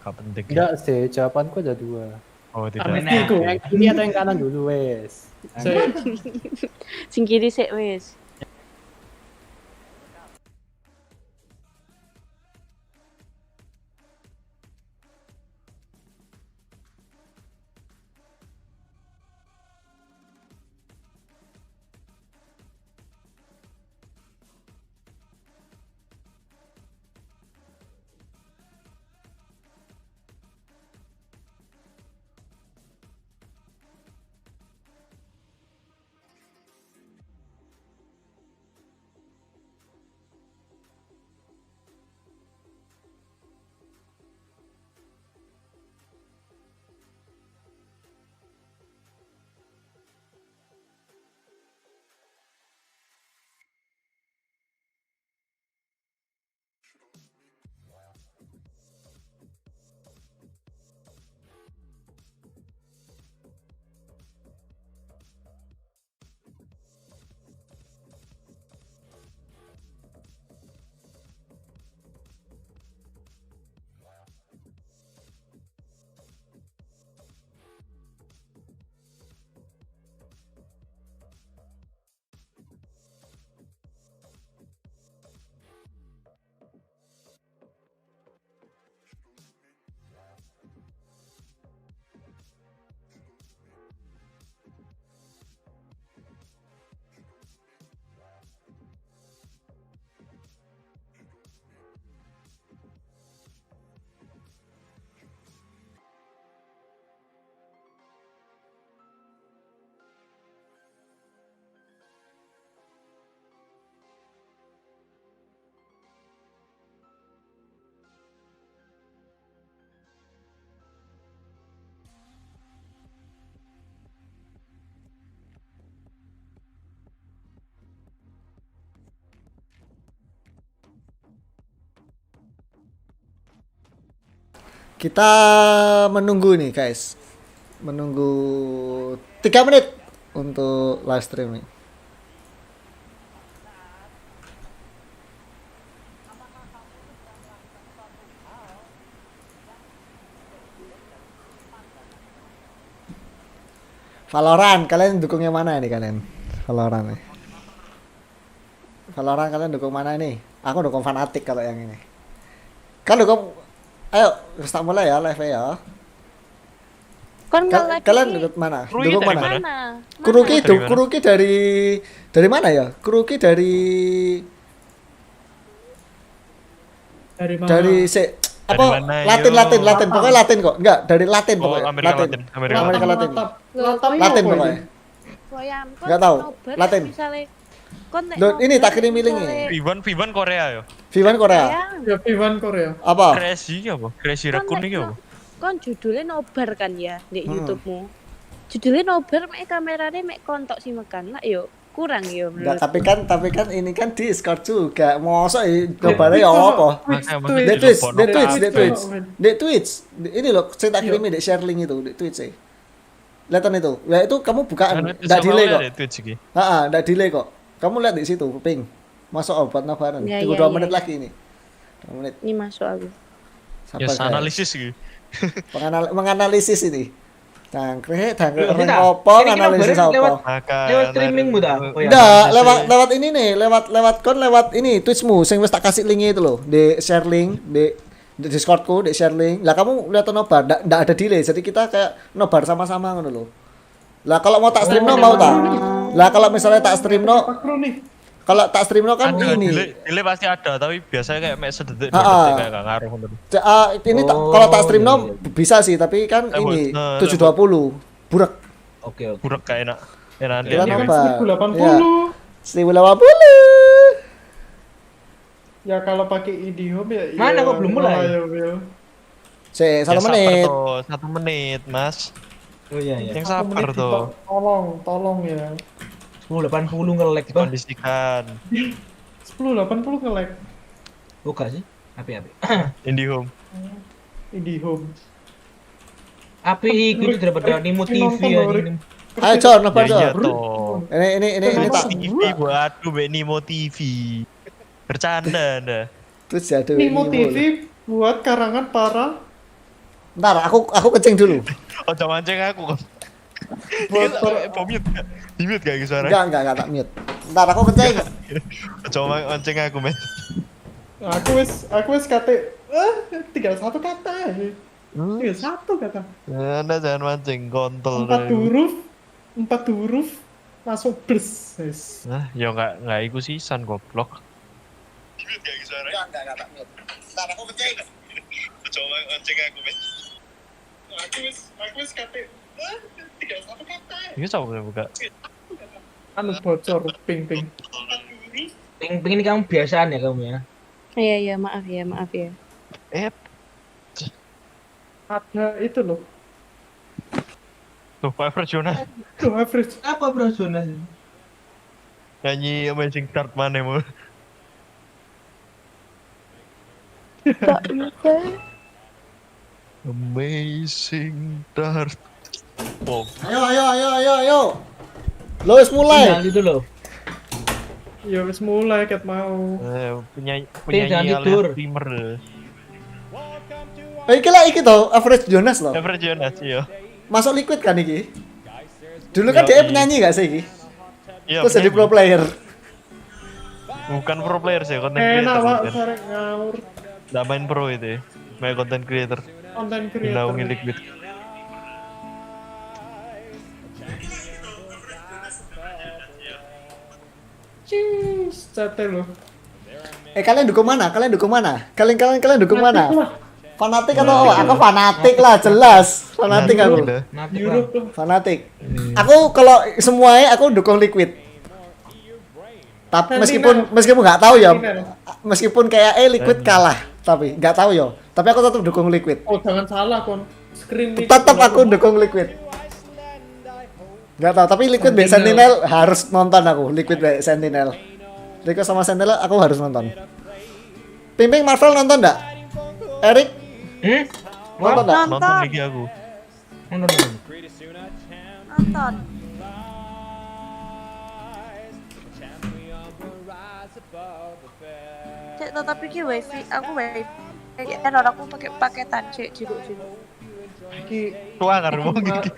Gak penting. Enggak sih, jawabanku ada 2. Oh, tidak. Amnestiku, yang kiri atau yang kanan dulu wes. Sing kiri sik wis. Kita menunggu nih guys. Menunggu 3 menit untuk live stream nih. Valorant, kalian dukung yang mana ini kalian? Valorant nih. Valorant kalian dukung mana ini? Aku dukung FNATIC kalau yang ini. Kan dukung. Ayo, kita mulai ya live ya. Kon nge-live Kalian ini dukung mana? Kru Dukung dari mana? mana? Kuruki Dari mana? Kuruki dari mana ya? Kuruki dari Dari mana? dari apa mana, Latin yo? Latin pokoknya Latin kok. Enggak, dari Latin Oh, pokoknya. Amerika Latin. Amerika Latin. Amerika Latin. Latin pokoknya. Koyam kon Nggak tahu. nobar, Latin. Misale kon nek Loh, ini nobar, tak kirim link misale ini. Vivan Korea ya. Vivan Korea. koyam, Ya Vivan Korea. Apa? Crazy apa? Crazy kon Raccoon nek iki apa? kon judulnya nobar kan ya di YouTube-mu. Judulnya nobar mek kamerane mek kontok sih mekan. Lah yo kurang yo Enggak, menurut. tapi kan ini kan Discord juga. Mosok gambarnya ya apa? Di Twitch, di Twitch. Ini loh, saya tak kirim di share link itu, di Twitch sih. Lihat itu. Ya itu kamu bukaan, enggak delay kok. Heeh, enggak delay kok. Kamu lihat di situ, ping. Masuk obat nafaran. Ya, Tunggu ya, 2 ya, menit ya. lagi ini. 2 menit. Ini masuk aku. Ya Sabar, guys. analisis gitu. Menganalisis ini. Tangkre Ini tak? opo Ini kita analisis bareng lewat- apa? Lewat streamingmu dah. Oh ya. Enggak, lewat ini nih, lewat ini Twitchmu sing wis tak kasih linknya itu loh, di share link di Discordku, di share link. Lah kamu lihat nobar, enggak ada delay. Jadi kita kayak nobar sama-sama ngono loh. Lah kalau mau tak streamno mau tak? Lah kalau misalnya tak streamno, kalau tak streamno kan Ada ini. delay pasti ada, tapi biasanya kayak mek sedetik Ah, dua detik ah. kayak gak ngaruh bener. Ini kalau tak streamno bisa sih, tapi kan ini 720 burak. Oke. Burak kayak enak. Enak Kita dia. nobar. 1080. 1080. Ya kalau pakai IndiHome ya. Mana kok belum mulai? Cek, 1 Ya, sabar menit. tuh, 1 menit, Mas. Oh iya iya. Yang sabar tuh. Tolong ya. 1080 nge-lag bah. Kondisikan 1080 nge-lag Buka sih. Api. IndiHome. IndiHome. Api itu daripada Nimo TV anjing. Ayo Cor, nobar Ya iya Cor. toh. Ini tak TV buat aku Nimo TV. Bercanda Anda. terus jatuh Nimo TV buat karangan para Ntar aku kencing dulu. Ojo mancing aku kan. Motor Mute gak? Di mute gak suara? Enggak tak mute. Ntar aku kencing. Ojo mancing aku men. aku wis kate tinggal satu kata. Tinggal satu kata. Anda jangan mancing kontol. Empat huruf langsung blus. Yes. Nah, ya enggak iku sisan goblok. Di mute gak suara? Enggak tak mute. Ntar aku kencing. Ojo mancing aku men. Aku wis kate tinggal satu kata. Ini siapa yang buka? Anu bocor ping. Ping ini kamu biasaan ya kamu ya. Iya, maaf ya. Ada itu loh. Tuh, Fiverr Jonas Tuh average. Apa bro Jonas? nyanyi Amazing Start mana mau? Tak bisa. Amazing Start. Wow. Ayo. Lo wis mulai. Tinggal itu loh. Ya wis mulai ket mau. Penyanyi jangan tidur. alias streamer. Iki to, average Jonas loh. Fiverr Jonas iya. Masuk liquid kan iki? Dulu kan dia penyanyi gak sih iki? Iya. Terus jadi pro player. Bukan pro player sih, content Enak creator. Pak, Bukan. sare ngawur. Nggak main pro itu ya. Main content creator. Konten creator. Dinaungi liquid. Cis, cate loh. Kalian dukung mana? Kalian dukung mana? Fanatik atau Fanatik. aku fanatik lah, jelas. Fanatik aku. Nanti Europe loh. Fanatik. Aku kalau semuanya aku dukung liquid. Tapi meskipun nggak tahu ya, meskipun kayak liquid kalah, tapi nggak tahu ya. Tapi aku tetap dukung liquid. Oh jangan salah kon. Screen ini. Tetap aku dukung liquid. Nggak tahu, tapi liquid B Sentinel harus nonton aku. Liquid B Sentinel. Liquid sama Sentinel aku harus nonton. Pimping Marvel nonton nggak? Erik nonton nggak? Nonton lagi aku. Nonton. Nonton. Cek, tapi ki wifi, aku wifi. Error aku pakai paketan, cek jeruk. Iki Tua kan rumah gitu.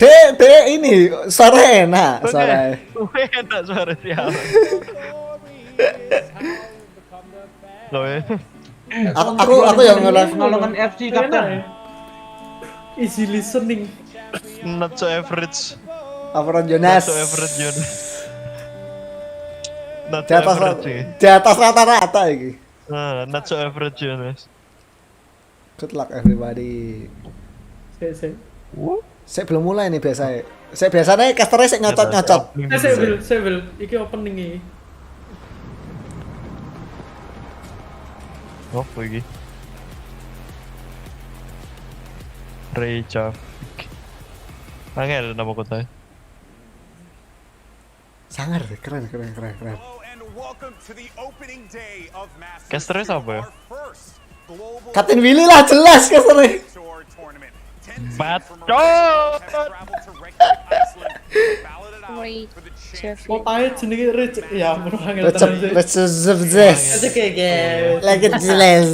Dek ini suara enak, suara. Enak suara siapa? Loh ya. Aku yang nge-live Nolongan FC enak ya. kapten. Easy listening. Not so average. Avron Not Jonas. so average Jonas. Not Di so atas average ya. di atas rata-rata iki. Not so average Jonas. Good luck everybody. Sik. Saya belum mulai nih biasanya. Saya biasanya casternya saya nyocot. Saya will. Iki opening iki. Apa iki? Reykjavik. Angel nama kota. Sangar, keren. Casternya siapa ya? Kapten Willy lah jelas casternya. Bacot. Kotanya jenenge Rich. Ya ampun angel tenan sih. Let's Oke guys. lagi jelas.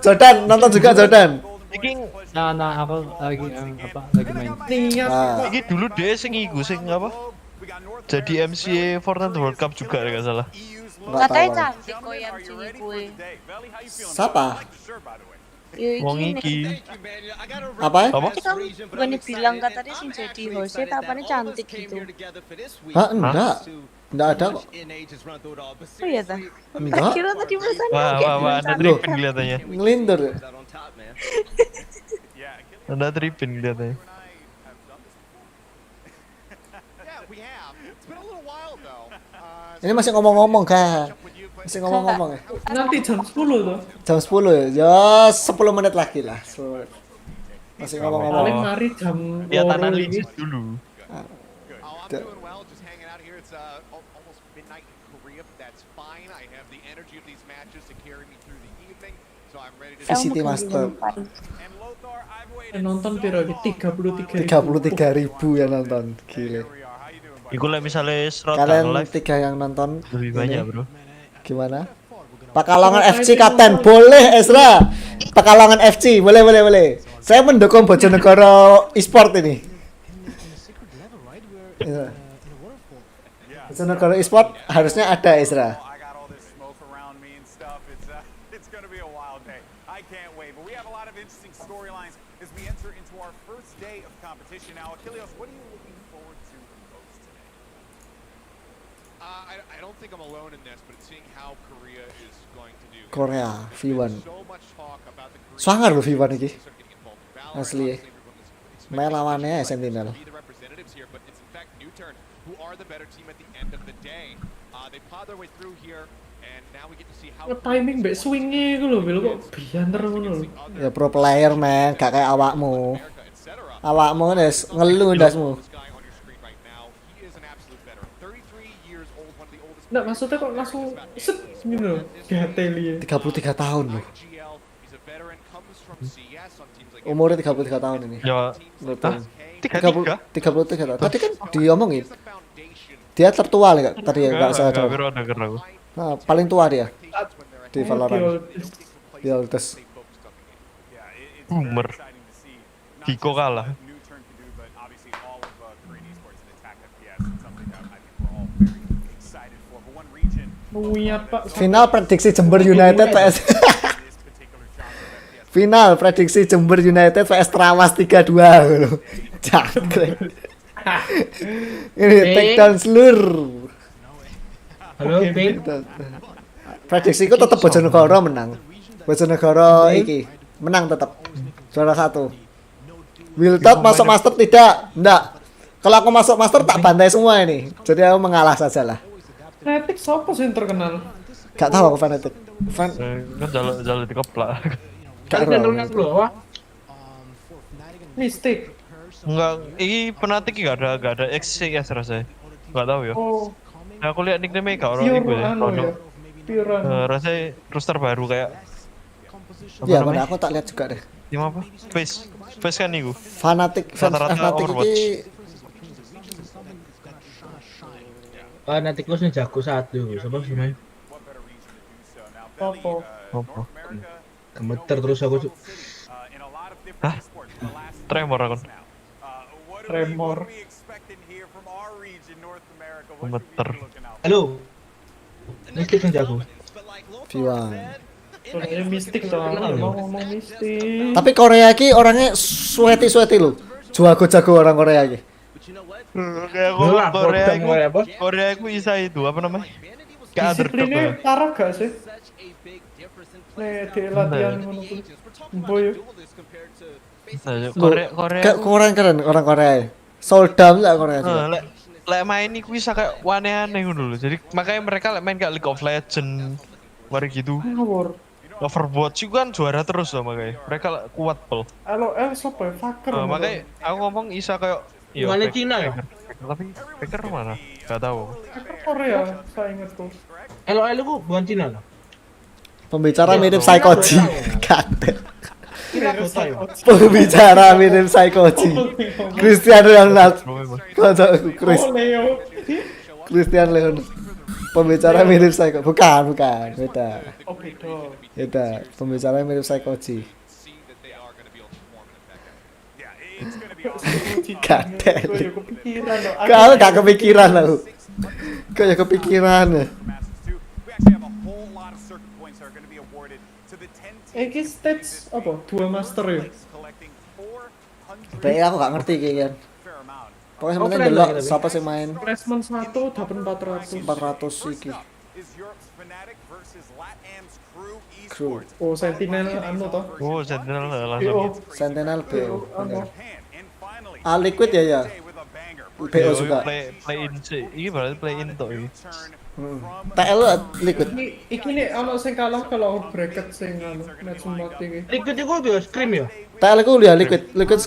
Jordan nonton juga Jordan. Iki Nah, aku lagi lagi main. Niat. Ah, iki dulu dia sing iku sing apa? Jadi MC Fortnite World Cup juga ya nggak salah. nggak Katanya tahu. cantik kok yang sini gue. Siapa? Ya Wong iki. iki. Apa? Apa? Kamu bukannya bilang katanya sing jadi hostnya tapanya cantik gitu. Hah, enggak. Enggak ada kok. Oh iya dah. Enggak. Kira tadi pesan Wah, ada tripin kelihatannya. Ngelindur. Ada tripin kelihatannya. Ini masih ngomong-ngomong kak. Masih ngomong-ngomong ya. Nanti jam 10 tuh. Jam 10 ya. Ya 10 menit lagi lah. 10 menit. Masih ngomong-ngomong. Paling mari jam Lihat 2 ini. analisis dulu. VCT Master. Nonton piro iki 33.000. 33.000 yang nonton. Gile. Iku lah misalnya serot Kalian live 3 yang nonton lebih ini banyak bro. gimana? Pakalongan FC Kapten boleh Ezra. Pekalongan FC, boleh. Saya mendukung Bojonegoro Esports ini. Iya. Bojonegoro Esports harusnya ada Ezra. I don't think I'm alone in this, but seeing how Korea is going to do. Korea, V1. So much talk about the Korean Sangar loh V1 iki. sort of getting involved in Valorant. Asli. Main lawannya Sentinel. Be the representatives here, but it's in fact Newturn who are the better team at the end of the day. They plowed their way through here, and now we get to see how. Timing mbek swingnya iku lho, Bil kok bianter ngono lho. Ya pro player men, gak kayak awakmu. Awakmu wis ngelu ndasmu. Nggak, maksudnya kok langsung set gitu loh. Gateli. 33 tahun loh. Umurnya 33 tahun ini. Ya, Menurut tahun. 33? 33 tahun. Tadi kan diomongin. Dia tertua nih kak. Tadi ya nggak salah. Ada aku. Nah, paling tua dia di Valorant. Di Altes. Boomer. Diko kalah. Pak. Final prediksi Jember United vs Final prediksi Jember United vs Trawas 3-2 loh. Jangkrik. Ini take down seluruh. Halo, Pink. Prediksiku tetap Bojonegoro menang. Bojonegoro iki menang tetap. Juara 1. Wiltord masuk master tidak? Enggak. Kalau aku masuk master tak bantai semua ini. Jadi aku mengalah saja lah. FNATIC siapa sih yang terkenal? Gak tahu aku FNATIC. Kan jalan dikeplak. Gak Kalian tahu. nanya dulu apa? Mistik. Enggak, ini FNATIC gak ada XCS rasanya. Enggak tahu ya. Oh, Nah, aku lihat nickname gak orang pure itu ya. anu ya. Pure anu. Rasanya roster baru kayak Ya mana aku tak lihat juga deh. tim apa? Face kan itu. FNATIC Rata-rata Overwatch. iki Nanti kusnya jago satu, siapa sih main? Apa? Apa? Gemeter terus aku. Hah? Tremor aku. Tremor. Gemeter. Halo. Mistik yang jago. V1. Soalnya mistik loh, aku mau ngomong mistik. Tapi Korea iki orangnya sweaty loh. Jago-jago orang Korea iki. Kayak aku Lah, program Korea apa? Korea aku isa itu apa namanya? Kayak underdog. Disiplinnya parah gak sih? Nih, di latihan ngono kuwi. Boy. Korea Keren orang Korea. Soldam lah Korea juga. lek main iku bisa kayak aneh-aneh ngono lho. Jadi makanya mereka lek main kayak League of Legends. Mari gitu. Ngawur. Overwatch itu kan juara terus loh makanya. Mereka kuat pol. LOL siapa ya? Fucker. Makanya aku ngomong isa kayak Gimana Cina ya? Tapi Faker mana? Gak tahu. Fucker Korea, saya ingatku. LOL itu bukan Cina loh. Pembicara mirip Psychoji. Kadet. Kira Dota ya? Pembicara mirip Psychoji. Cristiano Ronaldo. Oh, Leo. Christian Leon. Pembicara mirip Psycho. Bukan. Beda. Oh, beda. Beda. Pembicara mirip Psychoji. Kadet. Gue juga kepikiran loh. Kau gak kepikiran lah. Kau ya kepikiran. Iki stage apa? 2 master ya? Baik aku gak ngerti kayaknya. Pokoknya sebenarnya keren dulu lah, tapi. siapa sih main Placement 1 dapat 400. 400 iki. Crew. Oh, Sentinel anu toh. Oh, Sentinel BO. langsung. Sentinel BO BO. anu. Liquid ya. BO juga. Play in sih. Ini berarti play in toh ini. TL Liquid. Iki nih ono sing kalah kalau bracket sing anu match mati iki. Liquid itu dia scream ya? TL ku lihat Liquid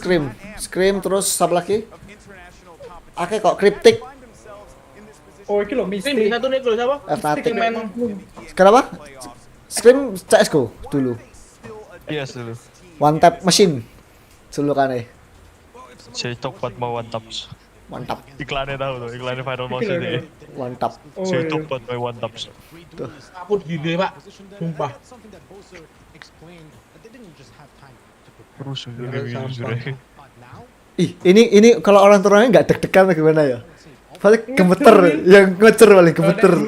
Scream terus apa lagi? Oke kok Cryptic. Oh, iki lho Scream mistik. satu nih kalau siapa? FNATIC. Main Kenapa? Scream CS:GO dulu. Iya dulu. One tap machine. Sulukannya. Saya coklat mau one taps. Mantap. Iklannya tahu tuh, iklannya Final Boss ini. One tap. Oh, Saya iya. coklat mau one taps. aku gede pak, sumpah. Rusuh Sampah. jujur. Ih, ini kalau orang tuanya nggak deg-degan atau gimana ya? Paling gemeter, yang ngecer paling gemeter.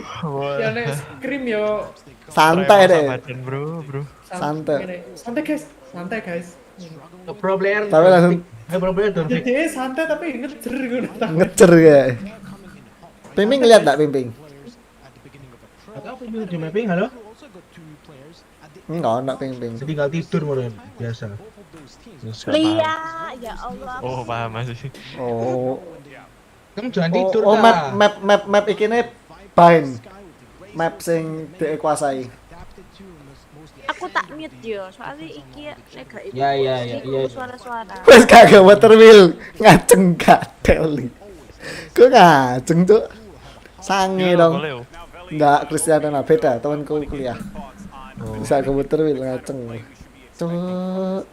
Ya nek scream yo Santai deh, Badan, bro. santai. Santai guys, santai guys. Pro player. Tapi langsung Pro player don't pick. Jadi santai tapi ngejer gue. ngecer ya. Pimping ngeliat tak Pimping? Atau apa di mapping? Halo? Enggak Pimping. Tinggal tidur meren biasa. Lia, ya Allah. Oh, paham masih. Oh, Kamu jangan tidur oh ta. map ikine Bind. Map sing dikuasai. Aku tak mute yo, soalnya iki nek gak itu. Ya. Suara-suara. Wes kagak waterwheel, ngaceng gatel. Kok ngaceng tuh? Sange dong. Enggak, Cristiano nah beda, temanku kuliah. Bisa ke waterwheel ngaceng. Tuh.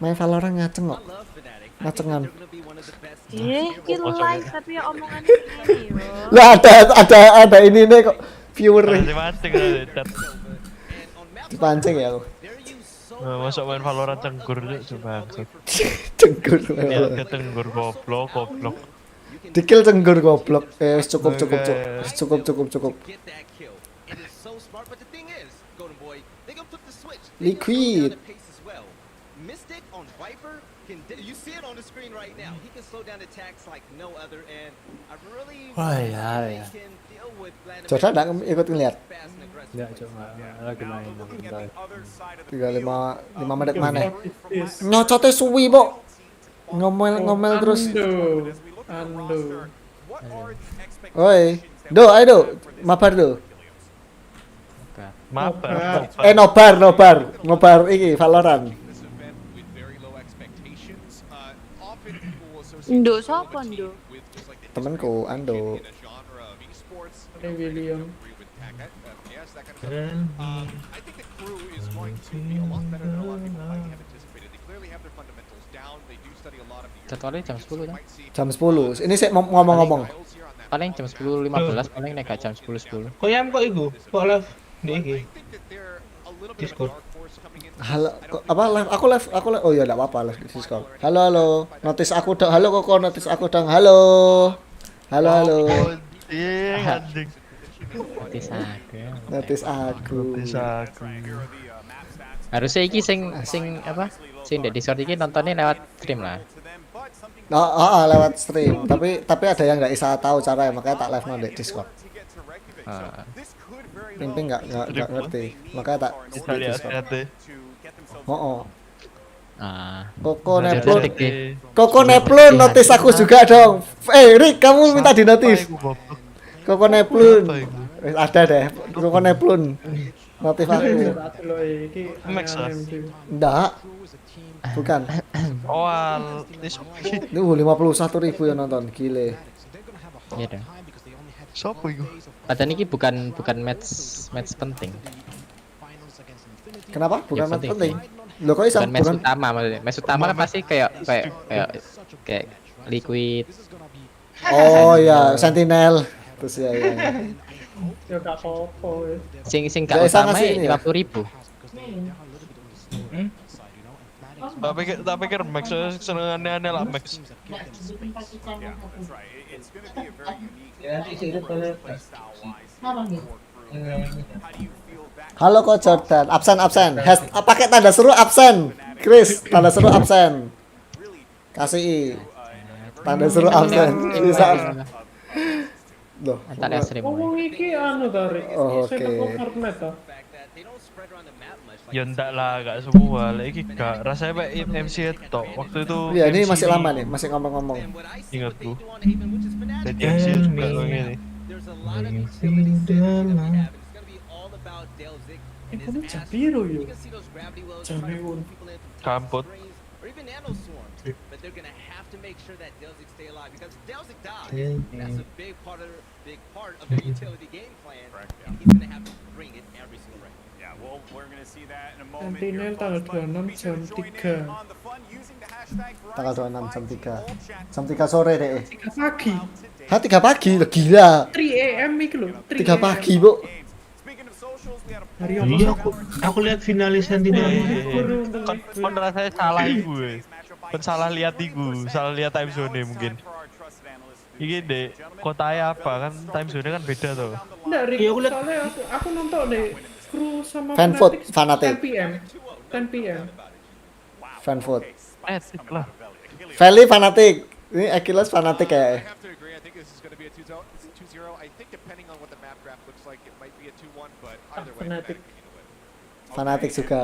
Main Valorant ngaceng kok. Ngacengan. Ki live tapi ya omongannya ini yo. Lah ada ini nih kok viewer Masih mancing ada. dipancing ya aku. Masuk main Valorant cenggur coba. Cenggur. Lihat ke cenggur goblok. Dikil cenggur goblok. Wis cukup. Wis cukup. Liquid. Mystic on Viper you see it on the screen right now. He can slow down attacks like no other, and I really ya. can deal with Jordan enggak ikut ngeliat. fast and aggressive. Enggak, cuma lagi main bentar. Tinggal 5 menit mana? Nyocotnya suwi, Bok. Ngomel terus. Ando. Oi. Ayo mabar do. Maaf. Nobar iki Valorant. Ndo sapa ndo? Temenku Ando. Ini William. I think the crew is going to be a lot better than a lot of people might have anticipated. They clearly have their fundamentals down. They do study a lot of the Jadwalnya jam 10 kan? Jam 10. Ini saya mau ngomong. Paling jam 10.15 paling nek jam 10.10. Kok yam kok iku? Kok live di iki? Discord. Halo, apa live? Aku live. Oh iya, enggak apa-apa live di Discord. Halo. Notis aku dong. Halo Koko, notis aku dong. Halo. Anjing. Notis aku. Harusnya iki sing apa? Sing di Discord iki nontonnya lewat stream lah. Lewat stream. Tapi ada yang nggak bisa tahu caranya, makanya tak live di Discord. Pimping nggak ngerti, makanya tak Bisa di lihat Discord. hati. Koko Neplun notis aku juga dong. Rick, kamu minta di notis. Koko Neplun. Ada deh, Koko Neplun. Notif aku. Max lah. Enggak. Bukan. Ini 51.000 yang nonton, gile. Iya dong. Sopo iku? Padahal ini bukan match penting. Kenapa? Bukan Ya, match penting. penting. Loh kok bisa? Bukan match utama maksudnya. Match utama kan pasti kayak liquid. Oh ya, Sentinel. Terus ya. Ya gak apa-apa. Sing Nggak gak bisa utama ngasih ini ya? 50.000. Tak pikir Max seneng aneh-aneh lah Max. Halo Ko Jordan, absen. Pakai tanda seru absen. Chris, tanda seru absen. Kasih tanda seru absen. Bisa. Loh, Entar ya stream. Ngomong iki anu tarik. Oh, oke. Fortnite ta. Ya enggak lah, gak semua. Lagi gak rasanya pak MC tok. Waktu itu Iya, ini MC masih lama nih, masih ngomong-ngomong. Ingat bu. Jadi MC juga ini. Kamu Jabiro yo. Jabiro. Kamput. Or even Nanoswarm, but they're gonna have to make sure that Delzik stay alive because if Delzik dies, that's a big part of the utility game plan, and he's gonna have to bring it every single round. Yeah, well, we're gonna see that in a moment. Sentinel tanggal 26 jam 3. Tanggal 26 jam 3. Jam 3 sore deh. 3 pagi. 3 pagi, lo gila. 3 AM iki lho. 3 pagi, Bu. Hari apa? Iya, aku lihat finalis Sentinel. Kon rasanya salah iku we. Kon salah lihat iku, salah lihat time zone mungkin. Iki dek, kotanya apa kan time zone kan beda tuh. Nggak, Rick, Iya, aku liat- soalnya aku nonton deh kru sama Fanfood, Fanatic. 10 PM. 10 PM. Fanfood. Etik lah. Valley Fanatic. Ini Achilles Fanatic I kayak. have to agree. I think this is going to be a 2-0. I think depending on what the map graph looks like, it might be a 2-1, but either way, Fnatic. Fnatic need to win. Fanatic juga.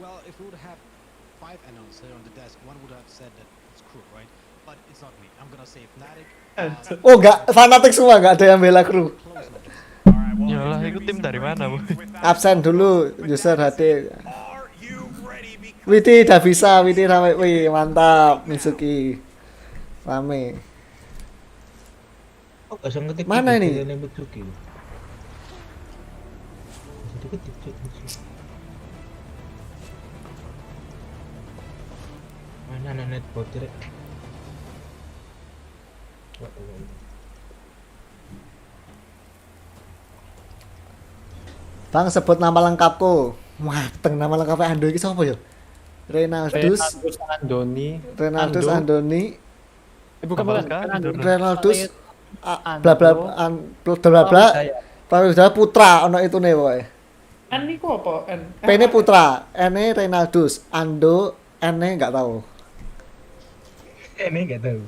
Well, if we would have 5 announcers on the desk, one would have said that it's crew, right? But it's not me. I'm gonna say Fnatic. Oh enggak, Fanatic semua enggak ada yang bela kru. Yalah, itu tim dari mana, Bu? Absen dulu user HD. Widi udah bisa, Widi rame, wih mantap Mitsuki. Rame. Oh, gak usah ngetik. Mana ini? Yang Mitsuki. Ketik, ketik, Mitsuki. Mana anak netbot rek? Bang sebut nama lengkapku. Mateng nama lengkapnya Ando iki sapa ya? Renaldus Andoni. Renaldus Ando. Andoni Bukan Renaldus bla bla bla bla bla Putra ono itune pokoke. N iku apa? N. P-ne Putra, N-ne Renaldus, Ando, N-ne enggak tahu. Ini nggak tahu.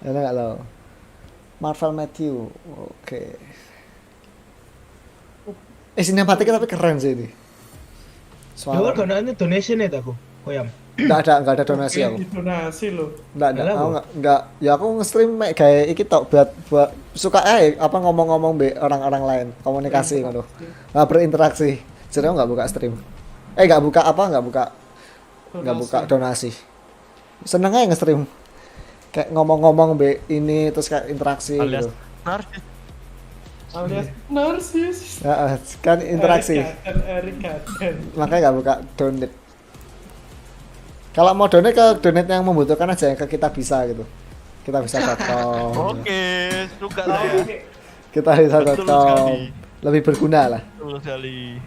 N-ne enggak tahu. Marvel Matthew. Oke. Sinematik tapi keren sih ini. Jawab Suara. donation ya aku. Koyam. Enggak ada donasi aku. Donasi lo. Enggak ada. Alah, Aku Bu. enggak. Ya aku nge-stream mek gawe iki tok buat suka apa ngomong-ngomong be orang-orang lain, komunikasi ngono. Nah, berinteraksi. Jadi aku enggak buka stream. Enggak buka apa? Enggak buka donasi. Seneng aja nge-stream. Kayak ngomong-ngomong be ini terus kayak interaksi Alias gitu. narsis. Alias narsis. Heeh, kan interaksi. Erik Gaten. Makanya nggak buka donate. Kalau mau donate ke donate yang membutuhkan aja ke kita bisa gitu. Kita bisa.com. Oke, suka saya. Kita Betul bisa.com. sekali. Lebih berguna lah. Betul sekali.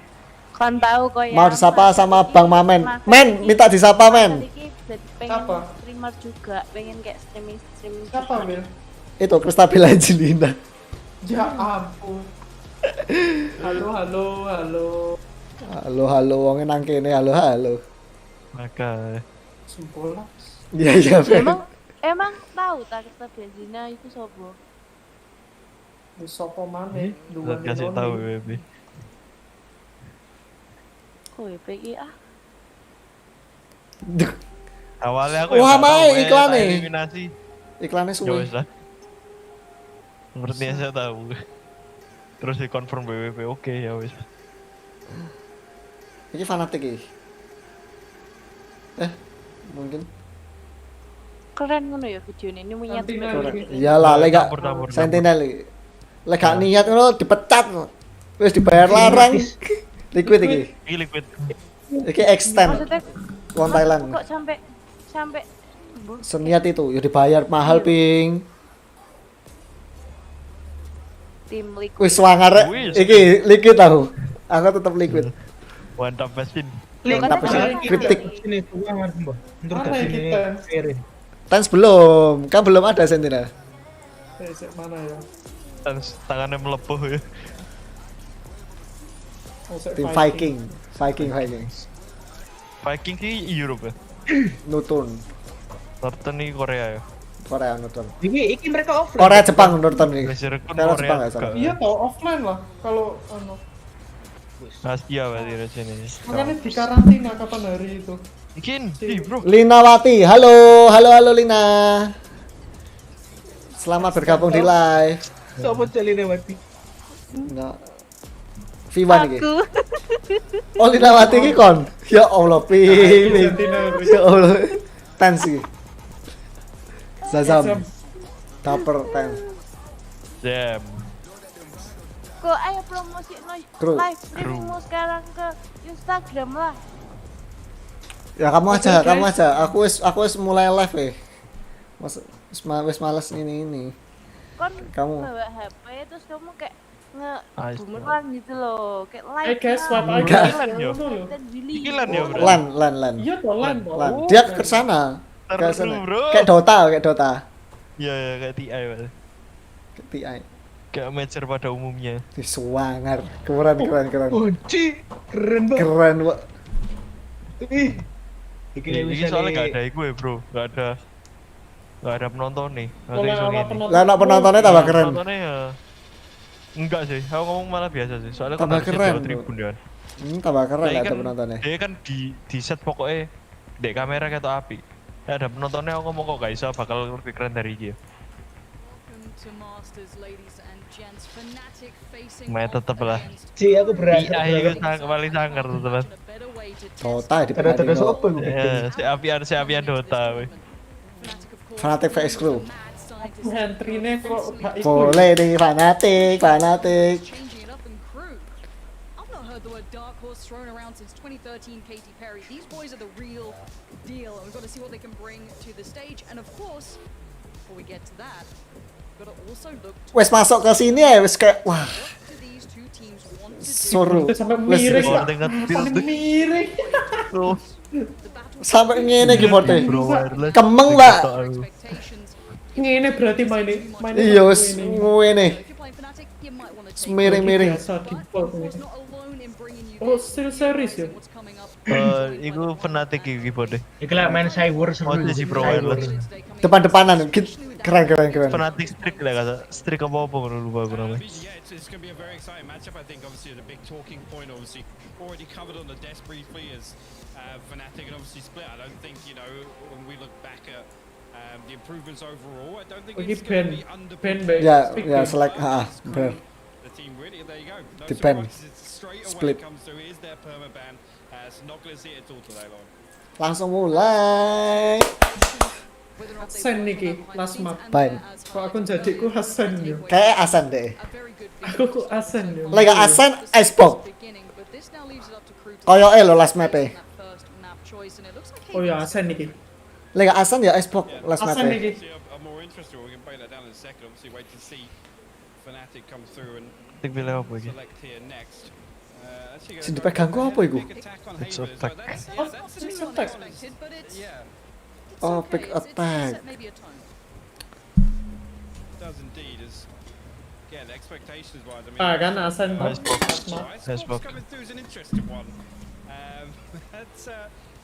Kan tahu kok ya. Mau disapa sama Bang Mamen. Men, minta disapa men. Pengen Siapa? streamer juga, pengen kayak streaming Siapa, juga. Mil? Itu Kristabila Angelina. Ya ampun. Halo. Halo, wonge nang kene. Halo. Maka Sempola. Iya. Emang tahu tak kita benzina itu sobo. Wis sapa maneh? udah kasih tahu, baby. Kowe PI Awalnya aku Wah, yang nggak tahu, Mai, iklan nih. eliminasi. Iklannya Ya suwe. wes lah. Sepertinya saya tahu. Terus dikonfirm BWP, oke ya wes. Ini fanatik iki. Mungkin. keren ngono ya video ini niat Sentinel. Iyalah, lek gak Campur. Sentinel iki. Lek gak niat ngono dipecat. Wis dibayar larang. Liquid iki. Ini liquid. Iki extend maksudnya wong Thailand. kok sampai Seniat itu ya dibayar mahal ping. tim liquid Wis swanger rek. Wis. Iki liquid aku. Aku tetap liquid. Mantap mesin. Mantap Kan sih. ada Kritik. Sini keuangan mbak. Menurut Mana sini kita? Erin. Tens belum. Kan belum ada Sentinel. Mana ya? Dan tangannya melepuh ya. Tim Viking. Viking. Viking ki Europe ya. Nutun. Norton ini Korea ya. Korea Nutun. Iki mereka offline. Korea Jepang Nutun nih. Mesir pun Korea Korea Jepang nggak juga. salah. Iya tau offline lah kalau Asia berarti di sini. makanya di karantina kapan hari itu. Ikin, bro. Linawati. Halo Lina. Selamat bergabung di live. Sopo celi lewati. Nah. Viwan iki. aku Oh Linawati iki kon. Ya Allah ping. Sentinel. Ya Allah. Tensi. Zazam. Dapper ten. Jam. kok ayo promosi Kru. live streamingmu sekarang ke Instagram lah. Ya kamu aja. Aku wis mulai live wis males ini. Kon Kamu. bawa HP terus kamu kayak bumerang gitu loh, kayak I live. guess what I Enggak. guess. Lan, yo. Ngono lho. Iki lan ya, bro. Lan. Iya toh lan toh. Lan. Dia ke sana. Ke Seru, sana. bro. Kayak Dota. Iya, ya, kayak TI, Pak. Ke TI. Kayak amateur pada umumnya. Suwangar. Keren. Ci, keren banget. Keren, Pak. Ih. Ini soalnya gak ada gue, bro. Gak ada penonton nih. Gak ada Oleh iso ana ngene. penonton. Lah anak penontonnya tambah keren. Penontonnya ya enggak sih. Aku ngomong malah biasa sih. Soalnya Tambah kan keren, harusnya tribun kan. Tambah keren Tapi lah ada kan penontonnya. Dia kan di set pokoknya dek kamera kayak api. Ya ada penontonnya, aku ngomong kok gak iso bakal lebih keren dari dia. Main tetep lah. Ci, aku berat. Iya, itu paling sangar teman. Dota di Terus apa gue Ya, si apian Dota. We. Fanatic vs Crew. Entry-ne kok gak iku. Boleh nih Fanatic. Changing it up and crew. I've not heard the word dark horse thrown around since 2013 Katy Perry. These boys are the real deal, and we've got to see what they can bring to the stage. And of course, before we get to that, we've got to also look to Wes masuk ke sini ya, wes kayak wah, what do these two teams want to do. suruh. Sampai Wes miring. Bro, Pak. dengan Paling miring. The battle sampai ngene gimana? Bro, wireless. Kemeng, Pak. expectations. Ngene berarti maine. Iya wes ngene. If you're playing Fnatic, you might want to take Miring-miring. Biasa di port But ini. it's not alone in bringing you Oh, this. still series ya? What's coming up. Iku Fnatic iki bode. Iki lah main cyber seru. Oh, jadi pro wireless. Depan-depanan. Keren. Fnatic streak lah kata. Streak apa ngono lupa aku namanya. Yeah, it's going to be a very exciting matchup. I think obviously the big talking point, obviously already covered on the desk briefly, is Fnatic and obviously Split. I don't think, you know, when we look back at the improvements overall, I don't think Lagi it's going to be Ben Ya, selek, bener. the team really. There you go. No Di ban. surprises. It's straight away Split. comes through. It is their permaban. So not going to see it at all today, Lauren. Langsung mulai. Hasan niki last map. Baik. Kok aku jadiku Hasan yo. Kayak Asan deh. Aku kok Hasan yo. Lega Asan Icebox. Koyoke lho last map e. Oh ya Hasan niki. Lega Asan ya Icebox last map Hasan e. niki. See, I'm more interested. We can break that down in a second. Obviously, wait to see Fnatic come through and Tik pilih apa iki? select here next. Actually, Sing dipegang ku apa iku? big attack on It's Haven as attack. well. That's, Oh, yeah, that's it's a attack. Unexpected, but it's yeah, Oh, okay. pick It's attack. set maybe a tone. it does indeed. As again, expectations wise, I mean, Ah kan Hasan. Icebox. Last map. Icebox. coming through is an interesting one. That's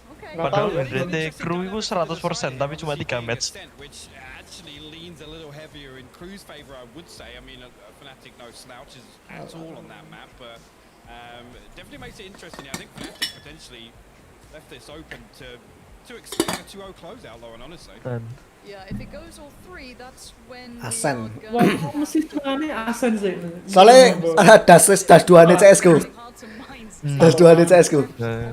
Okay. Nggak Padahal tahu ya. win rate crew itu 100% tapi cuma 3 match. which actually leans a little heavier in Crew's favor, I would say. I mean, Fnatic no slouches at all on that map, but definitely makes it interesting. I think Fnatic potentially left this open to expect a 2-0 closeout, Lauren, honestly. Dan Yeah, if it goes all three, that's when we Hasan. are Wah, going kok mesti tengahnya Hasan sih. Soalnya das 2 nih CS ku. hard to mind. Das 2 nih CS ku.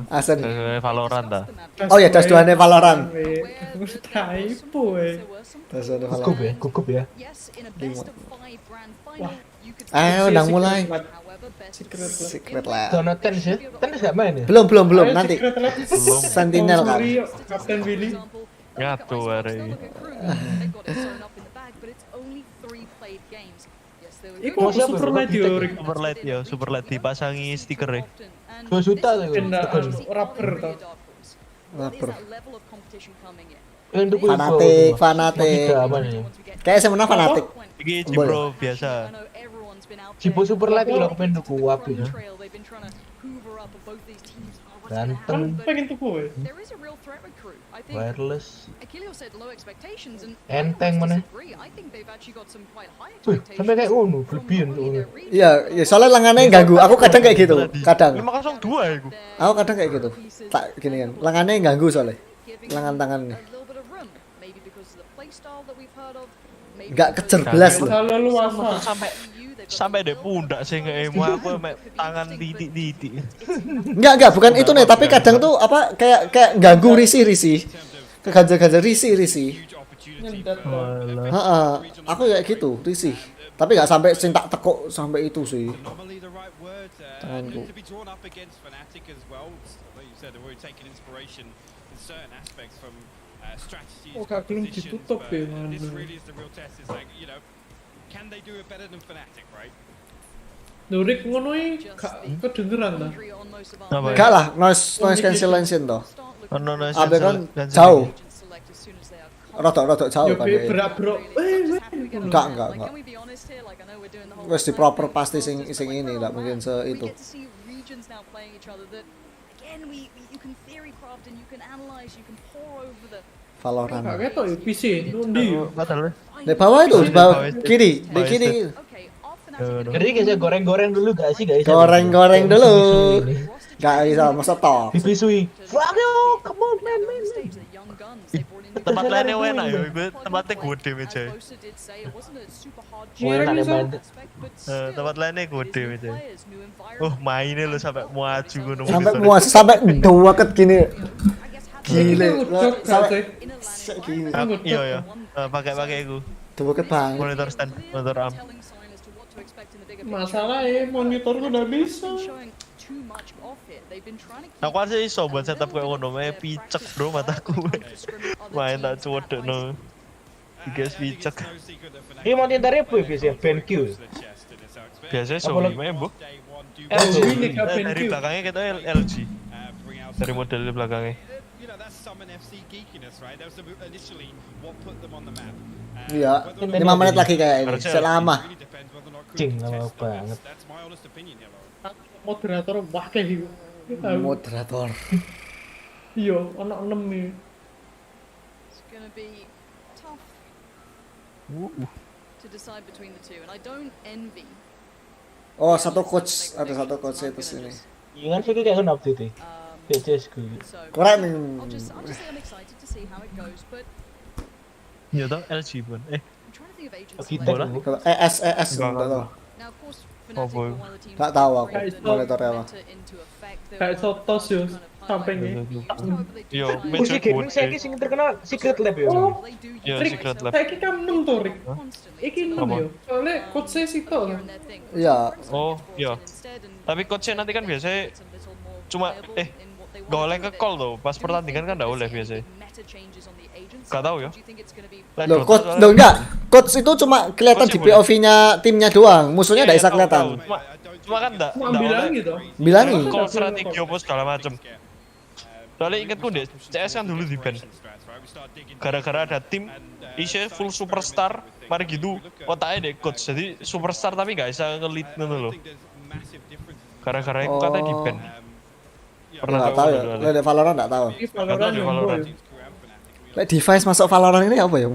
Asan. Valorant dah. Oh ya, das 2 nih Valorant. Typo Das 2 nih Gugup Valorant. ya, gugup ya. Yes, in a best of 5 grand final, you could Ayo, udah mulai. however best of Secret lab. Secret lah. Dono Tens ya? Tens gak main ya? Belum nanti. Secret lab. Sentinel kan. Rio, Kapten Willy. Ngatu hari. Iku Mau siapa? super light yo. Rick. Super light dipasangi stiker ya. 2 juta tuh. Kena rapper toh. Rapper. Untuk Fanatic. Kayak saya menang Fanatic. Iki Cibro biasa. Cipo super light kalau aku pengen duku wapi ya. Ganteng, Kan pengen tuh gue. wireless, Enteng enteng mana? Wih, sampai kayak berlebihan tuh. Iya, ya soalnya lengannya ganggu. Aku kadang kayak gitu. Kadang. 502 ya iku. Aku kadang kayak gitu. Tak gini kan. Lengannya ganggu soalnya. Lengan tangannya. Nggak kejer belas loh. Selalu luasa. Sampai dek pundak sih nggak emo aku mek tangan titik-titik. Enggak, bukan itu nih, tapi kadang tuh apa kayak ganggu risih. Kegajar-gajar risih. Heeh, aku kayak gitu, risih. Tapi nggak sampai sing tak tekuk sampai itu sih. Normally the right word. Tanganku. To be drawn up against Fnatic as well. Like you said, they've already taken inspiration in certain aspects from strategies. Oh, gak belum compositions, ditutup but ya, This mana. really is the real test. Is like, you know, can they do it better than Fnatic, right? Nurik ngono gak kedengeran ta? Apa ya? Gak lah, noise cancellation toh. Ono noise Abe kan cancel- jauh. Rodok jauh Yo kan. dia. berak-bro. Enggak. Wes di proper pasti sing ini enggak mungkin se itu. Valorant. Gak ketok ya PC ndi yo. Batal. Di bawah itu, di bawah kiri, di kiri. Jadi guys goreng-goreng dulu gak sih guys? Goreng-goreng dulu. Gak bisa masa tok. Dipisui. Fuck you, come on man. Tempat lainnya enak ya, gue tempatnya gede meja. Tempat lainnya gede meja. Mainnya lo sampai muaju gue nunggu. Sampai muas sampai deweket gini. Gile. Sampai gini. Iya. Pakai gue. Deweket banget. Monitor stand, monitor arm. Masalahnya monitor udah bisa. Aku aja iso buat setup kayak ngono, picek bro mataku. Main tak codek no. Guys picek. Ini monitornya apa ya guys ya? BenQ. Biasanya Sony main bu. Dari belakangnya kita LG. Dari model belakangnya. Iya, 5 menit lagi kayak ini. Selama. Cing lama banget. Moderator wah kayak gitu. Moderator. Iya, anak 6 nih. It's gonna be tough to decide between the two, and I don't envy. Oh, satu coach, ada satu coach itu sini. Iya kan sih kayak kan waktu itu. PCS gue. Kurang. I'll just say I'm excited to see how it goes, but Iya toh LG pun. I'm trying to think of agents. Kita selected. ES enggak tahu. Now, of course, Oh, Fnatic boy. were one of the teams Nggak that tahu brought aku the monitornya apa. meta into effect. There Kayak were sotos yo kind of sampingnya. Yo, highlights. meja Musik game gede. saya sing terkenal Secret Lab ya. Oh, They do Iya, use Secret Lab. Saya kan 6 tuh, Rik. constantly. Iki 6 yo. Soalnya coach saya situ kan. Iya. Oh, iya. Tapi coachnya nanti kan biasanya cuma gak boleh ke call tuh. Pas pertandingan kan gak boleh biasanya. Gak tahu ya. Loh, coach, loh enggak. Coach itu cuma kelihatan di POV-nya timnya doang. Musuhnya enggak bisa kelihatan. Cuma kan enggak Cuma bilang gitu. Bilangi. call strategi apa segala macem. Soalnya ingetku deh, CS kan dulu di ban. Gara-gara ada tim isinya full superstar, mari gitu otaknya deh coach. Jadi superstar tapi gak bisa nge-lead gitu loh. Gara-gara itu katanya di ban. Pernah Enggak tahu ya. dulu. Lek Valorant enggak tahu. Ini Gak tau Valorant di yang Valorant. boy. Lek device masuk Valorant ini apa ya?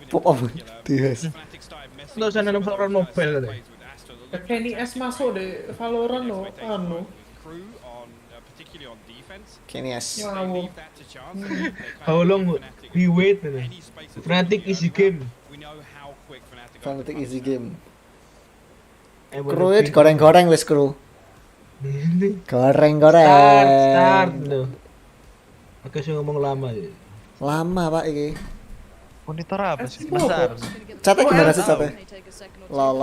Pop up device. Enggak usah nanam Valorant mobile gitu. Kenny S masuk deh Valorant lo, anu. Kini yes. Ngawur. How long we wait gitu. Fnatic is the game. Fanatic easy game. Eh, Kru itu goreng-goreng wis kru. Goreng-goreng. Start tuh. Oke sih ngomong lama ya. Lama pak ini. Monitor apa sih? Besar. Catnya gimana sih catnya? Lol.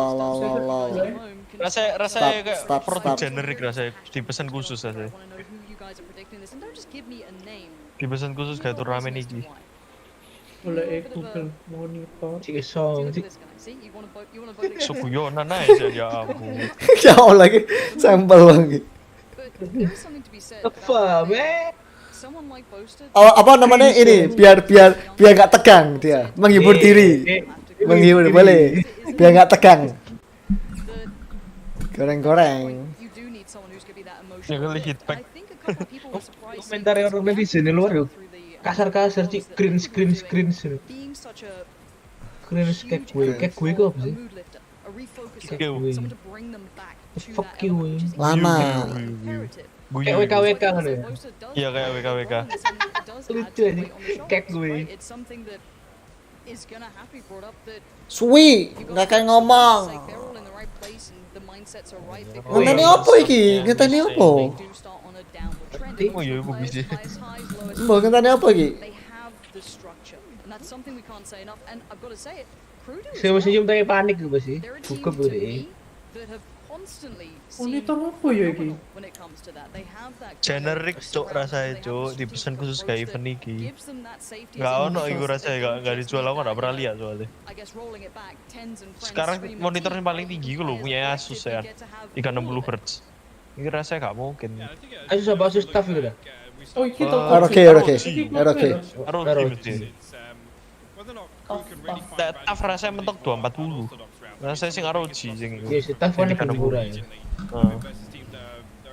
Rasanya kayak Stop. produk generik rasanya. Dipesan khusus rasanya. Dipesan khusus kayak turnamen ini. Boleh Google monitor. Cik song. Sukuyonan aja ya ampun. Jauh lagi sampel lagi. Apa man? Oh, apa namanya ini? Biar nggak tegang dia. Menghibur diri. Menghibur boleh. Biar nggak tegang. Goreng-goreng. Ya kali hit back. Komentar orang netizen di luar yuk. Kasar-kasar cik screen. Screen kayak gue kok apa sih? Kayak gue. Fuck you. Lama. Kayak WKWK kan ya? Iya kayak WKWK. Lucu aja. Kayak gue. Suwi, nggak kayak ngomong. Ngenteni apa iki? Ngenteni apa? Oh iya ibu bisa. Mbak ngenteni apa iki? Saya masih cium tanya panik gue sih. Buka gue deh. constantly Monitor apa ya iki? when it comes to that. They have that Generic cuk rasanya cuk, dipesan khusus kayak event iki. Nggak ono iku rasanya nggak dijual, aku nggak pernah lihat soalnya. Sekarang monitor yang paling tinggi gue loh punya Asus ya, 360 Hz. Ini rasanya nggak mungkin. Asus apa Asus staff itu dah? Oh iki to. ROG. TAF rasanya mentok 240. Rasanya sing ROG sing iku. Iya, staff kan lebih murah ya.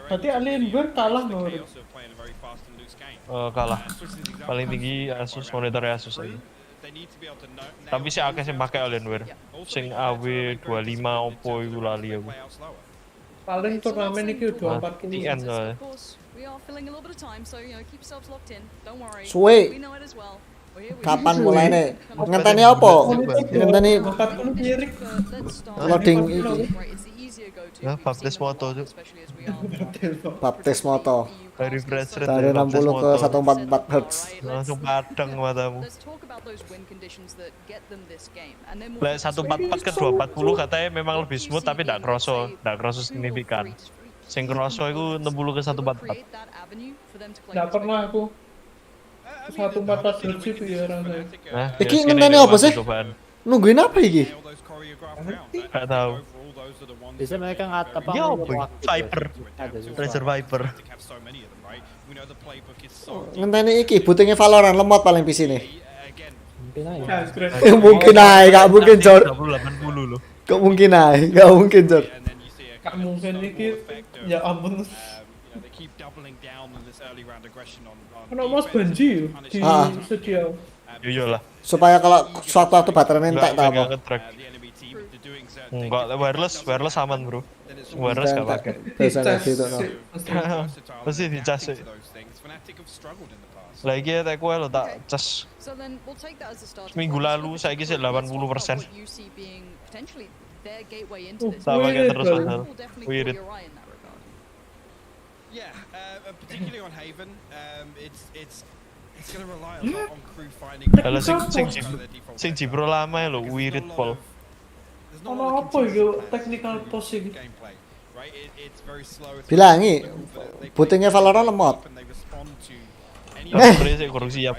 Berarti Alienware kalah no. Kalah. Paling tinggi Asus, monitor Asus aja. Tapi sih akeh sing pakai Alienware. Sing AW25 Oppo iku lali aku. Paling turnamen iki udah 40. TN soalnya. Suwe. Kapan mulainya? Ngenteni apa? Ngenteni 40 pirik. loading iki. Nah, baptismoto tuh. Baptismoto. Dari refresh rate Dari 60 ke 144 Hz. langsung padang matamu. Lah 144 ke 240 katanya memang lebih smooth tapi ndak kroso signifikan. Sing kroso iku 60 ke 144. Nggak pernah aku. 144 Hz itu ya rasanya. Nah, Iki ngenteni apa sih? Nungguin apa iki? Gak tahu. Bisa mereka apa? Ya apa? Viper. Razer Viper. Ngenteni iki bootingnya Valorant lemot paling PC nih. Mungkin aja. Mungkin aja, gak mungkin Jor. 80 loh. Gak mungkin aja, gak mungkin Jor. Gak mungkin iki. Ya ampun. Kena mas banji di studio. Iyalah. Supaya kalau suatu baterai entek tak apa. Enggak, wireless aman bro. Wireless gak pakai. Biasanya gitu no. Pasti dicas sih. Lagi ya tak lo tak cas. Seminggu lalu saya kisah 80%. Tak pakai terus padahal. Wirid. Yeah, particularly on Haven, it's going to rely a lot on crew finding. Kalau sing jibro lama ya lo, wirid pol. Ono apa itu technical posing? Bilangi, bootingnya Valorant lemot. Servernya sih kurang siap.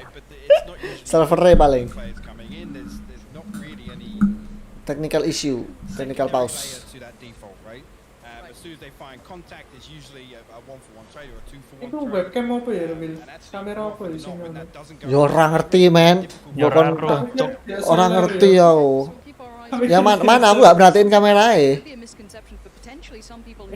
Servernya paling. Technical issue, technical pause. Itu webcam apa ya, Bil? Kamera apa ya sing ngono? Ya orang ngerti men. Orang ngerti ya. Ya mana aku gak perhatiin kameranya.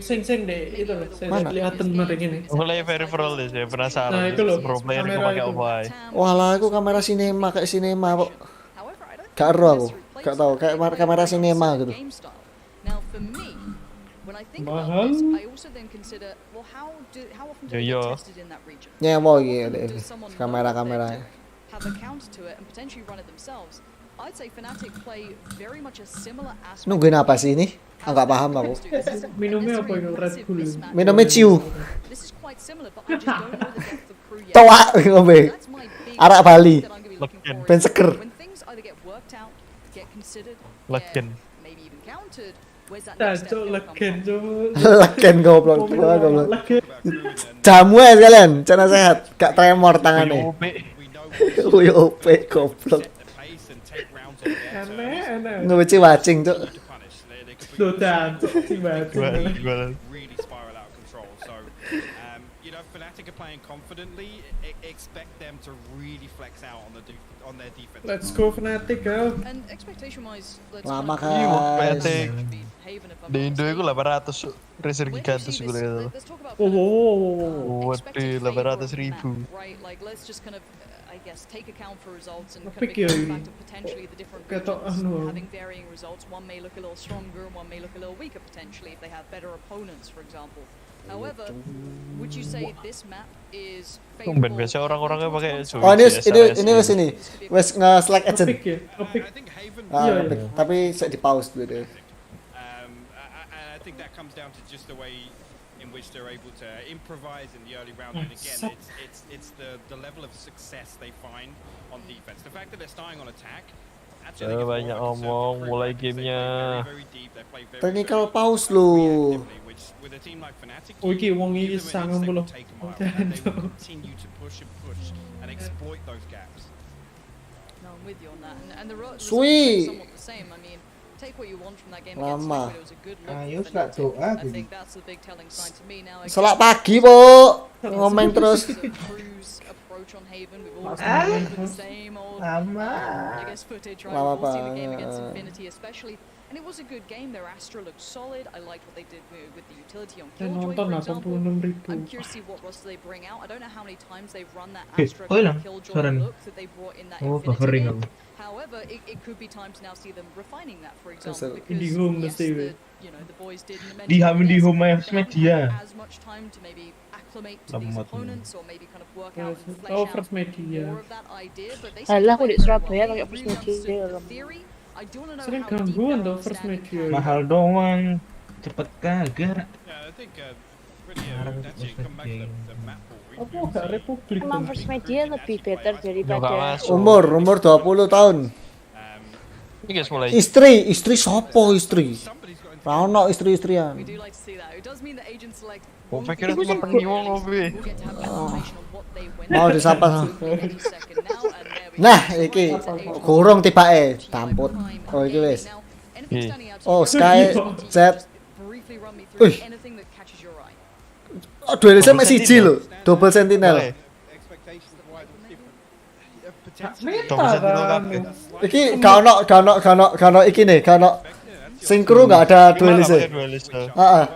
Sing deh itu loh. Saya Mana? kelihatan mending ini. Mulai peripheral deh, saya penasaran. Nah, itu loh, Pro player itu kamera pakai itu. apa? Walah aku kamera sinema kayak sinema kok. Gak ero aku. Gak tahu kayak kamera sinema gitu. Mahal. Yo. Nyewa gitu kamera-kamera. Nungguin apa sih ini? Enggak paham aku. Minumnya apa itu? Red Bull. Minumnya ciu. Toa ngombe. Arak Bali. Ben seger. Legen. Cacok legen coba. Legen goblok. Legen. Jamu ya sekalian, cana sehat. Gak tremor tangannya. OP. Uyo OP goblok. Aneh. Ngeweci wacing tuh. Duh, cacok sih banget. Gua Really spiral out of control. So, you know, FNATIC are playing confidently. Expect them to really flex out on their defense. Let's go FNATIC go. And expectation-wise, Lama Iya, kan. PT. Di Indo itu 800 Razer gigantus gue lihat. Oh. Waduh, 800.000. I guess take account for results and Epic kind of yoi. go back to potentially the different Ketok regions anu. having varying results. One may look a little stronger and one may look a little weaker potentially if they have better opponents, for example. However, would you say this map is Tumben biasa orang-orangnya pakai Joy. Oh ini wes ini. Wes nge-slack agent. Epic ya. Epic. I think Haven. Iya, Epic. Tapi saya di pause dulu deh. I think that comes down to just the way in which they're able to improvise in the early round. And again, it's the level of success they find on defense. The fact that they're starting on attack Banyak omong, mulai gamenya. Technical pause lu. Oh, iki wong iki 90. No, I'm with you on that. And the results are Sweet. somewhat the same. I mean, take what you want from that game Lama. against Liquid. It was a good look Ayo, for selak Fnatic. doa, I gitu. think that's the big telling sign to me now. Selak pagi, Bu. Ngomong terus. Crew's approach on Haven. We've always Ah. been with the same old, Lama. I guess, footage, right? Lama We've all seen the game banget. against Infinity, especially. And it was a good game. Their Astra looked solid. I liked what they did with the utility on Yang Killjoy, nonton for example. 86.000. I'm curious to see what roster they bring out. I don't know how many times they've run that Eh, Astra kok hilang Killjoy suaranya? look that they brought in that Oh, Infinity buffering game. aku. However, it could be time to now see them refining that, for So, example, because Indie home yes, mesti, the, you know, the boys did mention Di yes, home they FNATIC haven't dia. had as much time to maybe acclimate to these Lemot. opponents or maybe kind of work out and flesh Oh, out first media. more of that idea, but they Alah, aku played di very Surabaya well. pakai They first really media. understood the theory. I do want to know Sering how deep gangguan their tuh first understanding media. has Mahal doang. Cepet kagak. Apa gak Republik Emang tuh? first media lebih better Nggak daripada masuk. Umur 20 tahun. Ini guys mulai. Istri sopo istri? Rano istri-istrian. We do like to see that. It does mean that agents select Gua won't pikir be cuma able to penyiwang release. ngopi. We'll get to have information on what they went Mau through disapa. any second now, and there we Nah, go. iki Right into Agents kurung tibake, Prime tamput. Gaming. Oh, iki wis. Now, anything Iya. standing out to Oh, you? Sky Z. Just briefly run me through Wih. anything that catches your eye. Oh, duelisnya mek siji lho. Double sentinel. Boleh. Meta Sentinel kan. kabeh. Iki gak ono iki nih, gak ono sing kru gak ada Gimana pakai duelisnya. duelis? Heeh.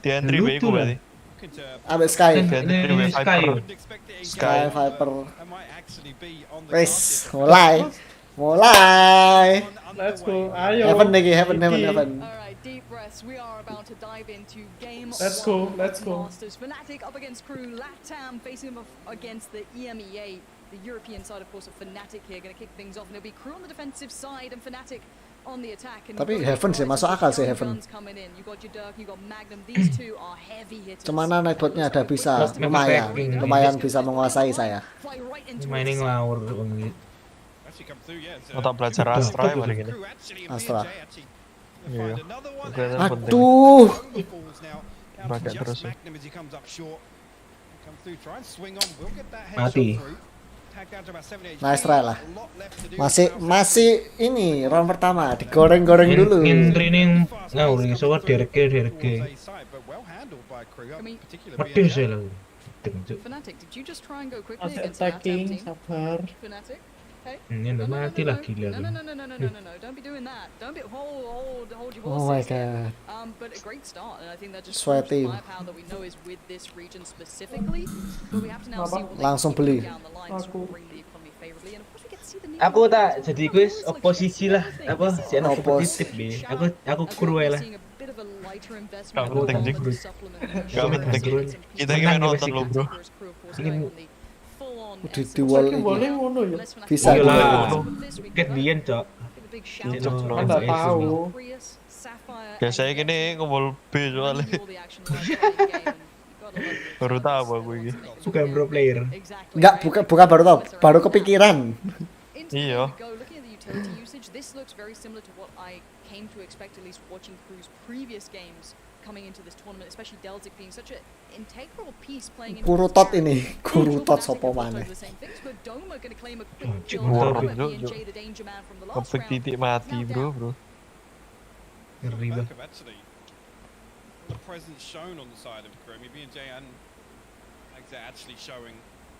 Di entry Lucu B ku lah. berarti. Ambek Sky. Ini Sky. Sky Viper. Wes, mulai. Let's go. Ayo. Heaven lagi, heaven. Alright, deep breaths. We are about to dive into game Let's one go, let's of go. Masters. FNATIC up against KRU. LATAM facing them against the EMEA. The European side, of course, of FNATIC here. Going to kick things off. And it'll be KRU on the defensive side and FNATIC on the attack. And Tapi you've got Heaven your sih, guys masuk with akal the sih, young Heaven. guns coming in. You got your Dirk, you got Magnum. These two are heavy hitters. Cemana nightbotnya ada bisa, Map lumayan bisa menguasai saya. Fly right into Mining it. ngawur. Mau tak belajar Astra ya mari gini. Astra. Iya. Kelihatan penting. Aduh. Pakai terus ya. Mati. Nice try lah. Masih ini round pertama digoreng-goreng dulu. Training ngawur iso derke. I mean, Pedis ya lah. FNATIC, did you just try and go quickly Asset against the LATAM attacking, team? sabar. FNATIC? Hey? Ini udah mati lah gila. No. Don't be doing that. Don't be hold your Oh my horses. god. But a great start, and I think that just Sweaty. proves the firepower that we know is with this region specifically. But we have to now see what they Langsung can beli. do down the line to Aku. bring the economy favorably. And of course we get to see the new Aku one. tak jadi kuis oposisi lah apa sih Opos. kompetitif deh. Aku kru ae lah. Gak penting, Jik. Gak penting. Kita Menang ingin ya, nonton basic. lo bro. Di wall Saking boleh ngono ya. Bisa Iya lah. dulu. Ket biyen, Cok. Kan tak tahu. Biasanya gini ngumpul B soalnya. Baru tahu aku ini. Bukan pro player. Enggak, bukan baru tahu, baru kepikiran. Iya. Looking at the utility usage, this looks very similar to what I came to expect, at least watching Crew's previous games coming into this tournament, especially Deltic being such an integral piece playing into Kurutot this ini, game. kurutot Fnatic sopo have looked maneh. over the same things, but Doma gonna claim a quick Oh, kill Wah, over Jok, BNJ, Jok. the danger man from the last Kepek round. titik mati bro. Ngeri bah. The presence shown on the side of Crew. I mean, B&J and Magza actually showing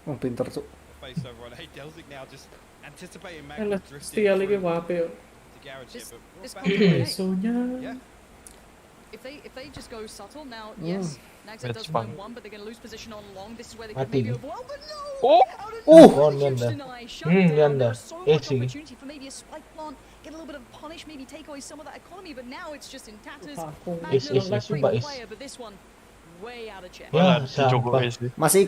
Oh, pinter cuk. the face over on. Hey, Delzik now just anticipating Alah, Magna drifting setia lagi through wape yo. the garage here, This- but this we're comes back. from Besonya. Yeah. If they just go subtle now, yes, Nagza That's does win fine. one, but they're going to lose position on long. This is where they can Mati. maybe overwhelm, but no! Oh! Out of Oh, nowhere, ganda. huge deny, shut down. Ganda. There was so much Edgy. opportunity for maybe a spike plant, get a little bit of punish, maybe take away some of that economy, but now it's just in tatters. Aku. Is, Magnum, sumpah great is. player, but this one way out of check. Wah, Malah Joko sampah. sih. Masih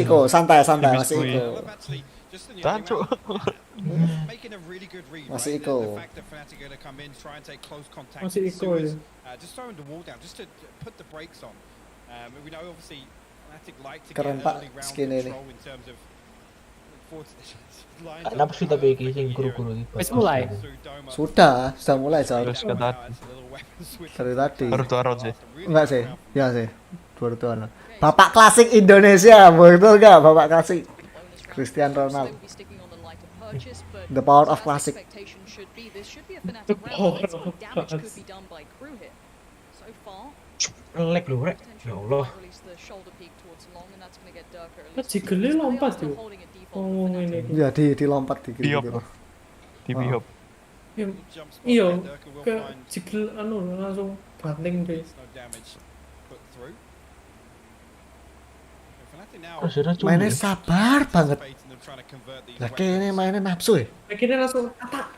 Iko, santai, masih Biskuit. Iko. Well, actually, just in the Tahan, opening Cuk. round, making a really good read, Masih right? Iko. The fact that FNATIC are going to come in, try and take close contact Masih with Iko Sewers, ya. just throwing the wall down, just to put the brakes on. We know obviously FNATIC like to Keren, get Pak, early round skin ini. control in terms of Nafsu tapi iki sing guru-guru iki. Wis mulai. Sudah mulai Zor. Terus kata Dari tadi. baru tuaron sih. Enggak sih, ya sih. 2-2. Bapak klasik Indonesia, betul nggak Bapak klasik? Cristiano Ronaldo. The power of classic. Lag lho, Rek. Ya Allah. Kan jiggle lompat tuh. Ngomong ini. Ya dilompat di Biop. gitu. Di bihop. Iya, ke jiggle anu langsung banting deh. Mainnya sabar banget. Lah kayaknya mainnya nafsu ya. Akhirnya langsung mantap.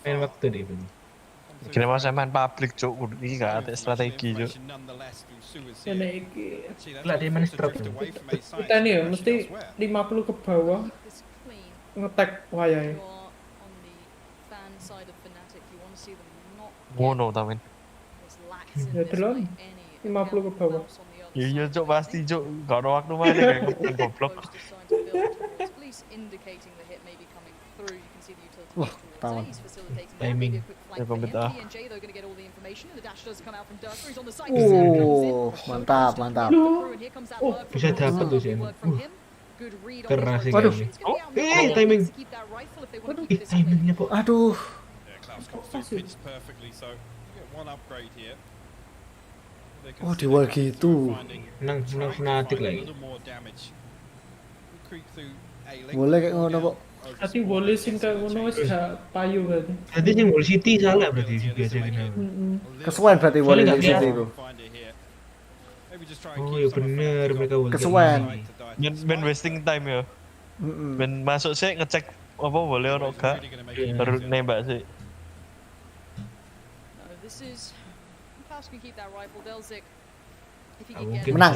Main waktu deh ini. Kira masa main publik cuk, ini gak ada strategi cuk. Ini iki. Lah dia main stroke. Kita nih ya mesti 50 ke bawah ngetek wayai. Ngono ta men. Ya delon 50 ke bawah. Iya cuk pasti cuk, gak ada waktu main kayak goblok. Wah, taman. Timing. Ya pemerintah. Mantap. Bisa dapat tuh sih. Keras sih Waduh. kayaknya. Timing. Timingnya kok. Aduh. Oh, di wall gitu. Nang FNATIC lagi. Boleh kayak ngono kok. Tapi boleh sing kayak ngono wis gak payu berarti. Tadi yang Wall City salah berarti biasa gini. Kesuwen berarti wall Soalnya nggak City biasa. itu. Oh ya bener mereka Wall Kesuwen. Ben wasting time ya. Ben masuk sih ngecek apa boleh atau enggak. Baru nembak sih. Menang.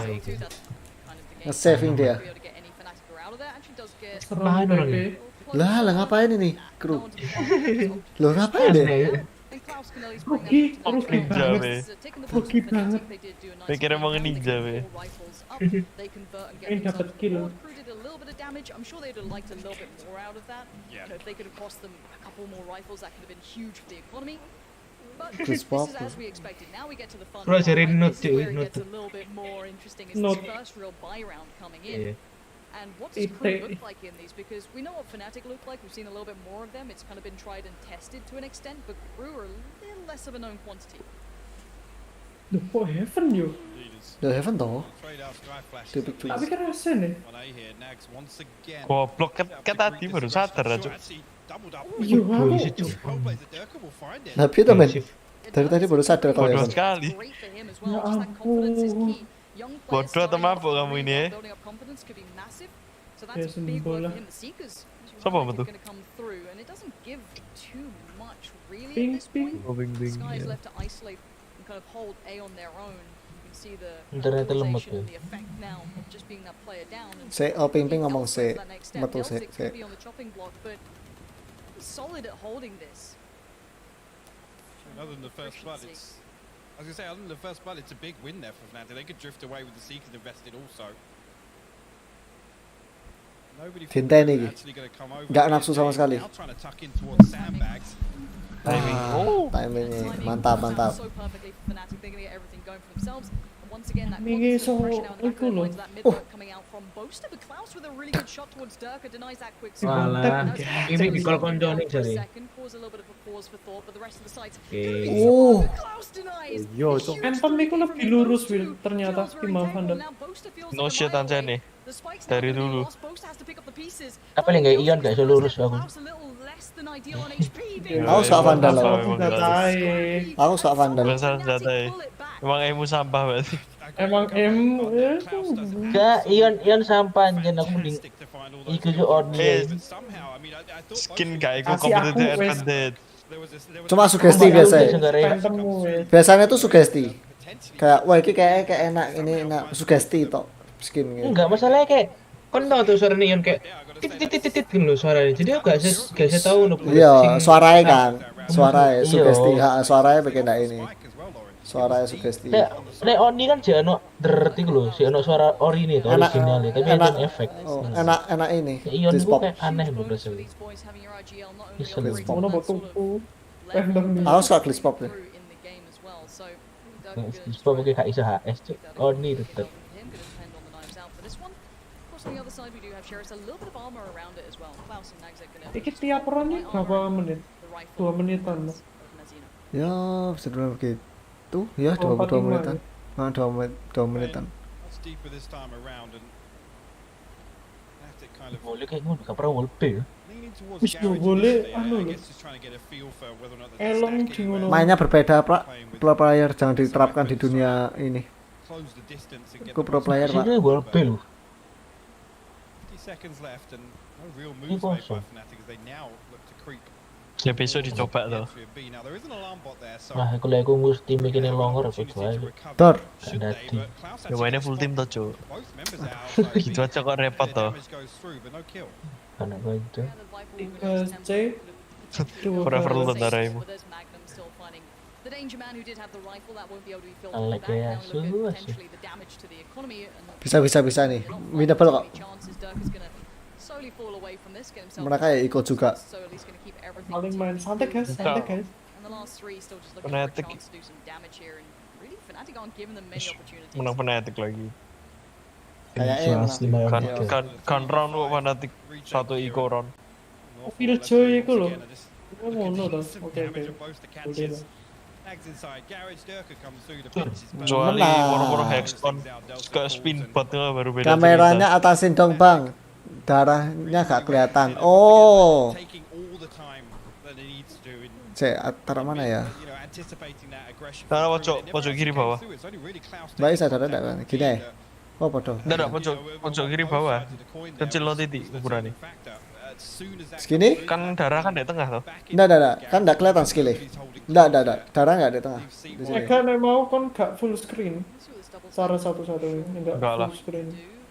Nge-saving dia. Bahan orang ya? Lah ngapain ini? Kru. Loh ngapain deh? Rugi Ninja banget. be. Rugi banget. Pikirnya mau ninja be. Ini dapat kill. I'm sure they'd have liked a little bit more out of that. You know, if they could have cost them a couple more rifles, that could have been huge for the economy. But this is as we expected. Now we get to the fun Terus part, jadi right? note This is where it note. gets a little bit more interesting. It's Note. this first real buy round coming Iya. in. And what does Crew look like in these? Because we know what FNATIC look like. We've seen a little bit more of them. It's kind of been tried and tested to an extent, but Crew are a little less of a known quantity. Duh, kok heaven yo? Udah heaven toh. Tapi kan rasa nih. Goblok kan tadi baru sadar aja. Iya, aku. Tapi itu men. Dari tadi baru sadar kalau Bodoh heaven. sekali. Ya ampun. Bodoh atau mabuk kamu ini ya? Ya sembol lah. Siapa betul? Ping. Oh bing bing. Sky is Ya. left to isolate and kind of hold A on their own. You can see the Internetnya lemot realization, ya. the effect now of just being that player down. And Ping ngomong Delphic se. that next step. Metu Delphic se. could be on the chopping block, but he's solid at holding this. Other than the first blood, it's. I was gonna say, other than the first blood, it's a big win there for FNATIC. They could drift away with the Seekers invested also. Nobody Tinta ini. actually gonna come over. Nggak nafsu sama sekali. Now trying to tuck in towards sandbags. Timing. Oh. Timingnya Timing mantap. so perfectly for FNATIC. They're gonna get everything going for themselves. And once again, that Ini constant so pressure now in the back of their loh. lines, that mid work coming out from Boaster, but Klaus with a really good shot towards Durka denies that quick spot. Walah, ini di kol konjone jadi. Second, cause a little bit of a pause for thought, but the rest of the sites Oke. Oh. Klaus denies. Yo, Phantom itu lebih lurus Will ternyata timbang Vandal. No shit aja nih. Dari dulu. Apa yang kayak Ion gak iso lurus aku. Aku suka Vandal loh. Emang Nggak tahu. Aku suka Vandal. Besar senjata ya. Emang emu sampah berarti. Emang Gak, Ion sampah anjen aku mending iku yo Eh, order. skin gak ikut Kasih kompetitif aku, wes. advantage. Cuma sugesti biasanya. Phantommu Will. Biasanya tuh sugesti. Kayak wah ini kayak enak ini enak sugesti tok skin gitu. Enggak masalahnya kayak kan tau tuh suara Ion kayak tit gitu loh suaranya. Jadi aku gak tahu nopo. Iya, suaranya kan. Suaranya Iya. sugesti, suaranya bikin ini. Suaranya sugesti. Nek Oni kan si ono derti lho, si ono suara ori nih, tuh Enak, original nih, tapi enak. ada efek. Oh, enak ini. Ion itu Dispop. kayak aneh lho berasa. Ono botuku. Random nih. Aku suka glitch pop ya. Dispop mungkin gak iso HS cuk. Oni tetep. Iki tiap ronde berapa menit? 2 menitan. Ya, bisa dibilang begitu. Ya, 22 menitan. Nah, 2 menitan. Boleh kayak ngono, gak pernah wallpaper. Wis boleh anu lho. Elong di ngono. Mainnya berbeda, Pak. Pro player jangan diterapkan di dunia ini. Aku pro player, Pak. Sini wallpaper lho. Ini kosong. Ya besok dicoba tuh. Wah, aku lagi ngurus tim bikin longor apa coba. Tor. Dadi. Ya mainnya full team tuh, Cuk. Gitu aja kok repot tuh. Karena gue itu. 3C. Forever lu tentaraimu. Alek ya, suhu sih. Bisa nih. Winnable kok. Mereka ya ikut juga. Paling main santai guys, santai guys. FNATIC. Menang FNATIC lagi. Kayaknya Kan round kok FNATIC 1 eco round. Mobil Joy iku lho. Oh ngono to. Oke. Boleh lah. Kecuali woro-woro hexcon ke spin botnya baru beda. kameranya atasin dong, Bang. Darahnya gak kelihatan. Oh. Taruh mana ya? Nah, pojok kiri bawah. Baik sadar enggak? Gini ya. Oh, bodoh. Enggak, pojok kiri bawah. Kecil lo titik ukurannya. Segini? Kan darah kan di tengah tuh. Enggak. Kan enggak kelihatan skillnya. Enggak. Darah enggak di tengah. Di sini. Eka nek mau kon gak full screen. Cara satu-satu enggak Enggak lah. full screen.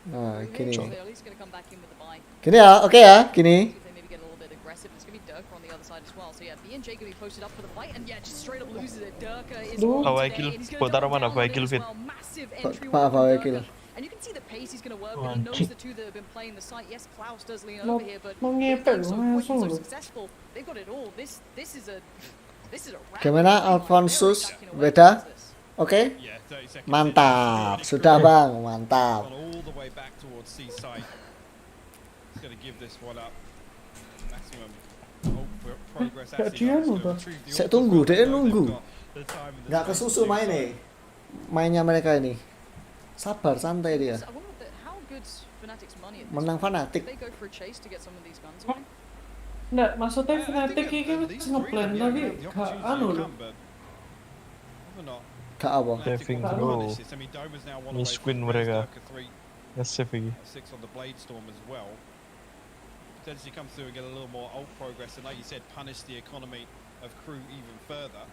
Nah, gini. Gini ya, oke ya, gini. Hawaii kill, buat taruh mana Hawaii kill fit. Pak Hawaii kill. Mau ngepel langsung lho. Gimana Alphonsus? Beda? Oke? Mantap. Sudah, Bang. Mantap. Gak dia tuh. Saya tunggu, dia nunggu. Nggak kesusu mainnya mereka ini. Sabar, santai dia. Menang FNATIC. Nggak, maksudnya FNATIC ini ngeplan tapi gak anu lho. Gak apa? Saving bro. Miss Queen mereka. Nge-save lagi. Potentially come through and get a little more ult progress, and like you said, punish the economy of KRU even further.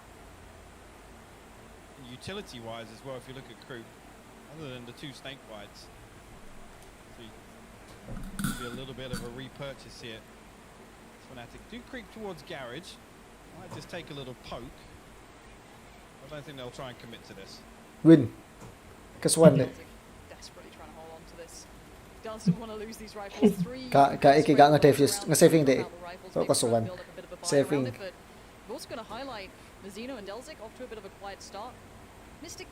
Utility-wise as well, if you look at KRU, other than the 2 snake bites, so be a little bit of a repurchase here. FNATIC do creep towards garage. Might just take a little poke. I don't think they'll try and commit to this. Win. Kesuan deh. Gak nge-defuse, nge-saving deh. Kok kesuan. Saving.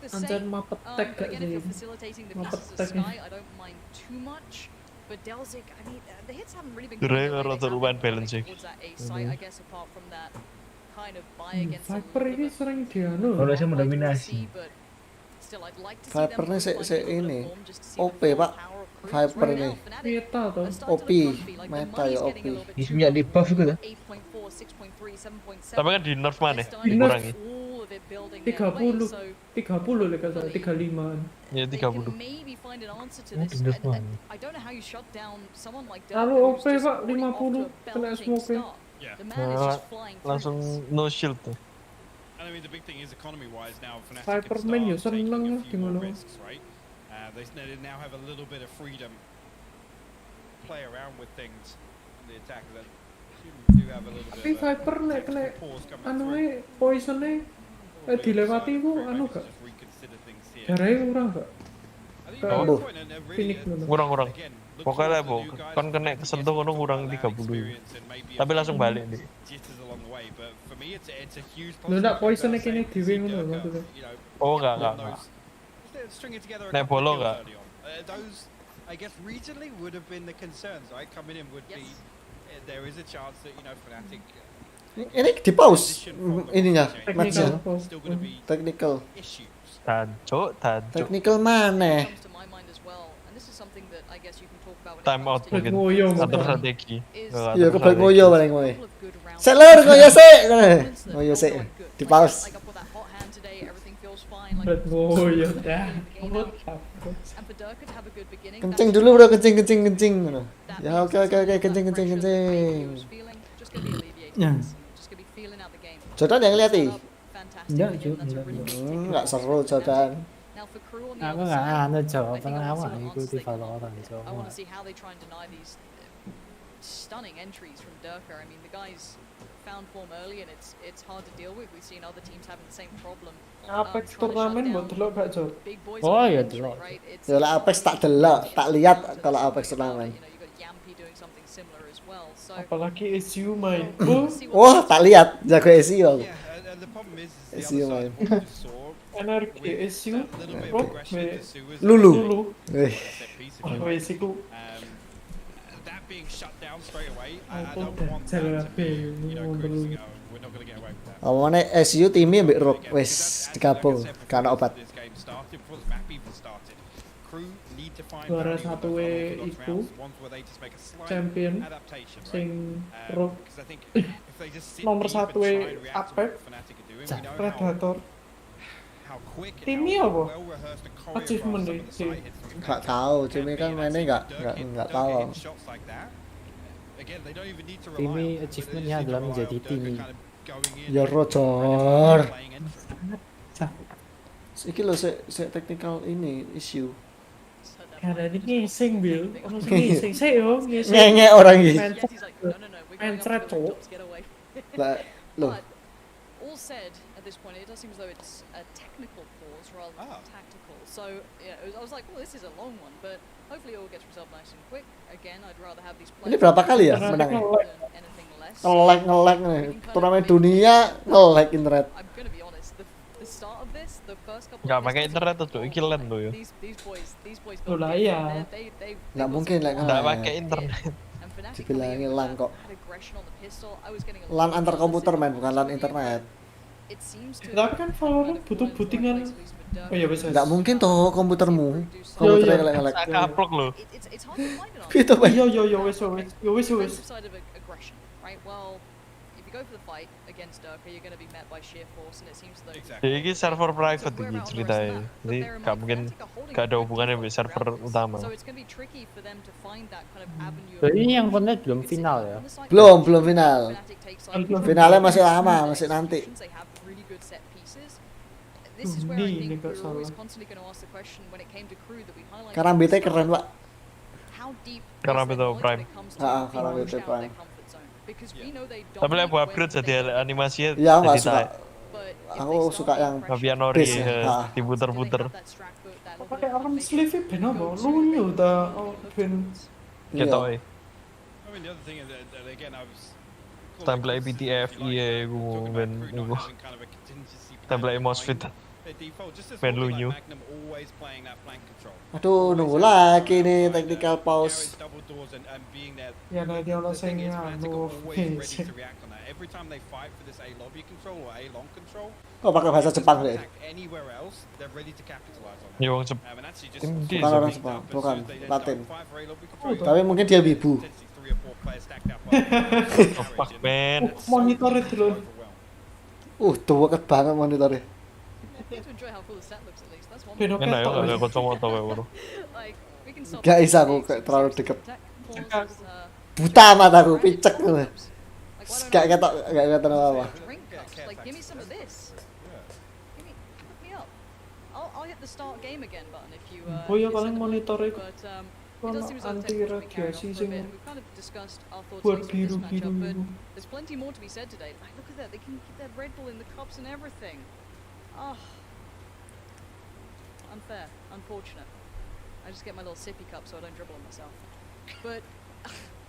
Anjir mapet tag gak sih? Mapet tag nih. Keren rada lumayan balance sih. Viper ini sering dianu. Kalau saya mendominasi. Viper ini OP, Pak. Viper ini Meta tuh. OP. Meta ya OP. Isinya di buff itu kan? Tapi kan di nerf mana? Di nerf. Dikurangi. 30 lah kata 35-an. Ya 30. Lalu OP Pak 50 kena smoke. Langsung no shield tuh. And I mean, the big thing is economy-wise now. Viperman ya seneng lah gimana. They now have a little bit of freedom to play around with things. The attack that do have a little Tapi bit. Viper nek kena anu poison dilewati itu anu gak? Darahnya kurang gak? Oh. Phoenix ngono. Kurang. Pokoknya bu, kan kena kesentuh kono kurang 30. Tapi langsung balik nih. Lu nak poisonnya kene dhewe ngono maksudnya. Oh enggak. Nek bolo enggak. Those, I guess, regionally would have been the concerns, right? Coming in would be, there is a chance that, FNATIC Ini di pause ininya matchnya. still going to be Technical. issues. Tancuk. Technical mana? comes to my mind as well, and this is something that I guess you can talk about when it Time out comes to mungkin. Ngoyo, Atur Bapak. strategi. Iya, kebalik ngoyo paling ngoyo. a couple of good rounds. Selor ngoyo sik. Ngoyo sik. Di pause. Like I've got that hot hand today, everything feels fine. Like Berat ngoyo dah. and for Durka to have a good beginning. Kencing dulu bro, kencing ngono. Ya oke, kencing. Just gonna be alleviated. Yeah. Just gonna be feeling out the game. Jordan yang lihat ih. Fantastic. Enggak, Again, that's a enggak. really Enggak seru Jordan. Now for crew on the Aku other nggak side, ada I jawaban, think I aku want to nggak see what ikuti answers they come up Valorant, with. so I want nggak. to see how they try and deny these stunning entries from Durka. I mean, the guys found form early, and it's hard to deal with. We've seen other teams having the same problem. Apex trying to turnamen shut buat down delok gak Jor? big boys Oh, on ya, entry, delok. right? It's- Ya lah Apex tak delok, tak lihat kalau Apex turnamen. You know, you've got Yampy doing something similar as well. So Apalagi SU main. see what Wah, tak lihat jago SEO aku. Yeah, and the problem is the It's other you, side man. of what we saw Energi SU. that little bit of Bro, progression that Suez Lulu. Dulu. Eh, set piece Oh, again. isiku. That being shut down straight away, I Aku don't want that jalan to be, HP, cruising. We're not going to get away with that. awalnya SEU timnya mbek Rock Again, wes because as digabung I said before karena obat. this game started, before the map even started, crew need to find Juara value in satu those we unorthodox iku, rounds, ones where they just make a slight champion adaptation, right? Sing Rock. Because I think if they just sit Nomor deep and satu try we and react to Apex, what Fnatic are doing, we know Predator. how quick and Timnya how apa? well rehearsed and choreographed Achievement some of the deh, side hits from Nggak tahu, timnya kan mainnya nggak tahu. shots like that. Again, they don't even need to Timmy rely on it. achievementnya They just adalah need to rely menjadi on Durka Timmy. kind of going in Ya and Rojor. playing entry. Iki lho sik technical ini issue. Karena ini ngising Bil. Ono sing ngising sih yo, ngising. Ngenge orang iki. Main Yes, he's like, no, we're Main going up thread, to the cowok. top to get away. Lah, loh. But all said at this point, it does seem as though it's a technical pause rather than tactical. So yeah, I was like, well, this is a long one, but hopefully it all gets resolved nice and quick. Again, I'd rather have these. Ini berapa kali ya Karena menangnya? nge-lag. Than anything less. Nge-lag nih. Turnamen dunia nge-lag internet. I'm gonna be honest. The start of this, the first couple. Nggak of pakai minutes, internet tuh, iki LAN tuh ya. These boys. Loh lah, got iya. they Nggak mungkin lah Nggak nge-lag. pakai internet. And Fnatic Dibilangin LAN kok. had aggression on the pistol. I was getting a LAN little antar komputer nervous main, bukan LAN internet. It seems to Tapi kan Valorant butuh bootingan. Oh iya bisa. Nggak mungkin toh komputermu. Yo, Komputernya yo. nge-lag. Saya kaplok loh. It's hard to find an Gitu, Pak. Yo wes. defensive side of aggression, right? Well, if you go for the fight against Durka, you're going to be met by sheer force, and it seems that. Exactly. Ya, ini server private ini ceritanya. Jadi nggak mungkin nggak ada hubungannya dengan server utama. So it's going to be tricky for them to find that kind of avenue. Jadi ini yang connect belum final ya? Belum final. Finalnya masih lama, masih nanti. They have really good set pieces. This is where I Ini think nggak we were always salah. constantly going to ask the question when it came to crew that we highlighted. Karambitnya keren, Pak. How deep Karambit is their atau knowledge Prime? when it comes to Ah, being Karambit pushed out of Prime. their comfort zone? Because we know they Tapi lah dominate aku the upgrade way that jadi they animasinya Iya, aku nggak jadi suka. tai. But if Aku they suka start yang under pressure, Bavian Nori Base ya, ah. diputer-puter. do they have that strike boot, that little Pakai bit of arm confidence sleeve to ben apa? go to? Lunyu ta ben. Iya. Ketok I eh. mean, the other thing is that again, I was. Template PTF, iya, gue ben gue. Template MOSFET. Ben Lunyu. Aduh, nunggu lagi nih technical pause. Ya nanti ono sing anu. Every time they fight for this A lobby control or A long control, Oh, pakai bahasa Jepang deh. attack anywhere else, they're ready to capitalize on that. Ya wong Jep. And actually just Ini Bukan orang Zombie. Jepang, bukan Latin. fight for A lobby control, Tapi mungkin dia wibu. potentially 3 or 4 players stacked up on Fuck man. Monitor itu loh. Tuh banget banget monitornya. You have to enjoy how cool the set looks at least. That's one Ben thing. oke Enak ya tok. kalau kacamata kayak gitu. Like, we can solve Gak this bisa aku easily. kayak terlalu deket. Tech pauses, Buta mataku, picek. like, why Gak don't ketok, gak kelihatan apa-apa. drink cups? Like, give me some of this. Hook me up. I'll hit the start game again button if you. Oh iya if you paling send it monitor along. itu But it ono does seem as though the anti tech has been carried radiasi on for a sing bit, and we've kind of discussed our thoughts buat on this matchup, but biru-biru. there's plenty more to be said today. Like, look at that, they can keep that Red Bull in the cups and everything. Oh, unfair, unfortunate. I just get my little sippy cup so I don't dribble on myself. But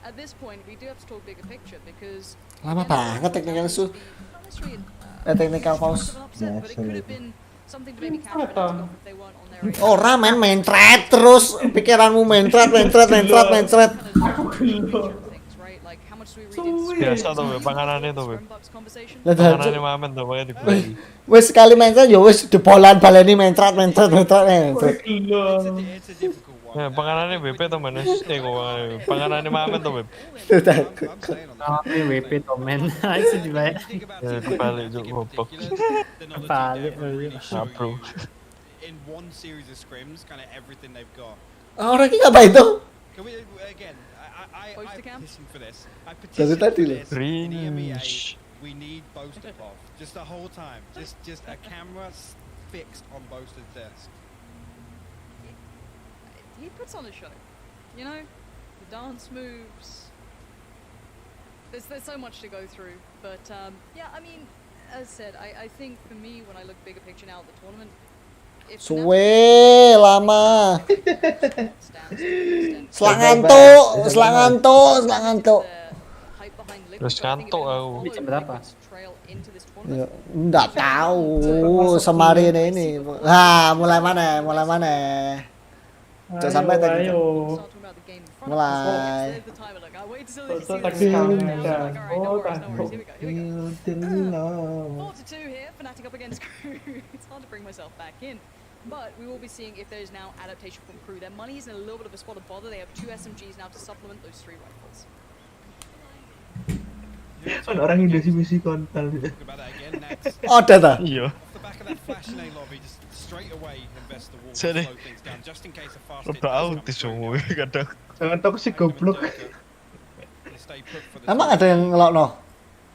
at this point, we do have to talk bigger picture because Lama banget technical su. not necessarily Technical pause. of an upset, but it could have been something to maybe counter FNATIC off if they weren't on their A. Orang main thread terus, pikiranmu main thread. Aku gelo. Things, right? Like how much do we read into Biasa tuh, Beb, panganannya tuh, Beb. Scrum Bucks conversation? Lah Panganannya Mamen tuh, makanya dibeli. wis sekali main thread ya wis dibolan baleni main thread. Gelo. It's a difficult one. Ya, panganannya BP tuh mana? Kok panganannya Mamen tuh, Beb. I'm saying on that. WP Tomen. Itu juga. Think about Ya, teams dibalik in juga, particular, goblok. they're not Balik, legit, they're really show Bro. you in one series of scrims kind of everything they've got. Orang ini apa itu? Can we again? I Poster cam? petition for this. I Dari petition tadi for loh. this. In EMEA, Cringe. we need Boaster off just the whole time. Just a camera fixed on Boaster's desk. He puts on a show. You know, the dance moves. There's so much to go through, but yeah, I mean, as I said, I think for me when I look bigger picture now at the tournament, if Suwe lama. Selang ngantuk. Terus ngantuk aku. Jam berapa? Ya, enggak tahu. Semari ini. Nah, mulai mana? Jangan sampai tadi. Ayo. Mulai. Sosok taksi kamera. Oh, takut. 4-2 here, FNATIC up against KRU. It's hard to bring myself back in. But we will be seeing if there's now adaptation from KRU. Their money is in a little bit of a spot of bother. They have 2 SMGs now to supplement those 3 rifles. Kan orang Indonesia misi kontol. Think about that again. That's Ada ta? Iya. off the back of that flash in A lobby, just straight away invest the wall to Jadi, slow things down, just in case a fast hit Udah does come autis through. semua kadang. Jangan toksik goblok. Gonna stay put for the Emang ada yang ngelokno?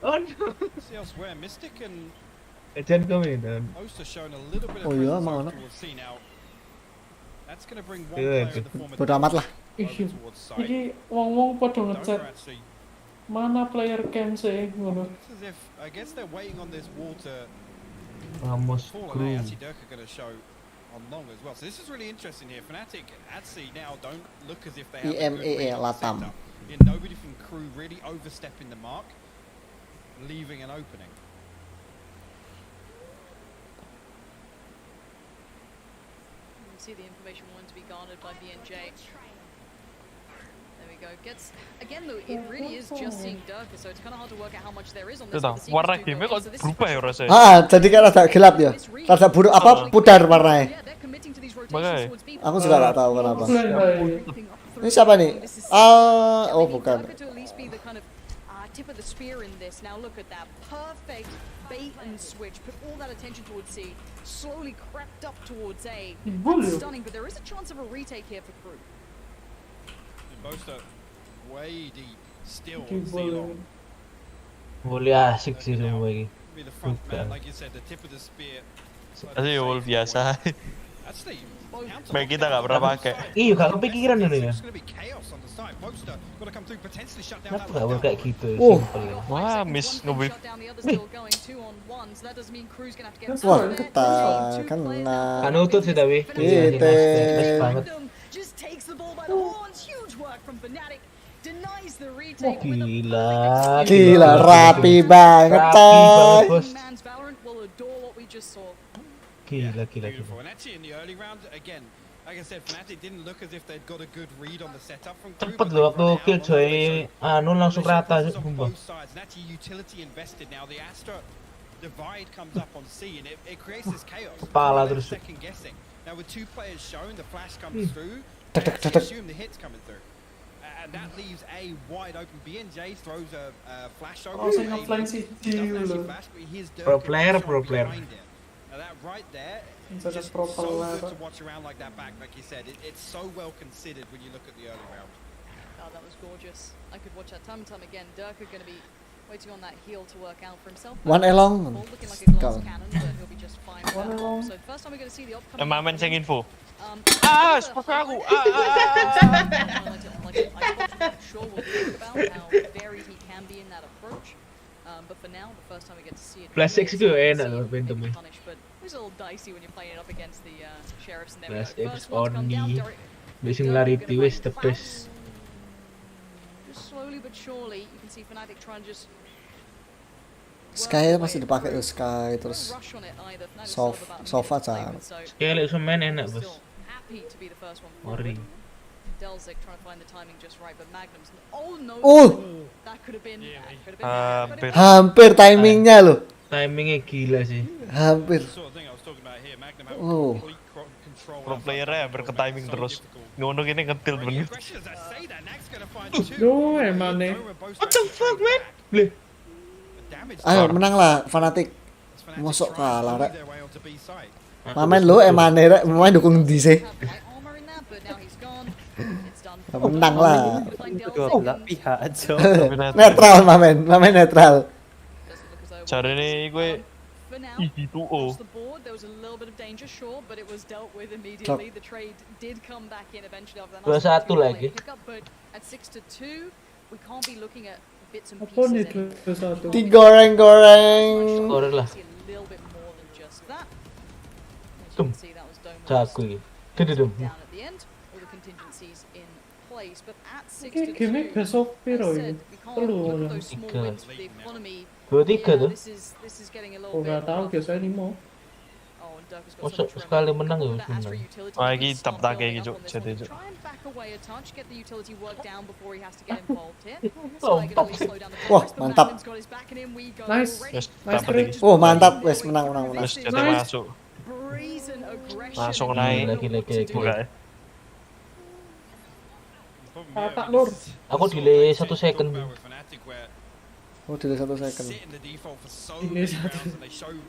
Oh no. See elsewhere, Mystic and Jangan komen. Oster showing a little bit of Oh iya, presence emang over ono. towards C now. That's gonna bring one Good. player in the form of Bodo amat lah. over towards side. Iki wong-wong padha Dover ngechat actually, mana player cam sih ngono. it's as if I guess they're waiting on this wall to Vamos fall, and kru. actually Dirk are gonna show on long as well. So this is really interesting here. FNATIC at C now don't look as if they have a good read IMEA on the Latam. setup. Yeah, nobody from KRU really overstepping the mark, leaving an opening. You can see the information wanting to be garnered by BNJ. There we go. Gets again though, it really is just seeing Dirk, so it's kind of hard to work out how much there is on this. Itu but the warna secrets do game go kok in, so this is berubah ya rasanya. Jadi kan rada gelap ya. Rada buruk apa pudar warnanya. Yeah, they're committing to these Makanya. rotations towards B. Aku juga gak tahu kenapa. Bulan baik. Ini siapa nih? Oh bukan. To at least be the kind of tip of the spear in this. Now look at that perfect bait and switch. Put all that attention towards C. Slowly crept up towards A. Boleh. Stunning, but there is a chance of a retake here for KRU. Boaster way deep, still Iki on C boleh. long. Boleh asik sih semua ini. Be the front man, like you said, the tip of the spear. Tapi ya wall biasa. Actually, Baik kita nggak pernah pakai. Iya, gak kepikiran ini ya. It's gonna be chaos on the side. Boaster gotta come through, potentially shut down Kenapa that gak boleh kayak lockdown. gitu? Oh. Simple ya. Wah, miss ngebip. Wah, kena. Kan utut sih tapi. Gitu. Nice banget. Just takes the ball by the horns. Huge work from FNATIC. Denies the retake. Gila. Gila rapi banget Rapi tay. banget, bos. Man's Valorant will adore what we just saw. Gila. Beautiful. And actually in the early round, again, like I said, FNATIC didn't look as if they'd got a good read on the setup from KRU. Cepet loh waktu Killjoy anu langsung rata on sumpah. both sides, and actually utility invested now. The Astra divide comes up on C, and it creates this chaos. Kepala They're terus. second guessing. Now with 2 players shown, the flash comes through. Tek, They tek, actually tek. assume the hit's coming through. And that leaves A wide open. BNJ throws a flash over. Oh, saya A nge-flank mid. si He doesn't Jiu actually loh. flash, but here's Dirk Pro and player, Sean pro player. behind it. Now that right there, Such a just pro so player. good to watch around like that back, like you said. It's so well considered when you look at the early round. Oh, that was gorgeous. I could watch that time and time again. Dirk are going to be waiting on that heel to work out for himself. One along. Ball looking like a glass Go. cannon, but he'll be just fine with One that. along. So first time we're going to see the upcoming. Mamen sing info. Um, Sepakat aku. Sure, we'll talk about how varied he can be in that approach. But for now, the first time we get to see it. Flash 6 itu enak loh Maybe pintu main. punish, but always a little dicey when you're playing it up against the sheriffs and them. Last First one to come down, Oni. Derek. Singularity wis the best. Just slowly but surely, you can see Fnatic trying to just Sky masih dipakai tuh Sky terus rush on it either. Fnatic soft still have about a sofa minute to play car. with, so Kayak iso main enak, Bos. still happy to be the first one Ori. forward. Delzik trying to find the timing just right, but Magnum's no. That could have been Hampir timingnya loh. Timingnya gila sih. Hampir. Sort of thing I was talking about here. Magnum have Oh. complete control. Pro player-nya berketiming terus. Ngono gini ngetil bener. Aggression, as I say that, Nag's gonna find two. Duh, emane. What the fuck, man? Bleh. Ayo menang lah Fnatic. Fnatic Mosok trying to kalah bully rek. their way onto B side. Mamen lo emane rek, main dukung di sih. armor in that, but now he's gone. It's done. Menang lah. Kedua belah pihak aja. Netral mamen netral. Cari nih gue For now, EG2O. across the board, there was a little bit of danger, sure, but it was dealt with immediately. The trade did come back in eventually after that. 2-1 lagi. Pickup, but at 6-2, we can't be looking at bits and Apa nih pieces tuh satu? Digoreng-goreng. Skor lah. See a little bit more than just that. As you Tum. can see, that was Dome Jago iki. Dededem. down at the end. All the contingencies in place, but at Oke, 6-2, game besok piro as ini? said, we can't Telu look at lah. those small Tiga. wins for the economy. 2-3 Yeah, tuh. this is getting a little Oh, bit nggak tahu rough. biasanya 5. Oh, and Dirk has got Masa so much sekali room. menang ya, Couple of menang. Astra utilities Wah, really ini start tap-tak kayak building gitu, up on this jadi one. itu. Try and back away a touch, get the utility work down before he has to get involved here. Lompat. Sky gonna really slow down the Wah, progress, but mantap. Magnum's got his back and in we go. Nice. Already Yes, Nice dapat try. lagi. Oh mantap wes menang. Terus jadi Nice. masuk. brazen aggression Langsung and naik. know what to Lagi-lagi. do. Buka. Tak lur. Aku delay 1 second. Oh tidak 1 second. Ini satu.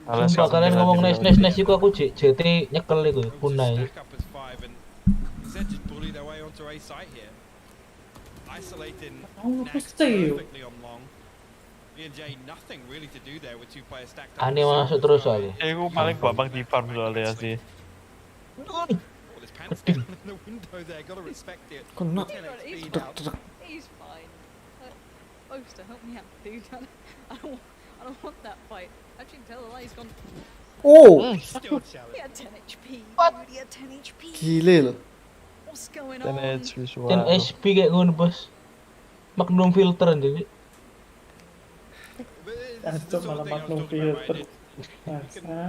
Alas Sumpah kalian ngomong nice iku aku JT nyekel iku punai. Oh, pasti. Aneh masuk terus soalnya. Aku paling gampang di farm soalnya sih. Kena. He's Tuk, fine. tuk. He's fine. Boaster, help me out, dude. I don't want that fight. Actually, tell a lie, he's gone. Oh He had 10 HP. What? He had 10 HP. gile loh. What's going Dan on? edge visual. Dan SP kayak ngono, Bos. Magnum filter jadi. Acok malah Magnum filter.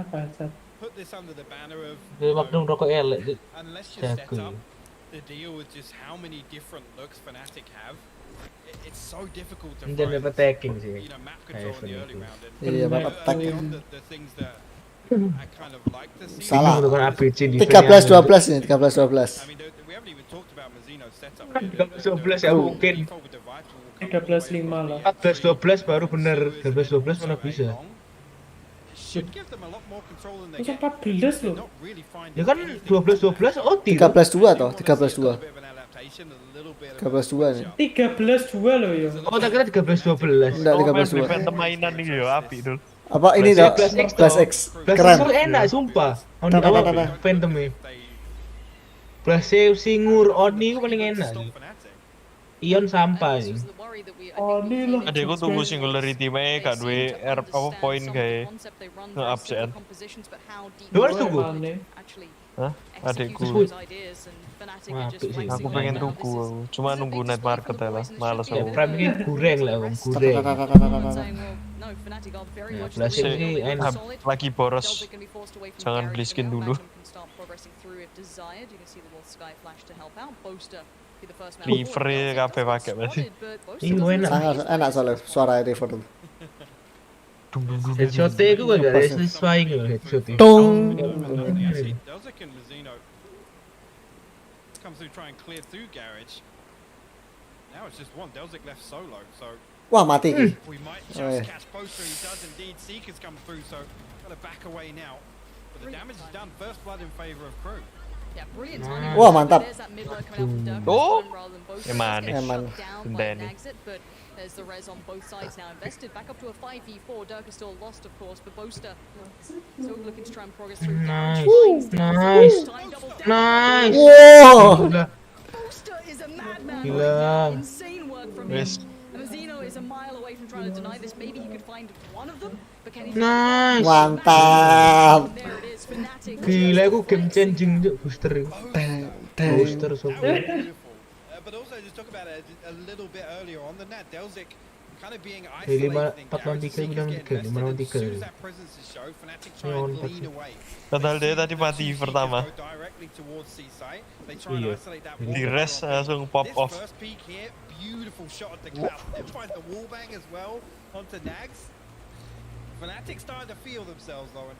Bangsat. Put this under the banner of Jadi Magnum rokok elek. unless you set Jago. up the deal with just how many different looks Fnatic have, it's so difficult to Ini dapat attacking sih. you know, map control in the early round. And Iya, map early attack. on, the things that I kind of like to see. Salah. Bingung dengan ABC di 13-12 ini 13-12. I mean, we haven't even talked about Mazino's setup. 13-12 ya mungkin. 13-5 lah. 14-12 baru bener. 13-12 mana bisa. Should give them a lot more control than they Masa get. 14 loh. Not really finding Ya kan 12-12 OT. 13-2 toh, 13-2. a bit of an adaptation, a little bit of 13-2 nih. 13-2 loh ya. Oh, tak kira 13-12. Enggak Oh, main 13-2. prevent mainan nih yo api dul. Apa ini dah? Plus X Plus X. Plus Keren. X enak sumpah. Oni Tata, awal tata. Phantom e. Plus save singur Oni ku paling enak. Ion sampah This ini. was the worry that we, I Oh, think we ini feel loh. like Adekku tunggu singularity mae gak duwe they R seem to apa understand poin some of gawe the concept they run nge very upset. simple compositions, but how deep Lu harus they tunggu. go Aneh. actually Hah? execute Adekku. those ideas, and Fnatic Wah, are just apik sih. flexing Aku pengen right now. tuku This is- aku. Cuma this is a nunggu big night spike for market the ya lah. boys, and it Males should be Ya aku. prime ini goreng lah om, goreng. Everyone saying, well, no, Fnatic are very Ya, much plus the ini leader, they're enak. solid. Lagi boros. Delta can be forced away from Jangan Garage beli for skin now. dulu. Magnum can start progressing through if desired. You can see the little sky flash to help out. Boaster be the first man River forward. ya kabeh pakai berarti. Spotted, but Boaster Ih, doesn't enak. Sangat raise enak soalnya suara River tuh. Headshot-nya itu gak ada satisfying loh headshot-nya. Tung. Delzik and Mazino come through, try and clear through Garage. Now it's just one. Delzik left solo, so Wah mati. we might Oh, yeah. just catch Boaster. He does indeed. Seekers come through, so gotta back away now. But the damage is done. First blood in favor of Crew. Yeah, brilliant timing. Wah, mantap. There's that mid lurk coming out from Dirk Oh. rather than Boaster. Eman. Just getting Eman. shut down by Danny. Nagzit, but there's the res on both sides now invested. Back up to a 5v4. Dirk is still lost, of course, but Boaster still looking to try and progress through. Nice. Garage Nice. time double down. Nice. Wow. Gila. Boaster is a madman Gila. right now. Insane work from him. Wes Mazzino is a mile away from trying to deny this. Maybe he could find one of them, but can he? Nice. Mantap. There it is. FNATIC. Gila, aku game changing tuh booster itu. Booster sopo. But also just talk about it a little bit earlier on the net. Delzik kind of being Jadi isolated. 4-3 bilang 3, 5-3. That presence is show. FNATIC try and lean away. Padahal dia tadi mati pertama. Directly towards Seaside. They try and Iya. isolate that Di res langsung pop This off. first peek here, beautiful shot at the cloud. They find the wallbang as well onto Nags. FNATIC starting to feel themselves, Lauren.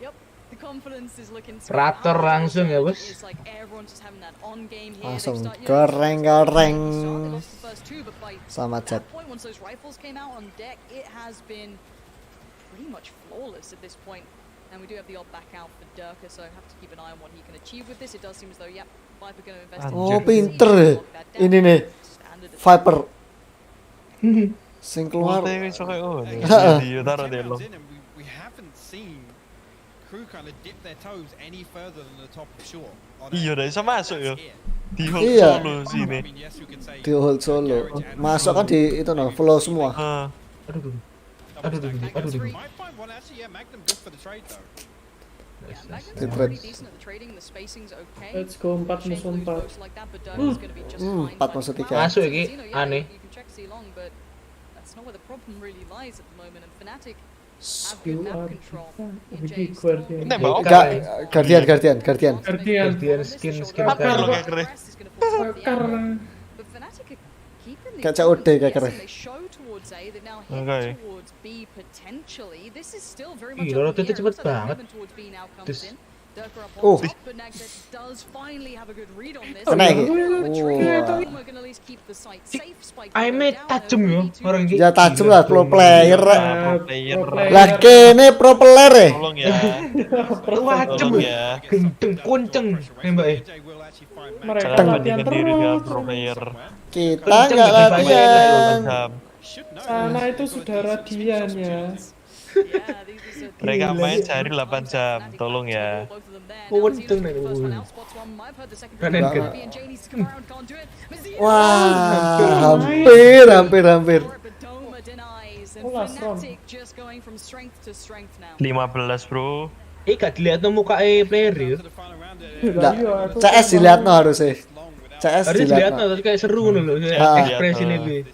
Yep. The confidence is looking Raptor langsung ya, bos. It's like everyone's just having that on game here. Langsung They've started, goreng-goreng. they lost the first two, but by Sama that Jet. point, once those rifles came out on deck, it has been pretty much flawless at this point. And we do have the odd back out for Durka, so have to keep an eye on what he can achieve with this. It does seem as though, yep, Viper going to invest in Oh, Durka. pinter. Ini nih. Viper. Sing keluar. Multi iso kayak ngono. Heeh. Di taruh di long. We haven't seen crew kind of dip their toes any further than the top of shore. Iya, udah bisa masuk ya. Di hold Iya. solo sini. Di hold solo. Masuk kan di itu no, flow semua. Heeh. Aduh. Might find one actually, yeah, Magnum good for the trade though. Yeah, Magnum's Good pretty trade. decent at the trading. The spacing's okay. Let's go 4 musuh 4. Like that, but Durka's going to be just fine. 4 musuh 3. Masuk iki Zeno, yeah, aneh. you can check C-Long, but that's not where the problem really lies at the moment. And FNATIC have You good map are control. Wiki Guardian. Nembak oke. Guardian. Guardian skin Apa lo kayak kayak keren? But FNATIC are keeping the Kayak COD kayak keren. they show towards A, they now hit Okay. towards B potentially. This is still very much Ih, up in rototnya the air. cepet Looks like the banget. movement towards B now comes Terus- in. Durka up Oh. on top, but Nagset does finally have a good read on this. Kena iki. We're Wah. gonna at least keep the site safe. Spike Aimnya down tajam over ya B2. orang ini. Ya tajam lah pro player. Pro player. Lah kene pro player ya. Tolong ya. Wajib Tolong ya. gendeng kunceng nembaknya. Mereka Jangan latihan bandingkan diri dengan terus. pro player. Kita Kenceng nggak lebih banyak latihan. Jam. Sana itu sudah radiannya. Yeah, these are Mereka main sehari 8 jam. Tolong ya. Kunceng nih. Keren kan? Wah, hampir. Oh, last round. 15 bro. Gak dilihat no muka player ya. Nggak. CS dilihat no harusnya. CS Harus dilihat dilihat no. no, terus kayak seru nih loh, Ah. ekspresi ini.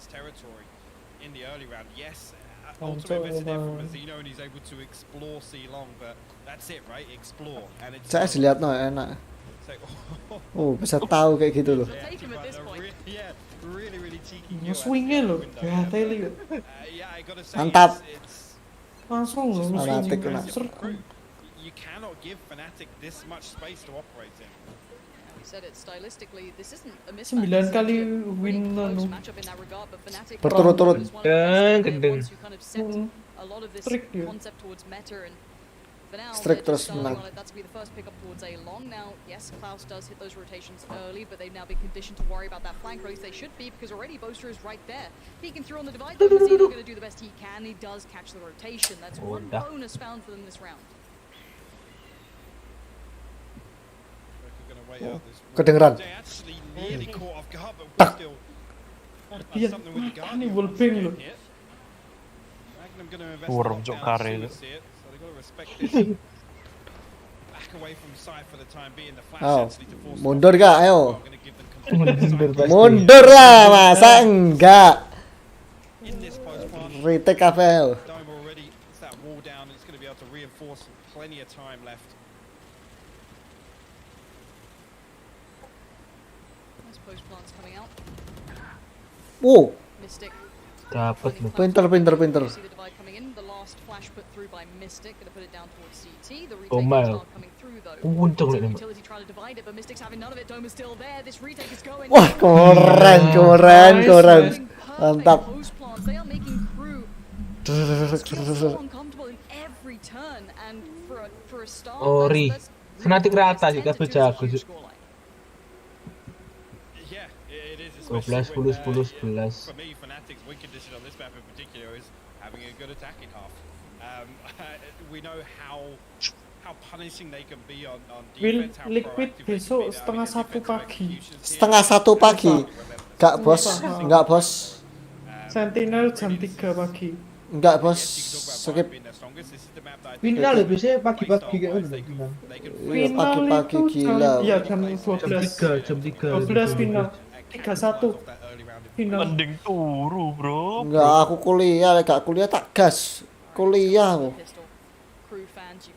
In the early round, yes, Langsung ultimate visit there from emang. Mazzino, and he's able to explore C-Long, but that's it, right? Explore, and it's CS dilihat no enak. so, Oh, bisa tahu kayak gitu loh. Take him at this point. yeah, really cheeky. Swingnya loh, ya teli. Yeah, I gotta say, Mantap. it's Langsung loh, Fanatic kena. you cannot give FNATIC this much space to operate in. We said it stylistically. This isn't a 9 kali win anu. Berturut-turut. Gendeng. Trik dia. Strik terus menang. That's be the first pick up towards A long. Now, yes, Klaus does hit those rotations early, but they've now been conditioned to worry about that flank. Or at least they should be, because already Boaster is right there. Peeking through on the divide, though, Mazzino going to do the best he can. He does catch the rotation. That's one Udah. bonus found for them this round. Kedengeran. They actually nearly caught off guard, but Tak. still Iya, something with the guard. ini wallbang loh. Magnum gonna invest Urung, a lot Cuk, down kare as itu. soon as it, so they gotta respect this. Back away from side for the time being. The flash Oh, actually to force mundur gak? Ayo. gonna give them control. Mundur lah, masa enggak? In this post plant, Retake apa ya? Dome already, it's that wall down, and it's gonna be able to reinforce with plenty of time left. Nice post plants coming out. Wow, Mystic. Dapat loh. pinter. See the divide coming in. The last flash put through by Mystic. Gonna put it down towards CT. The Oh, retake Mal. start coming through though. Untung nih. Utility trying to divide it, but Mystic's having none of it. Dome is still there. This retake is going. Wah, keren. Mantap. Post plants. They are making crew so uncomfortable in every turn, and for a start. Ori. that's Fnatic rata sih, 10 to tapi 2 is a jago huge sih. scoreline. Yeah, it is. 12, 10, 10, 11. For me, FNATIC's win condition on this map in particular is having a good attacking half. We know how punishing they can be on Will defense. How Liquid proactive they can besok be. I mean, setengah their satu defensive pagi. executions here. Setengah 1 pagi. Gak bos, enggak bos. Sentinel jam 3 pagi. Enggak bos, skip. Final ya biasanya pagi-pagi kayak gitu final. Iya pagi-pagi itu gila. Iya jam 12. Jam 3. 12 final. 31 final. Mending turu, bro. Enggak, aku kuliah, gak kuliah tak gas. Kuliah aku.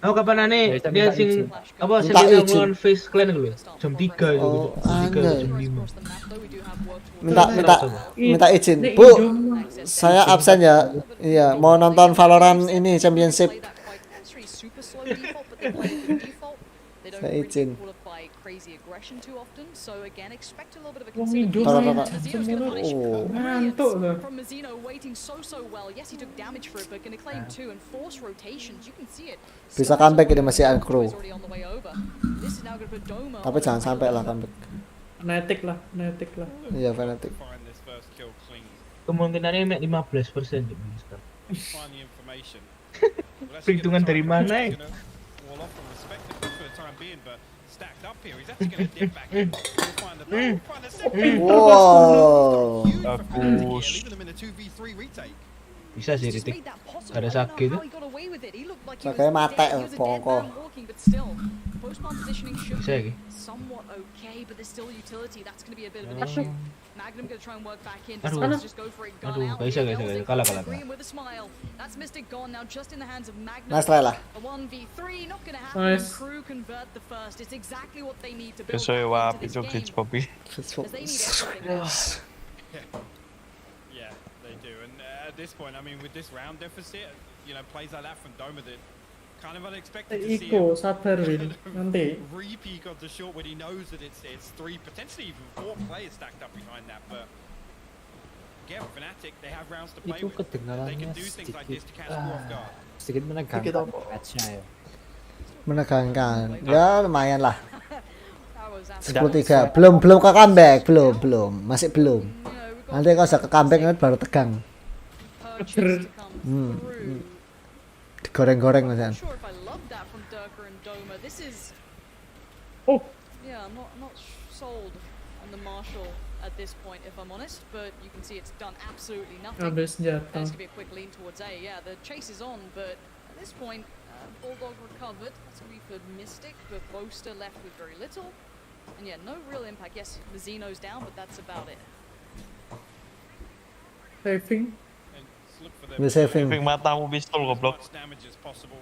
Oh kapan aneh dia sing apa sing Minta kita izin. ngelawan face clan dulu ya? Jam 3 itu. Oh, Jam 3 aneh. jam 5. Minta izin. Bu, saya absen ya. Iya, mau nonton Valorant ini Championship. Saya izin. Wong Indo Taruh, main taruh. jam 9. Oh. Ngantuk loh. From Mazzino waiting so well. Yes, he took damage for it, but gonna claim 2 and force rotations. You can see it. Bisa comeback ini masih Kru. Is already on the way over. This is now gonna put Doma Tapi on jangan a sampai lah level. comeback. Fnatic lah. Iya, FNATIC. Find this first kill clean. Kemungkinannya mek 15% gitu sekarang. Find the information. Perhitungan dari mana ya? Wall off and respected for the time being, but stacked up here. He's actually going to dip back in. He'll find the ball. Find the second. Wow. Huge for Fnatic here, leaving them in a 2v3 retake. Bisa sih Just Ritik. made that possible. Ada I don't know sakit how he got away with it. He looked like he was Sakitnya mata dead. He was a dead bongko. man walking, but still, post-bomb positioning should Bisa be lagi. somewhat okay, but there's still utility. That's going to be a bit of an issue. Magnum going to try and work back in. Aduh. Decides to just go for it, gun Aduh, out. bisa, That bisa, was bisa. it. Kalah. Green with a smile. That's Mystic gone now, just in the hands of Magnum. Nice try lah. A 1v3, not going to happen. Nice. Crew convert the first. It's exactly what they need to build Kesoy back wapi into cok this glitch game. popi. As they need everything now. Yeah, they do. And at this point, I mean, with this round deficit, you know, plays like that from Doma that kind of unexpected to see Iko him sabar Win. Nanti. re-peek of the short when he knows that it's 3, potentially even 4 players stacked up behind that. But again, Fnatic, they have rounds to play Itu with. They kedengarannya can do things like this to catch people off guard. sedikit menegangkan Sedikit apa? matchnya ya. Menegangkan. Ya lumayan lah. That was absolutely 10-3. Belum ke comeback, belum. Masih belum. Nanti kalau sudah ke comeback nanti baru tegang. purchase to come Hmm, through. Digoreng-goreng I'm misalnya. not sure if I love that from Durka and Doma. This is, Oh, yeah, I'm not sold on the Marshall at this point, if I'm honest. But you can see it's done absolutely nothing. ambil And senjata. it's gonna be a quick lean towards A. Yeah, the chase is on, but at this point, Bulldog recovered. That's gonna be for Mystic, but Boaster left with very little. And yeah, no real impact. Yes, Mazzino's down, but that's about it. Saving. And just look for them Bisa saving. Saving matamu pistol goblok. as much damage as possible,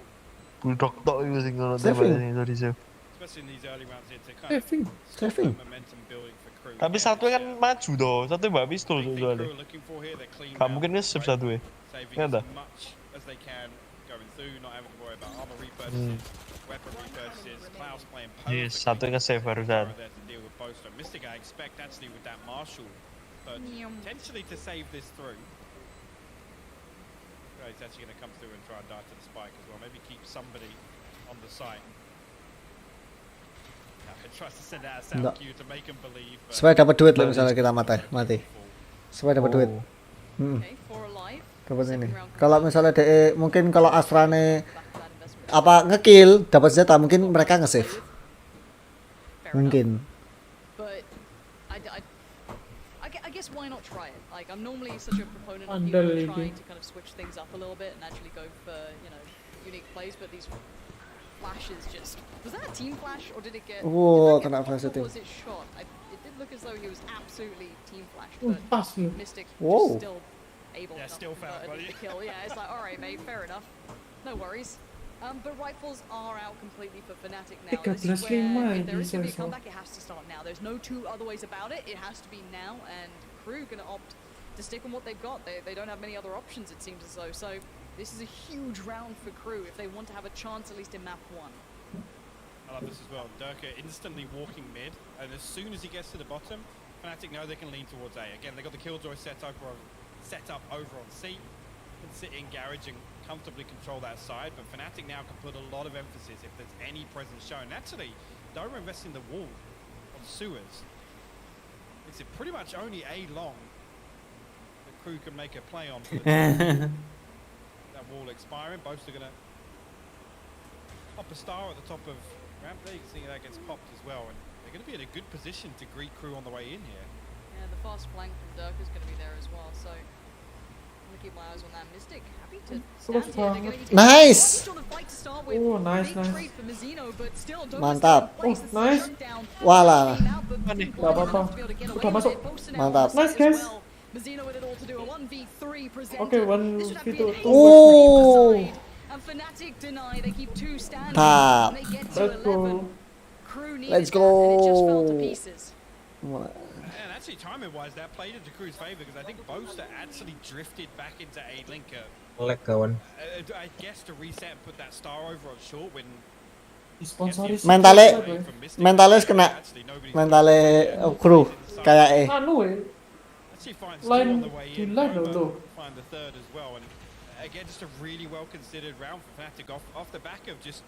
Bulldog tok iku sing ngono Saving. tembakane sorry save. especially in these early rounds here to kind Saving. of stop Saving. that momentum building for Crew. Tapi satu kan maju toh, satu mbak pistol Big thing soalnya. Crew are looking for here, they're clean Gak now, mungkin nge-save right? satu ya. Saving Nggak ada. as much as they can going through, not having to worry about armor repurchases, weapon repurchases. Klaus playing Yes, perfectly. satu nge-save barusan. There to deal with both. So Mystic, I expect actually with that Marshall, but potentially to save this through. He's actually going to come through and try and dive to the spike as well. Maybe keep somebody on the site. Tries to send out a sound Nggak. cue to make him believe. Supaya dapat duit lah misalnya kita mati. Supaya dapat duit. Okay, 4 alive. Dapat ini. Second round Kalau misalnya DE mungkin kalau Astrane back to that investment. apa ngekill dapat senjata mungkin mereka nge-save. Fair Mungkin. But I guess why not try it? Like I'm normally such a proponent of Andal people lagi. trying to kind of switch things up a little bit and actually go for unique plays, but these flashes just was that a team flash or did it get? Whoa, did that kena get flash popped or itu. was it shot? It did look as though he was absolutely team flashed, but Pas lu. Mystic Whoa. just still able Yeah, to still found, convert buddy. the kill. Yeah, it's like all right, mate, fair enough, no worries. But rifles are out completely for Fnatic now. This is 13.5 where if there is going to be a bisa, so. comeback, it has to start now. There's no two other ways about it. It has to be now, and Crew going to opt to stick on what they've got. They don't have many other options, it seems as though. So this is a huge round for Crew if they want to have a chance at least in map 1. I love this as well. Durka instantly walking mid, and as soon as he gets to the bottom, Fnatic know they can lean towards A. Again, they got the Killjoy set up over on C. Can sit in garage and comfortably control that side, but Fnatic now can put a lot of emphasis if there's any presence shown. Actually, Doma investing the wall on sewers. It's pretty much only A long the Crew can make a play on. For the that wall expiring, both are gonna pop a star at the top of ramp there. You can see that gets popped as well, and they're gonna be in a good position to greet Crew on the way in here. Yeah, the fast flank from Dirk is going to be there as well. So keep my eyes on that. Mystic happy to Close stand here. They're banget. gonna be Nice. taking on a fight to start with. Oh, nice, Big nice. trade for Mizzino, but still don't Mantap. miss the place. This is a nice. shutdown. Walah. Came out, but didn't quite Gak apa-apa. enough to be able to get away Udah with masuk. it. Boasting out Mantap. on the Nice, side as guys. well. Mizzino with it all to do a 1v3 presenter. Okay, one This should have v2. been a Oh. side. And Fnatic deny. They keep two standing. Tap. They get to Let's 11. go. Crew needed Let's that, and it just fell to go. pieces. And actually, timing-wise, that played into Crew's favor because I think Boaster actually drifted back into A-Link. Lag kawan. I guess to reset and put that star over on short when Disponsori Mentalnya kena kru kayak anu actually finds two line on the way di in. line Nova loh. find the third as well, and again, just a really well-considered round for Fnatic off the back of just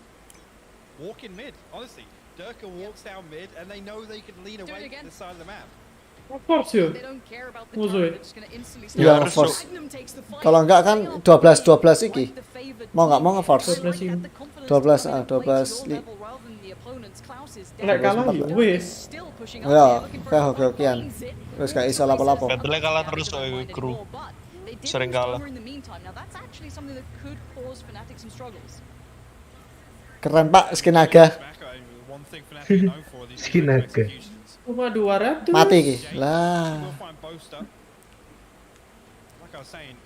walking mid. Honestly, Durka walks down mid, and they know they can lean away from the side of the map. Of course ya. They don't care about the Musuh. turret, they're just gonna instantly Ya, start. of course. Magnum takes the fight. Kalau enggak kan 12 iki. Like the favored Mau nggak team. mau nge-force. They like had the confidence 12, to come in and play 12 to your level rather than the opponent's. Klaus is down. Lek kalah ya Durka wis. still pushing up Ya, here, looking for kayak a hoki-hokian. wins it. Terus gak iso lapo-lapo. Battle-nya kalah terus kru. They did Sering lose kalah. Domer in the meantime. Now that's actually something that could cause Fnatic some struggles. Keren Pak, skin naga. One thing Fnatic are known for, these Skin naga. executions. Cuma 200. Mati iki. Lah. We'll find Boaster. Like I was saying,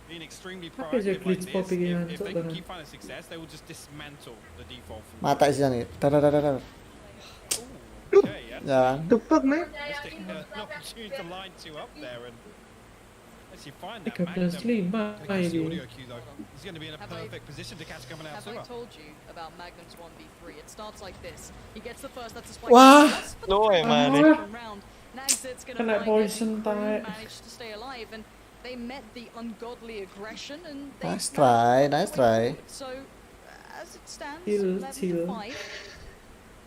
being extremely Apa aja proactive like glitch this, popping yang if hancur they can banget. keep finding success, they will just dismantle the default from Mata sih nih. Dadadadadad. Okay, yeah. Ya kan? The fuck man? Mystic an opportunity to line two up there and actually find that 13-5 Magnum. The ini. audio cue though. He's going to be in a perfect position to catch coming out Have I sewer. told you about Magnum's 1v3? It starts like this. He gets the first, that's a spike. Wah. Just for the No way, first man. round. Nagzit's gonna Kena find poison it. Crew tae. managed to stay alive and they met the ungodly aggression and they Nice try, nice try. So, as it stands, Chill, 11 chill. to 5.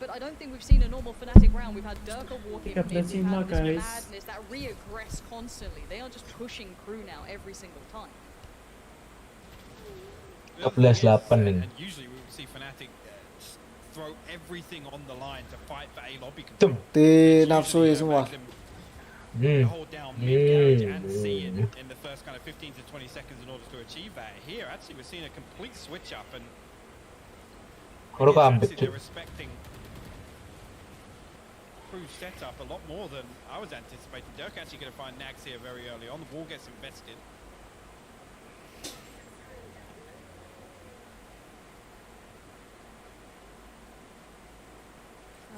But I don't think we've seen a normal Fnatic round. We've had Durka walking Tiga mid, belas we've had lima, this guys. madness, that re-aggress constantly. They are just pushing Crew now every single time. 14-8 nih. And usually we would see Fnatic just throw everything on the line to fight for A lobby Tum. control. Di It's nafsui usually, semua. Magnum hold down mid carriage and see it in the first kind of 15 to 20 seconds in order to achieve that. Here, actually, we're seeing a complete switch up, and Baru it's keambek actually tuh. they're respecting Crew's setup a lot more than I was anticipating. Dirk actually going to find Nags here very early on. The ball gets invested.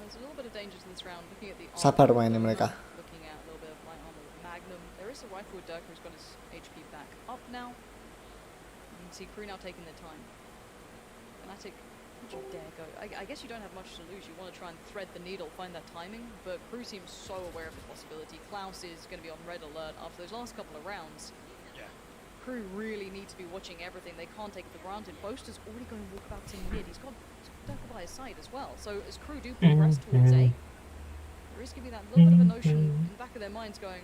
There's a little bit of dangers in this round. Looking at the Sabar armor, mainnya mereka. Looking at a little bit of light armor with Magnum. There is a rifle with Durka who's got his HP back up now. You can see Crew now taking their time. Fnatic, would you dare go? I guess you don't have much to lose. You want to try and thread the needle, find that timing. But Crew seems so aware of the possibility. Klaus is going to be on red alert after those last couple of rounds. Yeah. Crew really need to be watching everything. They can't take it for granted. Boaster's already going to walk back to mid. He's got Durka by his side as well. So as Crew do progress towards A, there is going to be that little bit of a notion in the back of their minds going,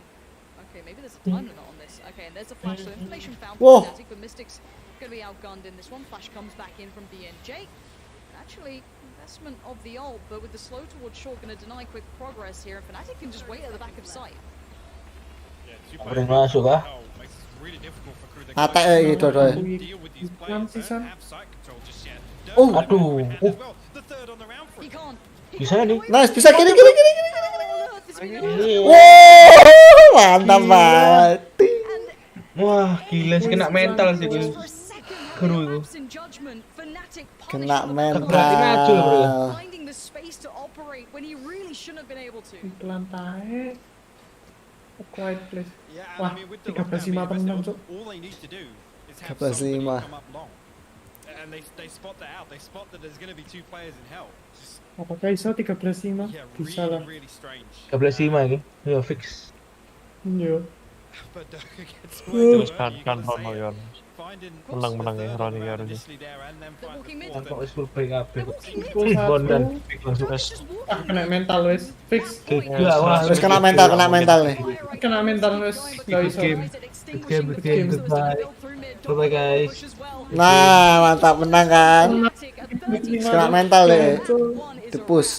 okay, maybe there's a time limit on this. Okay, and there's a flash. So information found Whoa. from Fnatic, but Mystic's going to be outgunned in this one. Flash comes back in from BNJ. Actually, investment of the ult, but with the slow towards short, going to deny quick progress here. And Fnatic can just wait at the back of sight. Yeah, two Boleh players masuk kah? oh, makes it really difficult for Crew. They Mata can't gitu doi. deal with these players. They don't have sight control just yet. Oh. Dirk Aduh. as well. The third on the round for He him. can't. Bisa nih. Nice, bisa kiri kiri kiri kiri. Oh, this is Wow, mantap banget. Wah, gila sih kena mental sih gue. For a second, Crew itu. lapse in judgment. Fnatic Kena punished Berarti maju loh, bro. mental. finding the space to operate when he really shouldn't have been able to. Pelan tae. A quiet place. Yeah, and Wah, I mean, with the 13-5 lockdown being menang, invested, Cuk. all they need to do is have 13-5. somebody come up long. And they spot that out. They spot that there's going to be two players in hell. Just, Apakah iso 13-5? yeah, Bisa lah. really, really strange. 13-5 ini. Ya fix. Iya. But Durka gets Terus away. kan Rono yon. Menang-menang ya Roni harusnya. They're walking mid. Kok wis full break up. They're walking mid. Full satu. Bondan fix langsung. Wes Ah, kena mental wes. Fix. Gila wah. Terus kena mental nih. Kena mental wes. Gak iso. Good game, goodbye. Bye guys. Nah, mantap menang kan. Kena mental deh. One is a Depus.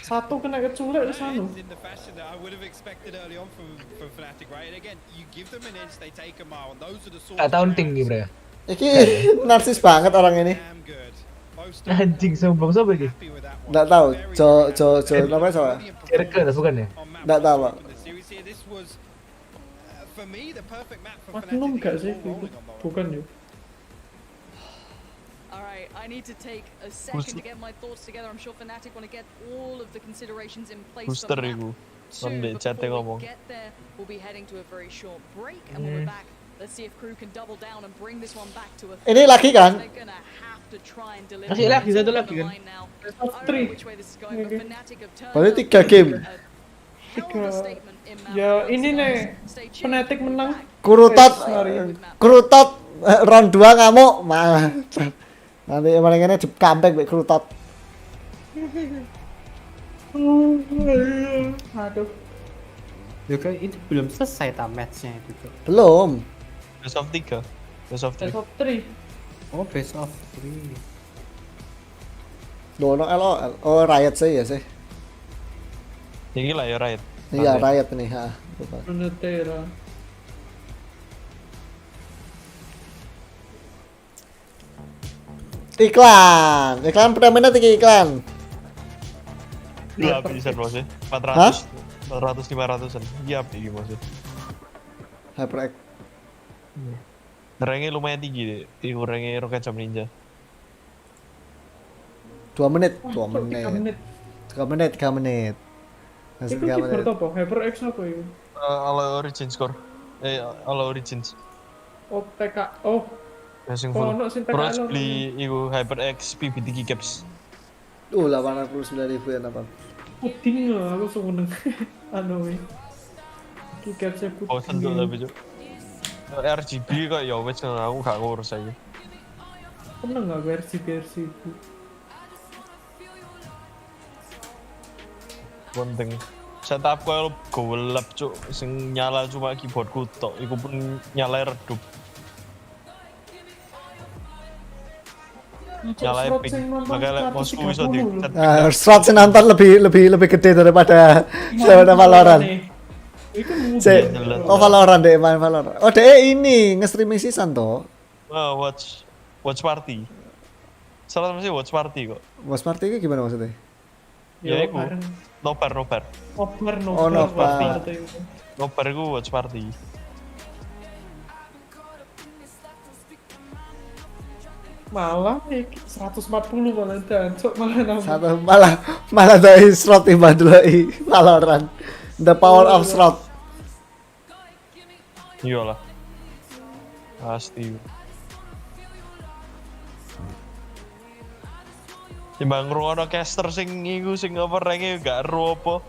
Satu kena keculek di sana. In the fashion that I would have expected early on from FNATIC, right? And again, you give them an inch, they take a mile. And those are the sorts Gak of taunting nih, rounds. Bro. Iki narsis banget orang ini. Damn good. Most Anjing sombong sobat iki. happy with that one. Nggak tahu, Very Jo namanya siapa? Circle lah bukan ya? on map Nggak tahu, Pak. in the series here. This was, for me, the perfect map for Magnum FNATIC. gak to sih? get the ball rolling on Valorant. Bukan ya. Alright, I need to take a second to get my thoughts together. I'm sure FNATIC want to get all of the considerations in place for Booster map iku. two. Nang di But chat before ngomong. we get there, we'll be heading to a very short break. And when we're back, let's see if KRU can double down and bring this one back to a Ini lagi kan? They're gonna have to try and deliver. Masih lagi, satu on lagi the kan? line now. Best I of don't know three. which way this is going, but Okay. FNATIC have turned Berarti up 3 game. a hell of a statement in map Ya one ini stance. nih, Stay tuned. FNATIC menang. Kurutot, Sorry. kurutot round 2 ngamuk. Malah. Nanti emang ini di comeback mek kurutot. Aduh. Juga itu belum selesai tak matchnya itu tuh. Belum. Best of 3. Best of 3. Best of 3. Oh best of 3. Dono LOL. Oh Riot sih ya sih. Ini lah ya Riot. Iya Riot nih, ha. Lupa. Runeterra. Iklan pertama iki iklan. Iya bisa loh sih. 400. 400 500-an. Iya iki maksud. HyperX. Ranknya lumayan tinggi deh. Iku ranknya Rocket Jump Ninja. 2 menit, Wah, 2 kok 3 menit. menit. 3 menit, 3 menit. Masih Itu 3 menit. keyboard apa? HyperX apa itu? All Origin score. All Origins. Oh TK. Oh. Yang Oh, full. ono sing TK Terus lo. beli iku HyperX PBT caps. 89.000 ya apa? Puding lah, aku seneng. Anu ini. Keycapsnya Bosen tuh puding. tapi cuk. RGB kok ya wes aku gak ngurus aja. Seneng gak versi itu? Penting. Setup kok gelap cuk, sing nyala cuma keyboardku tok, iku pun nyala redup. Nyala epic. Makanya mouse-ku iso di Nah, slot sing nonton lebih gede daripada Valorant. Itu Oh Valorant deh, main Valorant. Oh deh ini nge-streaming season toh. watch party. Salah masih watch party kok. Watch party itu gimana maksudnya? Ya iku. Nobar. Nobar. Nobar. Nobar iku watch party. Malah 140 malah dancok malah nambah. Satu malah dari slot tiba dulu Valorant. The power of slot. Iyalah. Pasti. Timbang ngrungokno caster sing iku sing apa range gak ero apa.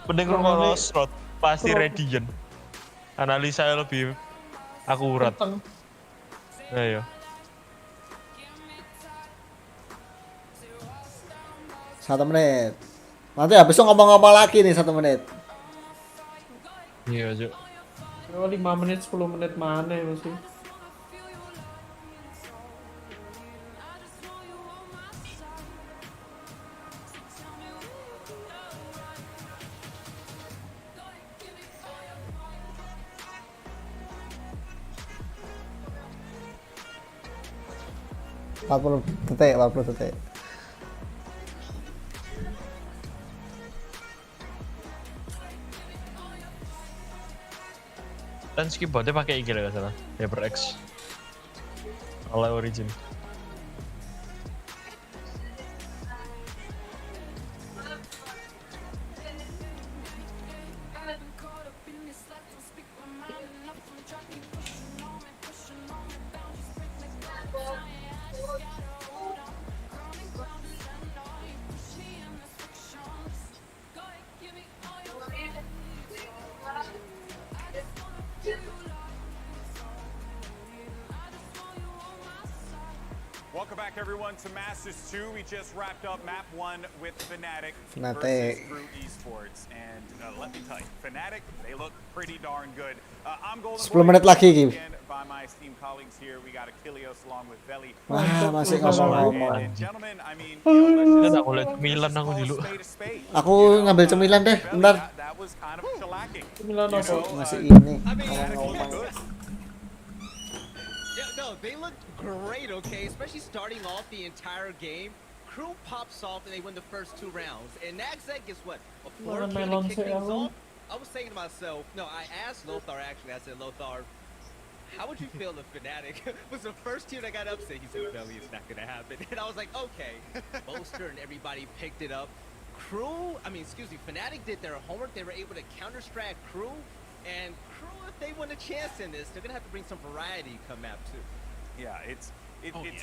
Mending ngrungokno slot pasti Radiant. Analisa lebih akurat. Ayo. 1 menit. Nanti habis itu ngomong-ngomong lagi nih 1 menit. Iya, Cuk. 5 menit 10 menit mana ya masih? Empat puluh detik. Dan keyboardnya pakai IG lah salah. HyperX. All Origin. Welcome back, everyone, to Masters 2. We just wrapped up Map 1 with FNATIC FNATIC. versus KRU Esports. And let me tell you, FNATIC, they look pretty darn good. I'm Golden 10 menit lagi, Kim. by by my esteemed colleagues here. We got Achilles along with Veli. Wah, masih And ngomong-ngomong. gentlemen, I mean, you know, Kita let's tak boleh just cemilan aku call a dulu. spade a spade. Aku ngambil cemilan deh, Veli, bentar. that was kind of shellacking. Cemilan You apa? know, Masih ini. I mean, Ngomong-ngomong. yeah, no, they look great, okay? Especially starting off the entire game. Crew pops off and they win the first 2 rounds. And Naxxat gets what? A 4 kill melon to kick sih things aku. off? I was saying to myself, no, I asked Lothar actually, I said, Lothar, how would you feel if FNATIC was the first team that got upset? He said, Belly, it's not gonna happen. And I was like, okay. Bolster and everybody picked it up. FNATIC did their homework. They were able to counter-strat Crew. And Crew, if they want a chance in this, they're gonna have to bring some variety come map too. Yeah, it's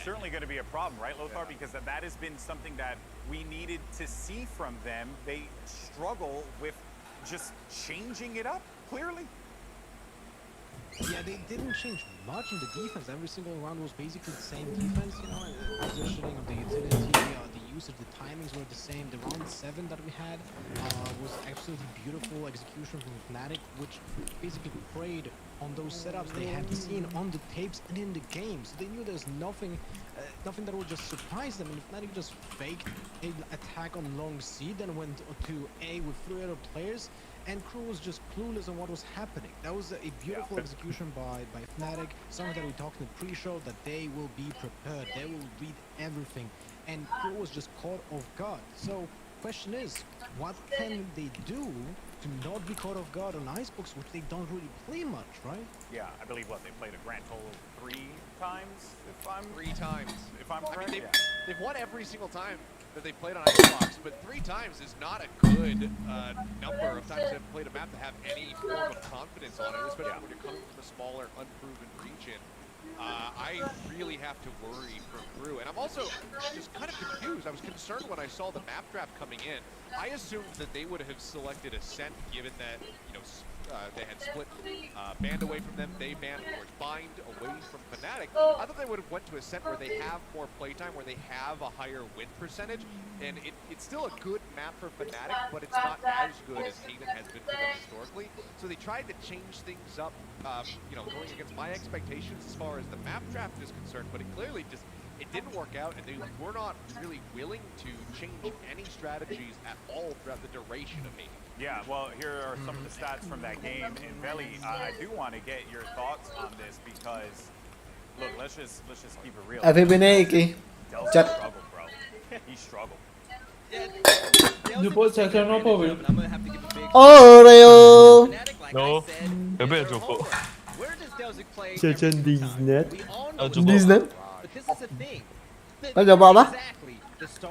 certainly going to be a problem, right, Lothar? Because that has been something that we needed to see from them. They struggle with just changing it up, clearly. Yeah, they didn't change much in the defense. Every single round was basically the same defense, you know, positioning of the utility, the usage, the timings were the same. The round 7 that we had was absolutely beautiful execution from FNATIC, which basically preyed on those setups they had seen on the tapes and in the games. They knew there's nothing that would just surprise them. And FNATIC just faked an attack on long C, then went to A with 3 other players. And Crew was just clueless on what was happening. That was a beautiful execution by FNATIC. Something that we talked in the pre-show, that they will be prepared. They will read everything. And Crew was just caught off guard. So, question is, what can they do to not be caught off guard on Icebox, which they don't really play much, right? Yeah, I believe they played a grand total of 3 times, if I'm 3 times. If I'm correct. I mean, they've won every single time that they played on Icebox, but 3 times is not a good number of times they've played a map to have any form of confidence on it, especially when you're coming from a smaller, unproven region. I really have to worry for Crew, and I'm also just kind of confused. I was concerned when I saw the map draft coming in. I assumed that they would have selected Ascent, given that, you know, they had split Band away from them. They banned, of course, Bind away from FNATIC. I thought they would have went to Ascent where they have more playtime, where they have a higher win percentage, and it's still a good map for FNATIC, but it's not as good as Haven has been for them historically. So they tried to change things up, you know, going against my expectations as far as the map draft is concerned, but it clearly just it didn't work out, and they were not really willing to change any strategies at all throughout the duration of Haven. Yeah, well, here are some of the stats from that game. And Veli, I do want to get your thoughts on this because, look, let's just keep it real. Delta struggled, bro. He struggled. Jupuk jajan apa, Wil? Oreo. No, bebe Jupuk. Jajan Disney. Disney. Kau coba apa?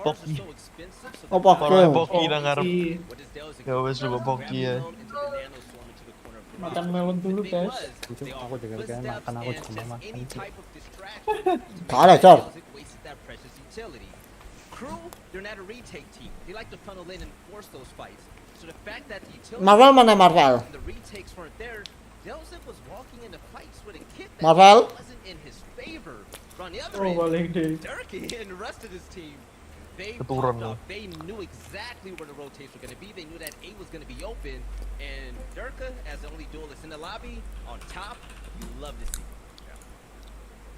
Poki. Oh, Poki. Poki nang ngarep. Ya wes coba Poki ya. Makan melon dulu, guys. Aku juga kan makan, aku juga mau makan. Ada, Cor. Crew, they're not a retake team. They like to funnel in and force those fights. So the fact that the utility Marvel mana Marvel? the retakes weren't there, Delzik was walking into fights with a kit that Marvel? wasn't in his favor. But on the other Oh, balik deh. end, Durkee and the rest of his team, they Keturun popped loh. up. They knew exactly where the rotates were going to be. They knew that A was going to be open. And Durka, as the only duelist in the lobby, on top, you love to see.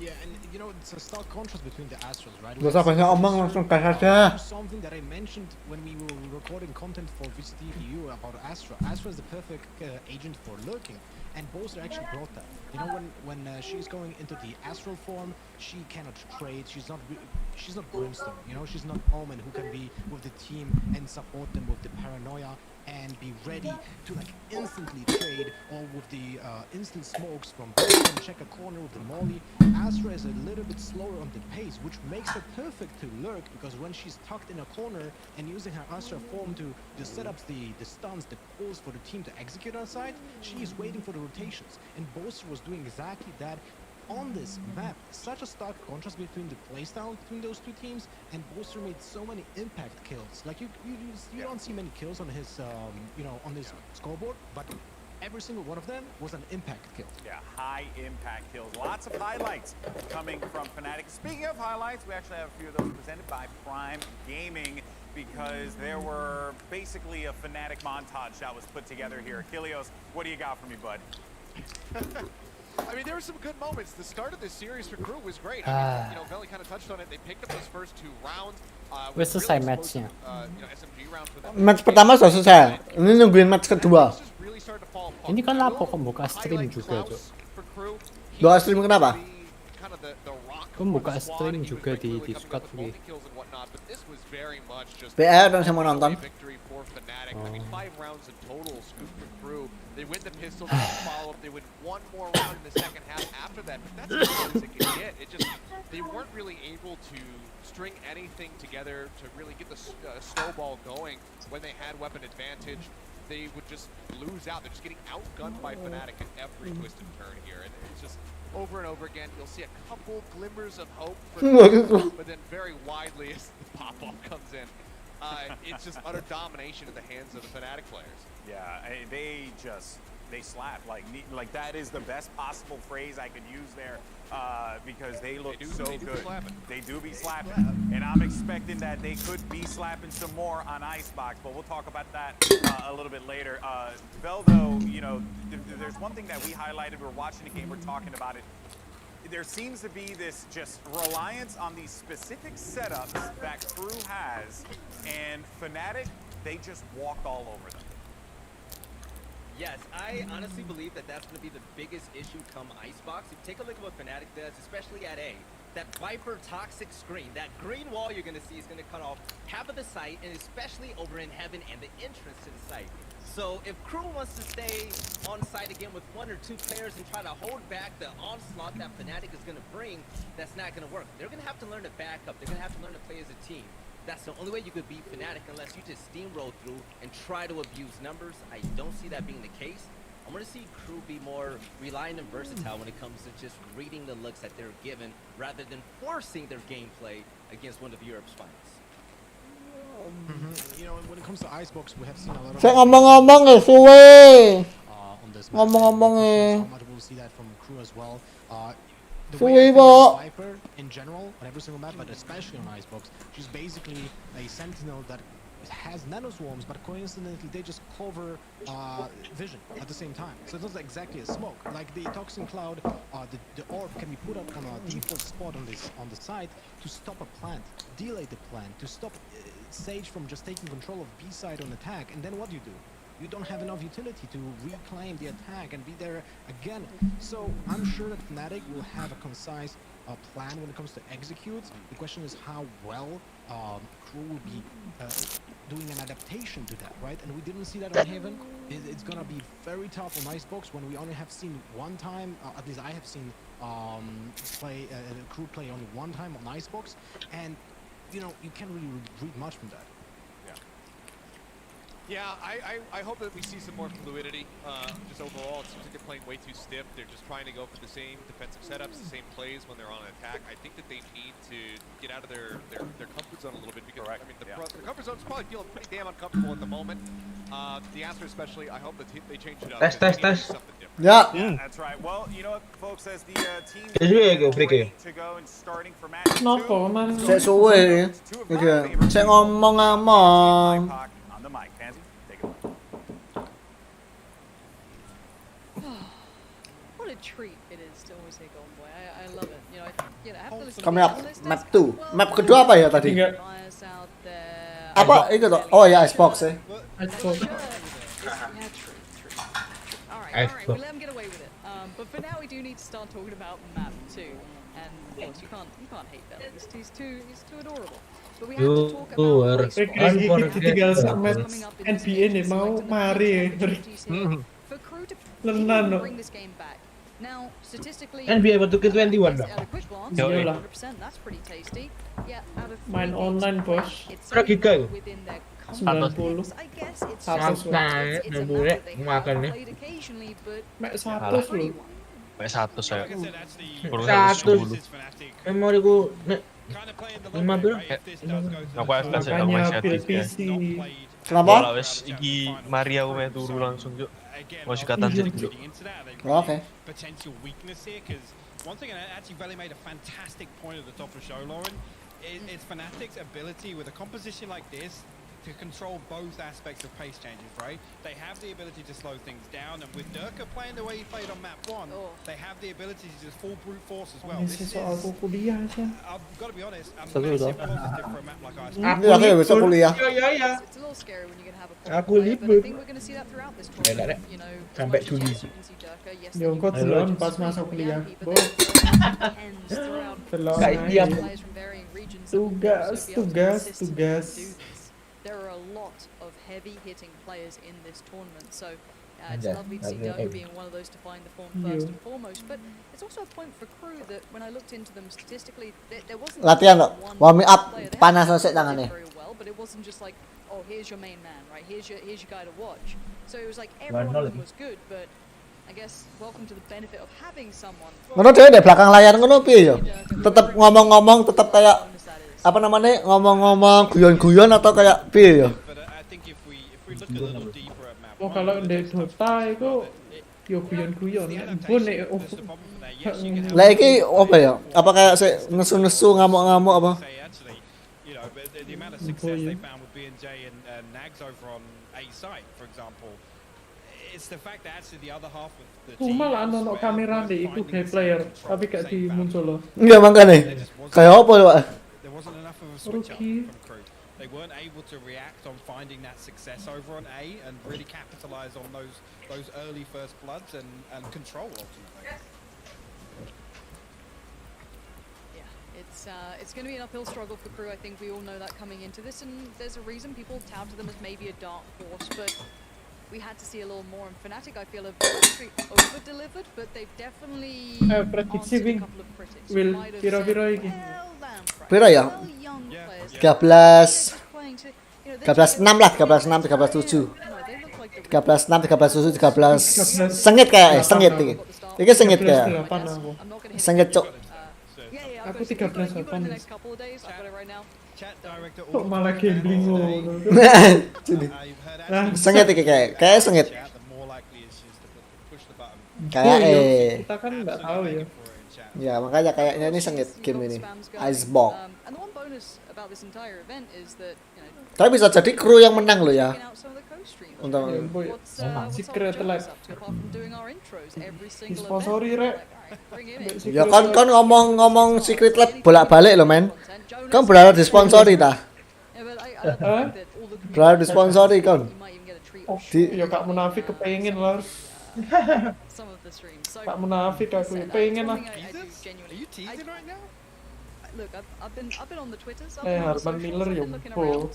Yeah, and you know, it's a stark contrast between the Astros, right? Gak usah banyak omong, langsung gas aja. Something that I mentioned when we were recording content for VCTVU about Astra. Astra is the perfect agent for lurking, and Bolster actually brought that. You know, when she's going into the Astral form, she cannot trade. She's not Brimstone. You know, she's not Omen who can be with the team and support them with the paranoia and be ready to like instantly trade, or with the instant smokes from and check a corner with the molly. Astra is a little bit slower on the pace, which makes her perfect to lurk, because when she's tucked in a corner and using her Astra form to set up the stuns, the pulls for the team to execute on site, she is waiting for the rotations. And Bolster was doing exactly that on this map. Such a stark contrast between the playstyle between those two teams, and Bolster made so many impact kills. Like you don't see many kills on his you know, on his scoreboard, but every single one of them was an impact kill. Yeah, high impact kills. Lots of highlights coming from FNATIC. Speaking of highlights, we actually have a few of those presented by Prime Gaming, because there were basically a FNATIC montage that was put together here. Achilles, what do you got for me, bud? I mean, there were some good moments. The start of this series for KRU was great. I mean, you know, Veli kind of touched on it. They picked up those first 2 rounds. Wes selesai matchnya. You know, SMG rounds for them. Match pertama sudah selesai. Ini nungguin match kedua. Ini kan lapo buka stream juga tuh. Doa stream kenapa? Buka stream juga di Discord free. PR dan saya mau nonton. They win the pistol, they follow up, they win 1 more round in the second half after that, but that's as good as it can get. It just, they weren't really able to string anything together to really get the snowball going when they had weapon advantage. They would just lose out. They're just getting outgunned by FNATIC at every twist and turn here, and it's just over and over again. You'll see a couple glimmers of hope, but then very widely as the pop-off comes in. It's just utter domination in the hands of the FNATIC players. Yeah, they slap like that is the best possible phrase I could use there, because they look so good. They do be slapping, and I'm expecting that they could be slapping some more on Icebox, but we'll talk about that a little bit later. Vel, though, you know, there's one thing that we highlighted. We're watching the game, we're talking about it. There seems to be this just reliance on these specific setups that KRU has, and FNATIC, they just walked all over them. Yes, I honestly believe that that's going to be the biggest issue come Icebox. If you take a look at what FNATIC does, especially at A, that Viper toxic screen, that green wall you're going to see is going to cut off half of the site, and especially over in Heaven and the entrance to the site. So if KRU wants to stay on site again with 1 or 2 players and try to hold back the onslaught that FNATIC is going to bring, that's not going to work. They're going to have to learn to back up. They're going to have to learn to play as a team. That's the only way you could beat FNATIC, unless you just steamroll through and try to abuse numbers. I don't see that being the case. I'm going to see KRU be more reliant and versatile when it comes to just reading the looks that they're given, rather than forcing their gameplay against one of Europe's finals. You know, when it comes to Icebox, we have seen a lot of... Saya ngomong suwe. Ngomong We'll see that from KRU as well. The Suwe way I po. think Viper in general on every single map, but especially on Icebox, she's basically a sentinel that has nano swarms, but coincidentally they just cover vision at the same time. So it's not exactly a smoke. Like the toxin cloud, the orb can be put up on a default spot on the site to stop a plant, delay the plant, to stop Sage from just taking control of B side on attack. And then what do? You don't have enough utility to reclaim the attack and be there again. So I'm sure that FNATIC will have a concise plan when it comes to execute. The question is how well KRU will be doing an adaptation to that, right? And we didn't see that on Haven. It's gonna be very tough on Icebox when we only have seen one time, at least I have seen KRU play only one time on Icebox, and you know, you can't really read much from that. Yeah, I hope that we see some more fluidity. Just overall, it seems like they're playing way too stiff. They're just trying to go for the same defensive setups, the same plays when they're on an attack. I think that they need to get out of their comfort zone a little bit, because I mean the comfort zone's probably feeling pretty damn uncomfortable at the moment. The Astra especially, I hope that they change it up. Test. Yeah. That's right. Well, you know what, folks, as the team ready to go and starting for match 2. Saya suwe. Saya ngomong. On the mic, Pansy, take it away. What a treat it is to always hear Golden Boy. I love it. You know, I have to listen Coming to up, map 2. Map kedua apa ya tadi? Apa itu tuh? Oh ya, Xbox ya. Alright, we'll let them get away with it. But for now, we do need to start talking about map 2. And of course, you can't hate Bell. He's too adorable. But we have to talk about tinggal match NBA nih, mau mari. for KRU to bring this game back. Now, statistically, NBA waktu ke-21 dah. at a quick glance, Iyalah. 100%, that's pretty tasty. Yeah, out of Main online, bos. Berapa giga? within their 90. I guess it's Santai, it's a boleh map that they makan have ya. played occasionally, but Mek 100 loh. Kayak 100 saya. Kurang 100. 110. Memoriku nek 5 bro. Aku FPS ya, aku Makanya masih build FPS. PC. Kenapa? Bola wes iki Maria aku main turu langsung yuk. Mau sikatan jadi dulu. Oke. Potential weakness here, because one thing, and actually Veli made a fantastic point at the top of the show, Lauren, is FNATIC's ability with a composition like this to control both aspects of pace changes, right? They have the ability to slow things down, and with Durka playing the way he played on map 1, they have the ability to just full brute force as well. Ini soal kuliah aja. I've got to be honest, a Seru massive dong. positive for a map like Ice. Iya, besok kuliah. Iya. It's a little scary when you can have a Aku player, but I libur. think we're going to see that throughout this Enak, tournament. Rek. You know, as Sampai much as Juli. yes, you can see Durka, yes, Yo, kok they belum can pas see masuk the kuliah. reality, Bo. but there's ends throughout Belum. Kayak aja. players from varying regions that will also be able to Tugas. consistently do this. There are a lot of heavy-hitting players in this tournament, so it's Anjay, lovely to see anjay. Durka being one of those to find the form first and foremost. But it's also a point for KRU that when I looked into them statistically, there wasn't Latihan loh, one warming up, player. They panas had sih tangannya. very well, but it wasn't just like, oh, here's your main man, right? Here's your guy to watch. So it was like every one of them was good, but I guess welcome to the benefit of having someone. Ngono dhewe di belakang layar ngono piye yo? Tetep ngomong-ngomong, tetep kayak apa namanya? Ngomong-ngomong guyon-guyon atau kayak piye yo? Oh kalau di Dota itu yo guyon-guyon. Pun nek Lah iki apa ya? Apa kayak sih nesu-nesu ngamuk-ngamuk apa? You know, but the amount of success they found with B&J and Nags over on A site, for example, it's the fact that actually the other half of the team malah ono kamera di iku gay player tapi gak dimuncul loh. Iya makanya. Kayak apa ya, Pak? there wasn't enough of a switch up from KRU. They weren't able to react on finding that success over on A and really capitalize on those early first bloods and control ultimately. It's going to be an uphill struggle for KRU. I think we all know that coming into this, and there's a reason people touted them as maybe a dark horse, but we had to see a little more. And FNATIC, I feel, have actually over-delivered, but they've definitely Prediksi answered a Wing. couple of critics. who Will might have piro-piro said, iki? Piro ya? 13 13 6 lah, 13 6 13 7. 13 6 13 7 13 sengit kayak sengit iki. Iki sengit kayak. Sengit cok. Aku 13 apa nih? Chat director Kok malah gambling ngono. Sengit iki kayak sengit. Kayak Kita kan nggak tahu ya. Ya makanya kayaknya ini sengit game ini. Icebox. And the one bonus about this entire event is that, you know, Tapi bisa jadi kru yang menang loh ya. Untuk Secret lab. Disponsori rek. ya kan ngomong Secret Lab bolak-balik loh men. Kan berharap disponsori dah. Berharap disponsori kan. Ya Kak Munafik kepengen lah. Kak Munafik aku pengen lah. Look, I've been on the Twitters. Harman Miller ya po.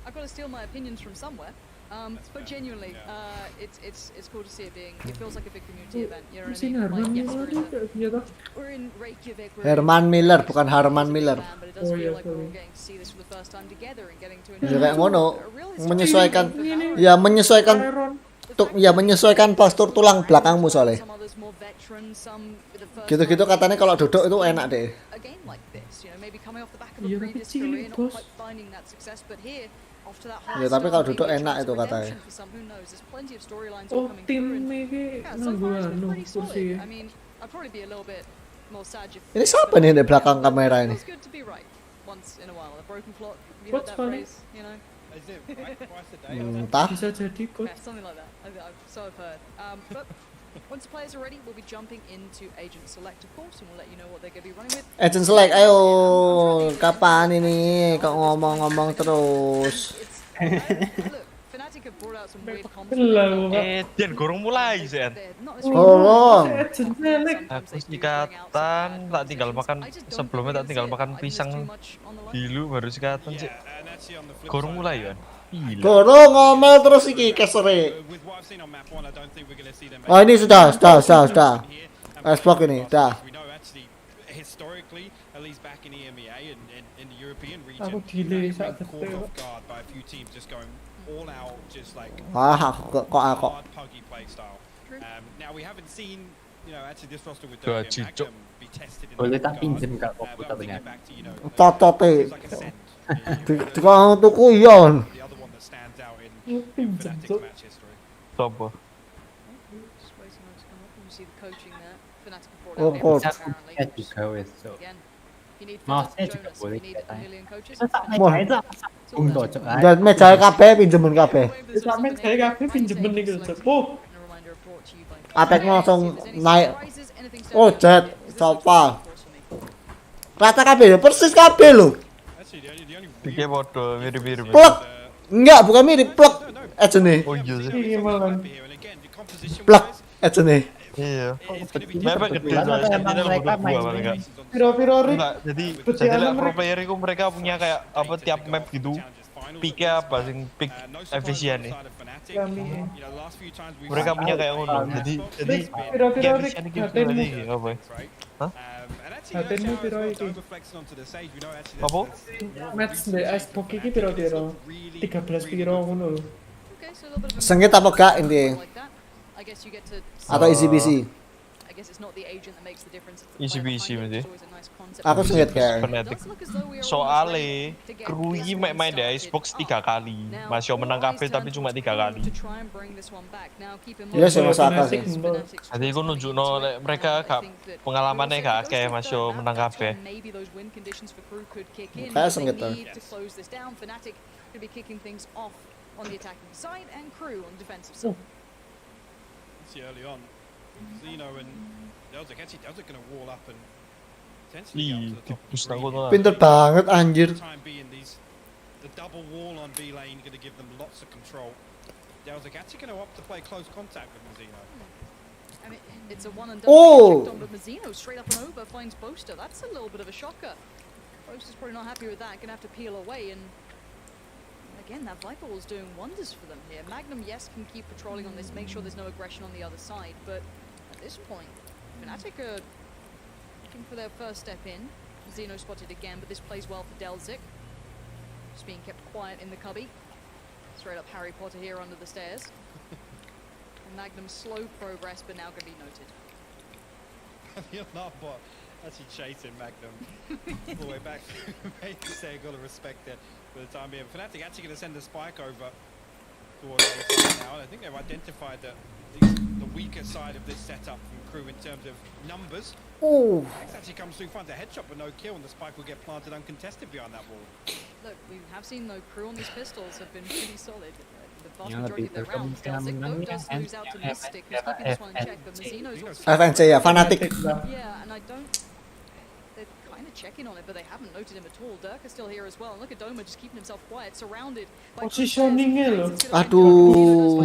I've got to steal my opinions from somewhere. But genuinely, it's cool to see it being. It feels like a big community event. You know what I mean? Harman Like, yes, Miller we're in Reykjavik. Herman Miller bukan Harman Miller. But it does feel like we're all getting to see this for the first time together and getting to Ya kayak ngono, menyesuaikan postur tulang belakangmu soalnya. Gitu-gitu katanya kalau duduk itu enak deh. Ya tapi kalau duduk enak itu katanya. Oh tim ini nunggu kursi. Ini siapa nih di belakang kamera ini? Coach paling. Entah. Bisa jadi coach. Once the players are ready, we'll be jumping into agent select, of course, and we'll let you know what they're going to be running with. Agent select, ayo kapan ini kok ngomong-ngomong terus? FNATIC have brought out some weird comments. Jen gorong mulai Jen. Oh. Aku sikatan, tak tinggal makan sebelumnya tak tinggal makan pisang dulu baru sikatan sih. Gorong mulai kan? Gorong ngomel terus iki kesere. Oh ini sudah. Xbox ini, dah. Aku delay saat detik. Kok. Gaji cok. Boleh tak pinjem kak komputernya? Totote. Tukang tuku iyon. Pinjem cok. Sopo? Oh, coach. Juga wes. Mouse-nya juga boleh katanya. Wah. Itu untuk cok. Dan meja kabeh pinjemen kabeh. Sampe saya kabeh pinjemen nih gitu. Oh, Apeknya langsung naik. Oh, jet, sopa. Rata kabeh lho, persis kabeh lho. Iki bodoh mirip-mirip. Plek. Enggak, bukan mirip, plek. Ejene. Oh iya sih. iya malah. Plek. Ejene. Iya. Mapnya gede soalnya sentinel menurut gua paling enggak. Piro-piro rik. Enggak, jadi lah pro player itu mereka punya kayak apa tiap map gitu. Picknya apa sing pick efisien nih. Mereka punya kayak ngono. Jadi Piro-piro rik. efisien gitu Hatenmu. tadi apa? Hah? Hatenmu piro iki. Apa? Match di Icebox iki piro-piro. 13 piro ngono lho. Sengit apa gak intinya? Atau easy busy? Easy busy mesti. Aku sengit kayak. FNATIC. Soale kru iki main di Icebox 3 kali. Masih menang kabeh tapi cuma 3 kali. Iya sih masuk akal sih. Jadi aku nunjukno nek mereka gak pengalamannya gak akeh masih menang kabeh. Kayak sengit tuh. On the attacking side and KRU on the defensive side. See early on, Zeno and Delzik going to wall up and potentially Ih, get to the top of tipus the nang green kono. here. Pinter banget anjir. Time being the double wall on B lane going to give them lots of control. Delzik actually going to opt to play close contact with Mazino. I mean, it's a one and done. Oh! Checked on, but Mazzino straight up and over finds Boaster. That's a little bit of a shocker. Boaster's probably not happy with that. Going to have to peel away and. Again, that Viper Wall's doing wonders for them here. Magnum, yes, can keep patrolling on this, make sure there's no aggression on the other side, but at this point, FNATIC are looking for their first step in. Zeno spotted again, but this plays well for Delzik. Just being kept quiet in the cubby. Straight up Harry Potter here under the stairs. And Magnum's slow progress, but now going to be noted. You're not bot. Actually chasing Magnum all the way back. Mate, say got to respect it for the time being. FNATIC actually going to send a spike over towards A side now. And I think they've identified the weaker side of this setup from KRU in terms of numbers. Oh. X actually comes through, finds a headshot but no kill, and the spike will get planted uncontested behind that wall. Look, we have seen though KRU on these pistols have been pretty solid. The vast Yang majority lebih of their rounds. Delzik though does lose out to Mystic, who's keeping this one in check, but Mazzino's also... FNC ya, FNATIC. Yeah, and I don't... They're kind of checking on it, but they haven't noted him at all. Dirk is still here as well, and look at Doma just keeping himself quiet, surrounded by... Positioningnya loh. Aduh.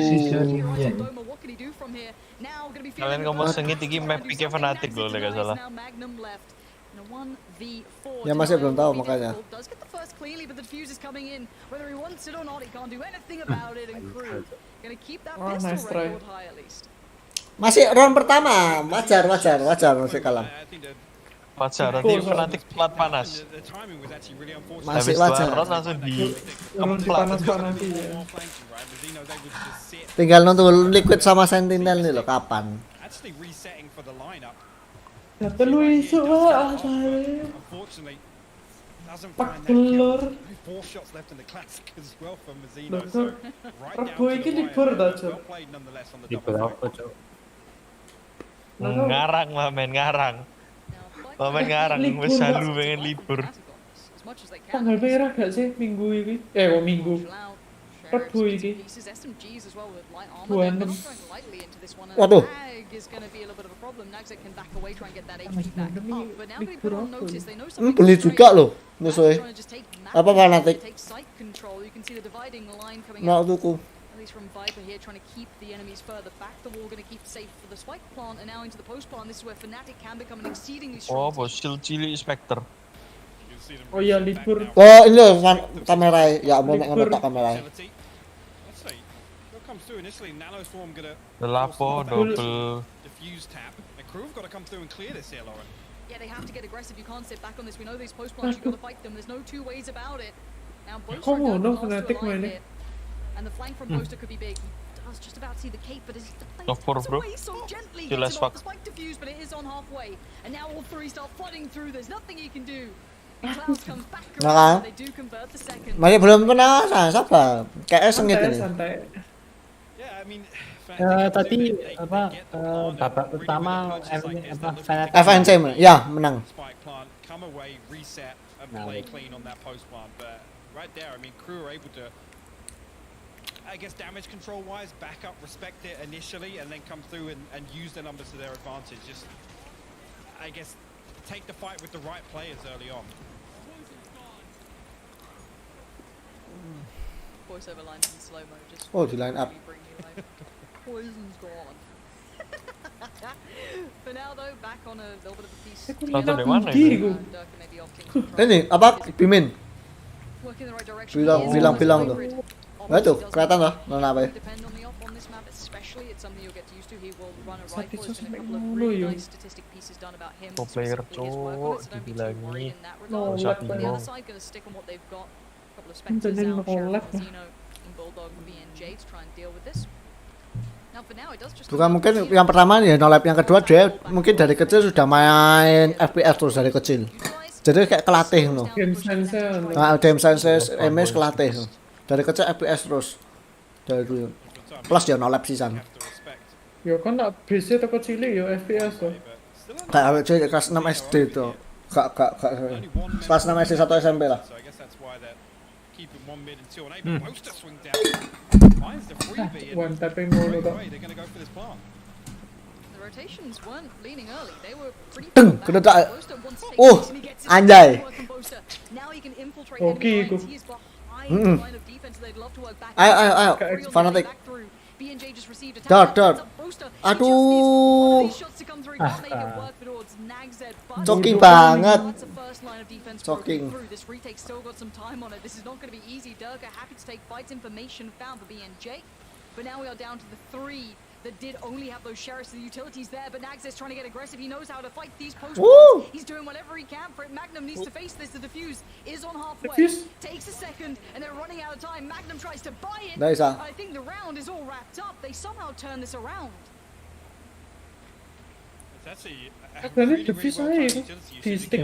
Doma, what can he do from here? Now gonna be Kalian ngomong sengit iki map pick FNATIC loh nek gak salah. Now Magnum left. In a 1v4. Ya masih belum tahu makanya. Does get the first cleanly, but the defuse is coming in. Whether he wants it or not, he can't do anything about it. And KRU gonna keep that Oh, pistol nice try. record high at least. Masih round pertama, wajar masih kalah. Wajar, nanti FNATIC plat panas. Masih Habis wajar. round langsung di Orang dipanas-panas nanti ya. Tinggal nonton Liquid sama Sentinel nih loh kapan. Actually resetting for the lineup. Dapat lu isu wah saya. Unfortunately, doesn't Pak find that kill. telur. 4 shots left in the classic as well from Mazzino. Loh, So kok right Rebo down iki to the libur wire. dah, Well Cok. played nonetheless on the Di double berapa point. cok? Ngarang lah main ngarang. Main ngarang, Libur, wis Mbak. halu pengen libur. As much as they can. Tanggal merah gak sih minggu ini? Minggu. Rebo iki. Pieces, SMGs as well with light armor. 26. They're not going lightly into this one. And Waduh. Lag is going to be a little bit of a problem. Nagzik can back away, try and get that HP back up. But now they libur put on apa notice. ya? They know something. Beli juga loh, musuhnya. Apa FNATIC? Take site control. You can see the dividing line coming Mau out. tuku. At least from Viper here, trying to keep the enemies further back. The wall going to keep safe for the spike plant, and now into the post plant. This is where FNATIC can become an exceedingly Oh, strong bos shield cili Spectre. You can see them Oh iya resetting back libur. now. Oh ini loh kamera, ya ampun nek ngetok kamera. Facility. Let's see. What comes through initially, Nanoswarm gonna Lapo double. diffuse tap. And KRU have got to come through and clear this here, Lauren. Yeah, they have to get aggressive. You can't sit back on this. We know these post plants. You've got to fight them. There's no two ways about it. Now, Boaster Come on, and no Dirk are last FNATIC two alive mainnya. here. And the flank from Boaster could be big. He does just about see the cape, but it's the plane Of course, bro. away so gently. Still Gets as it off fuck. the spike diffuse, but it is on halfway. And now all three start flooding through. There's nothing he can do. Cloud comes back Nah, around. They do convert the second. Masih belum pernah sabar. Kayak sengit Santai, ini. santai. Yeah, I mean, Tadi apa babak pertama FNATIC FNC ya menang. spike plant come away, reset, and play clean on that post plant. But right there, I mean, KRU are able to, I guess, damage control wise, back up, respect it initially, and then come through and use the numbers to their advantage. Just, I guess, take the fight with the right players early on. Voiceover lines in slow-mo just di line up. Poison's gone. For now though, back on a little bit of a piece. Nonton di mana itu? Ini apa? Bimin. Working in the right direction. Bilang tuh. Nah tuh, kelihatan lah nona apa ya? Depend on the off on this map, especially it's something you'll get used to. He will run a rifle. There's been a couple of really nice statistic pieces done about him. Player cowok dibilangin. Usah On the bingung. other side, gonna stick on what they've got. A couple of specters out, Sheriff, Casino, and Bulldog will be in Jade to try and deal with this. Now for now, it does just. Bukan mungkin yang pertama ya, no lab yang kedua dia mungkin dari kecil sudah main FPS terus dari kecil. Jadi kayak kelatih no. Game sense. Nah, game sense, MS kelatih. Dari kecil FPS terus. Dari dulu. Plus ya no lab season. Yo kan tak bisa toko cilik yo FPS tuh. Kayak awet cilik kelas 6 SD tuh. Kak. Kelas 6 SD 1 SMP lah. One tapping mulu tuh. Rotations weren't leaning early. They were pretty Kena tak. Anjay. Oke, iku. Ayo. Fanatic. Dart. Aduh. Choking banget. Choking. But now we are down to the 3 that did only have those sheriffs and the utilities there, but Nags is trying to get aggressive. He knows how to fight these post wars. He's doing whatever he can for it. Magnum needs to face this. The defuse is on halfway. Takes a second, and they're running out of time. Magnum tries to buy it. I think the round is all wrapped up. They somehow turn this around. It's actually Really well di stick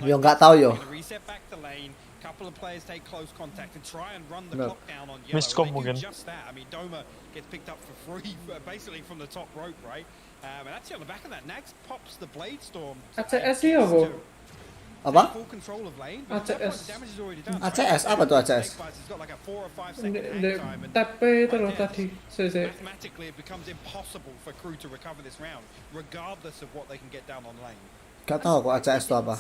Yo nggak tahu yo. reset back the lane, couple of players take close contact and try and run the clock down on yellow. Miscom They do mungkin. just that. I mean, Doma gets picked up for free, basically from the top rope, right? And actually on the back of that, Nags pops the Blade Storm. ACS ya bu. Apa? Full control of lane. ACS. Damage is already done. ACS apa tuh ACS? It's got like a 4 or 5 second hang time. And Tape terus tadi. mathematically, it becomes impossible for KRU to recover this round, regardless of what they can get down on lane. Gak tahu kok ACS itu apa.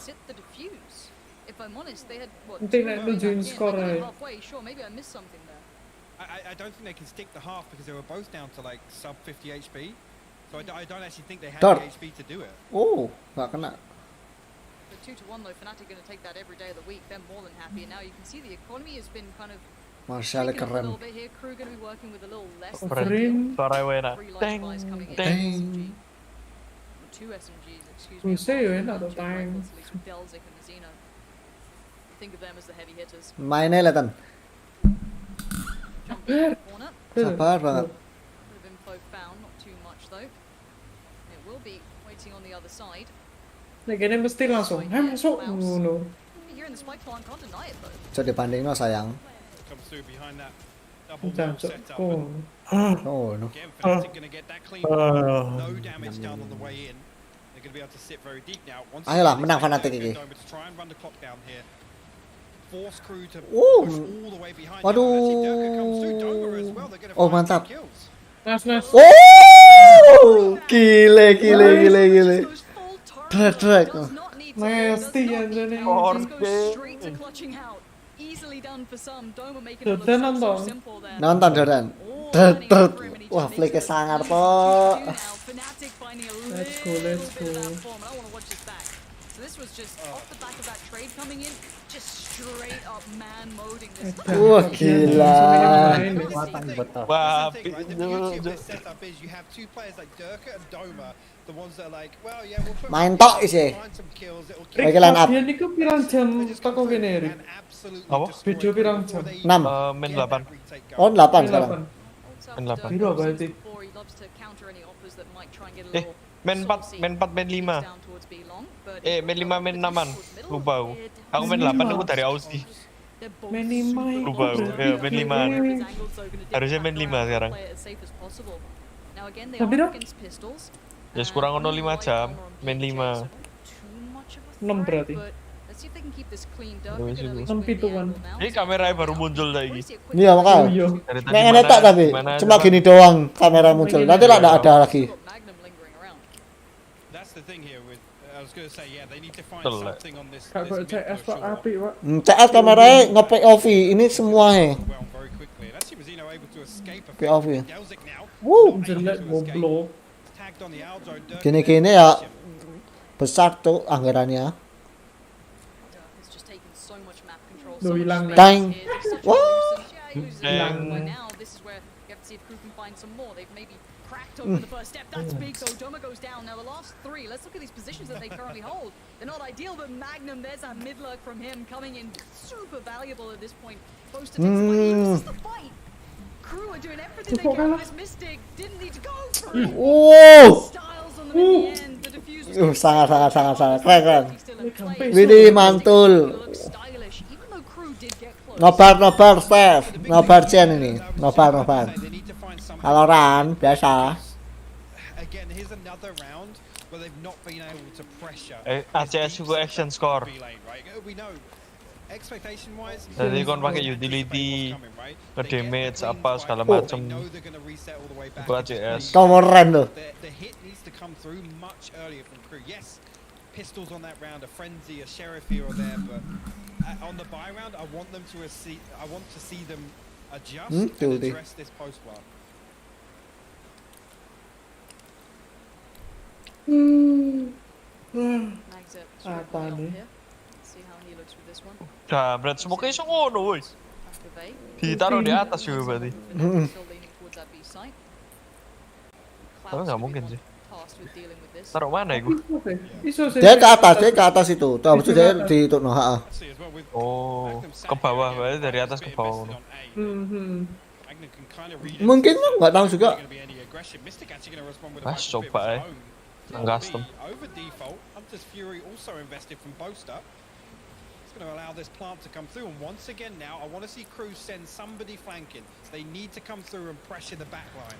If I'm honest, they had what? Nanti nak nunjukin skor aja. Halfway, sure, maybe I missed something there. I don't think they can stick the half because they were both down to like sub 50 HP. So I don't actually think they had Dart. the HP to do it. Oh, nggak kena. The 2-1 though, FNATIC going to take that every day of the week. They're more than happy. And now you can see the economy has been kind of Marshall shaken up a keren. little bit here. KRU going to be working with a little less. Keren. Suara enak. Three light Teng, supplies coming in. teng. Two SMGs, excuse me. Bisa ya enak tuh time. At least with Delzik and Mazino. Think of them as the heavy hitters. Mainnya latan. Sabar. Sabar banget. Bit of info found, not too much though. It will be waiting on the other side. Nek kene mesti langsung. Masuk ngono. You're in the spike plant, can't deny it though. Bisa dibanding no sayang. Comes through behind that double wall Jancuk. setup. Oh. Oh no. Again, FNATIC going to get that clean. No damage down on the way in. They're going to be able to sit very deep now. Once Ayolah, again, menang they FNATIC take ini. Doma to try and run the clock down here. Force KRU to push all the way behind. Waduh. Actually, Durka comes through. Doma as well. They're going to Oh, find some mantap. kills. Nice. Oh, gile. Trek. Nasty anjane. Straight to clutching out. Easily done for some. Doma making it Jordan look so nonton. simple there. Nonton Jordan. Wah, flick sangar po. FNATIC finding a Let's go, little let's bit of that go. form. I don't want to watch this back. So this was just off the back of that trade coming in, just straight up man moding this. Wah, gila. Wah, The beauty of this setup is you have two players like Durka and Doma, the ones that are like, well, yeah, we'll put Main tok isi. find some kills. It'll Bagi line up. Dia niku pirang jam teko kene Rik. Apa? Video pirang jam. 6. Main 8. Oh, 8 sekarang. Main 8. Biro berarti. He loves to counter any offers that might try and get a little Main 4, main 4, main 5. down towards B-long, but Main 5, main 6-an. Lupa aku. Aku main 8 aku dari Aussie. Main 5 Lupa aku. Ya, main 5-an. Harusnya main 5 sekarang. Now again, they Tapi are dah. against pistols. Ya kurang ono 5 jam, main 5. 6 berarti. Let's see if they can keep this clean. Dirk Ya wis gonna at iku. least win the Pituan. angle now. Ini kameranya baru muncul lagi. Iya makanya. Iya. Dari tadi Nek enak tak tapi cuma gini doang kamera muncul. Nanti lah nggak ada lagi. Magnum lingering around. That's the thing here with. I was going to say, yeah, they need to find Betul. something on this. Kak kok CS Pak api Pak. CS kameranya nge-POV ini semua he. Well, very quickly. Let's see Mazzino able to escape. POV. Delzik now. Jelek goblok. Tagged on the outside. Dirk Gini-gini ya besar tuh anggarannya. Dirk has just taken so much map control. Duh, hilang nih. Dang. Wah. Hilang. Now this is where you have to see if Crew can find some more. They've maybe cracked open the first step. That's big though. Doma goes down. Now the last three. Let's look at these positions that they currently hold. They're not ideal, but Magnum, there's a mid lurk from him coming in super valuable at this point. Boaster takes the fight. He loses the fight. Crew are doing everything they can. This Mystic didn't need to go for it. Wow. Styles on them in the end. The diffuser Sangat keren. keren. Widih mantul. Stylish. Even though Crew did get close. Nobar Steph. Nobar Chen ini. Nobar. Valorant biasa. Again, here's another round where they've not been able to pressure. ACS juga action score. We know expectation wise. Jadi kon pakai utility, nge-damage apa segala macam. Itu ACS. Keren loh. The hit needs to come through much earlier from Crew. Yes, pistols on that round, a frenzy, a sheriff here or there, but on the buy round, I want them to see them adjust and address this post bar. Apa nih? Nah, berat semoga iso ngono woi. Ditaruh di atas juga berarti. Tapi nggak mungkin sih. Taruh mana itu? Dia ke atas itu. Tuh habis itu dia ditutup heeh. Oh, ke bawah berarti dari atas ke bawah. Mungkin nggak tahu juga. Mas coba ya. Custom. Over default, Hunter's Fury also invested from Boaster. It's going to allow this plant to come through, and once again now, I want to see Crew send somebody flanking. They need to come through and pressure the back line.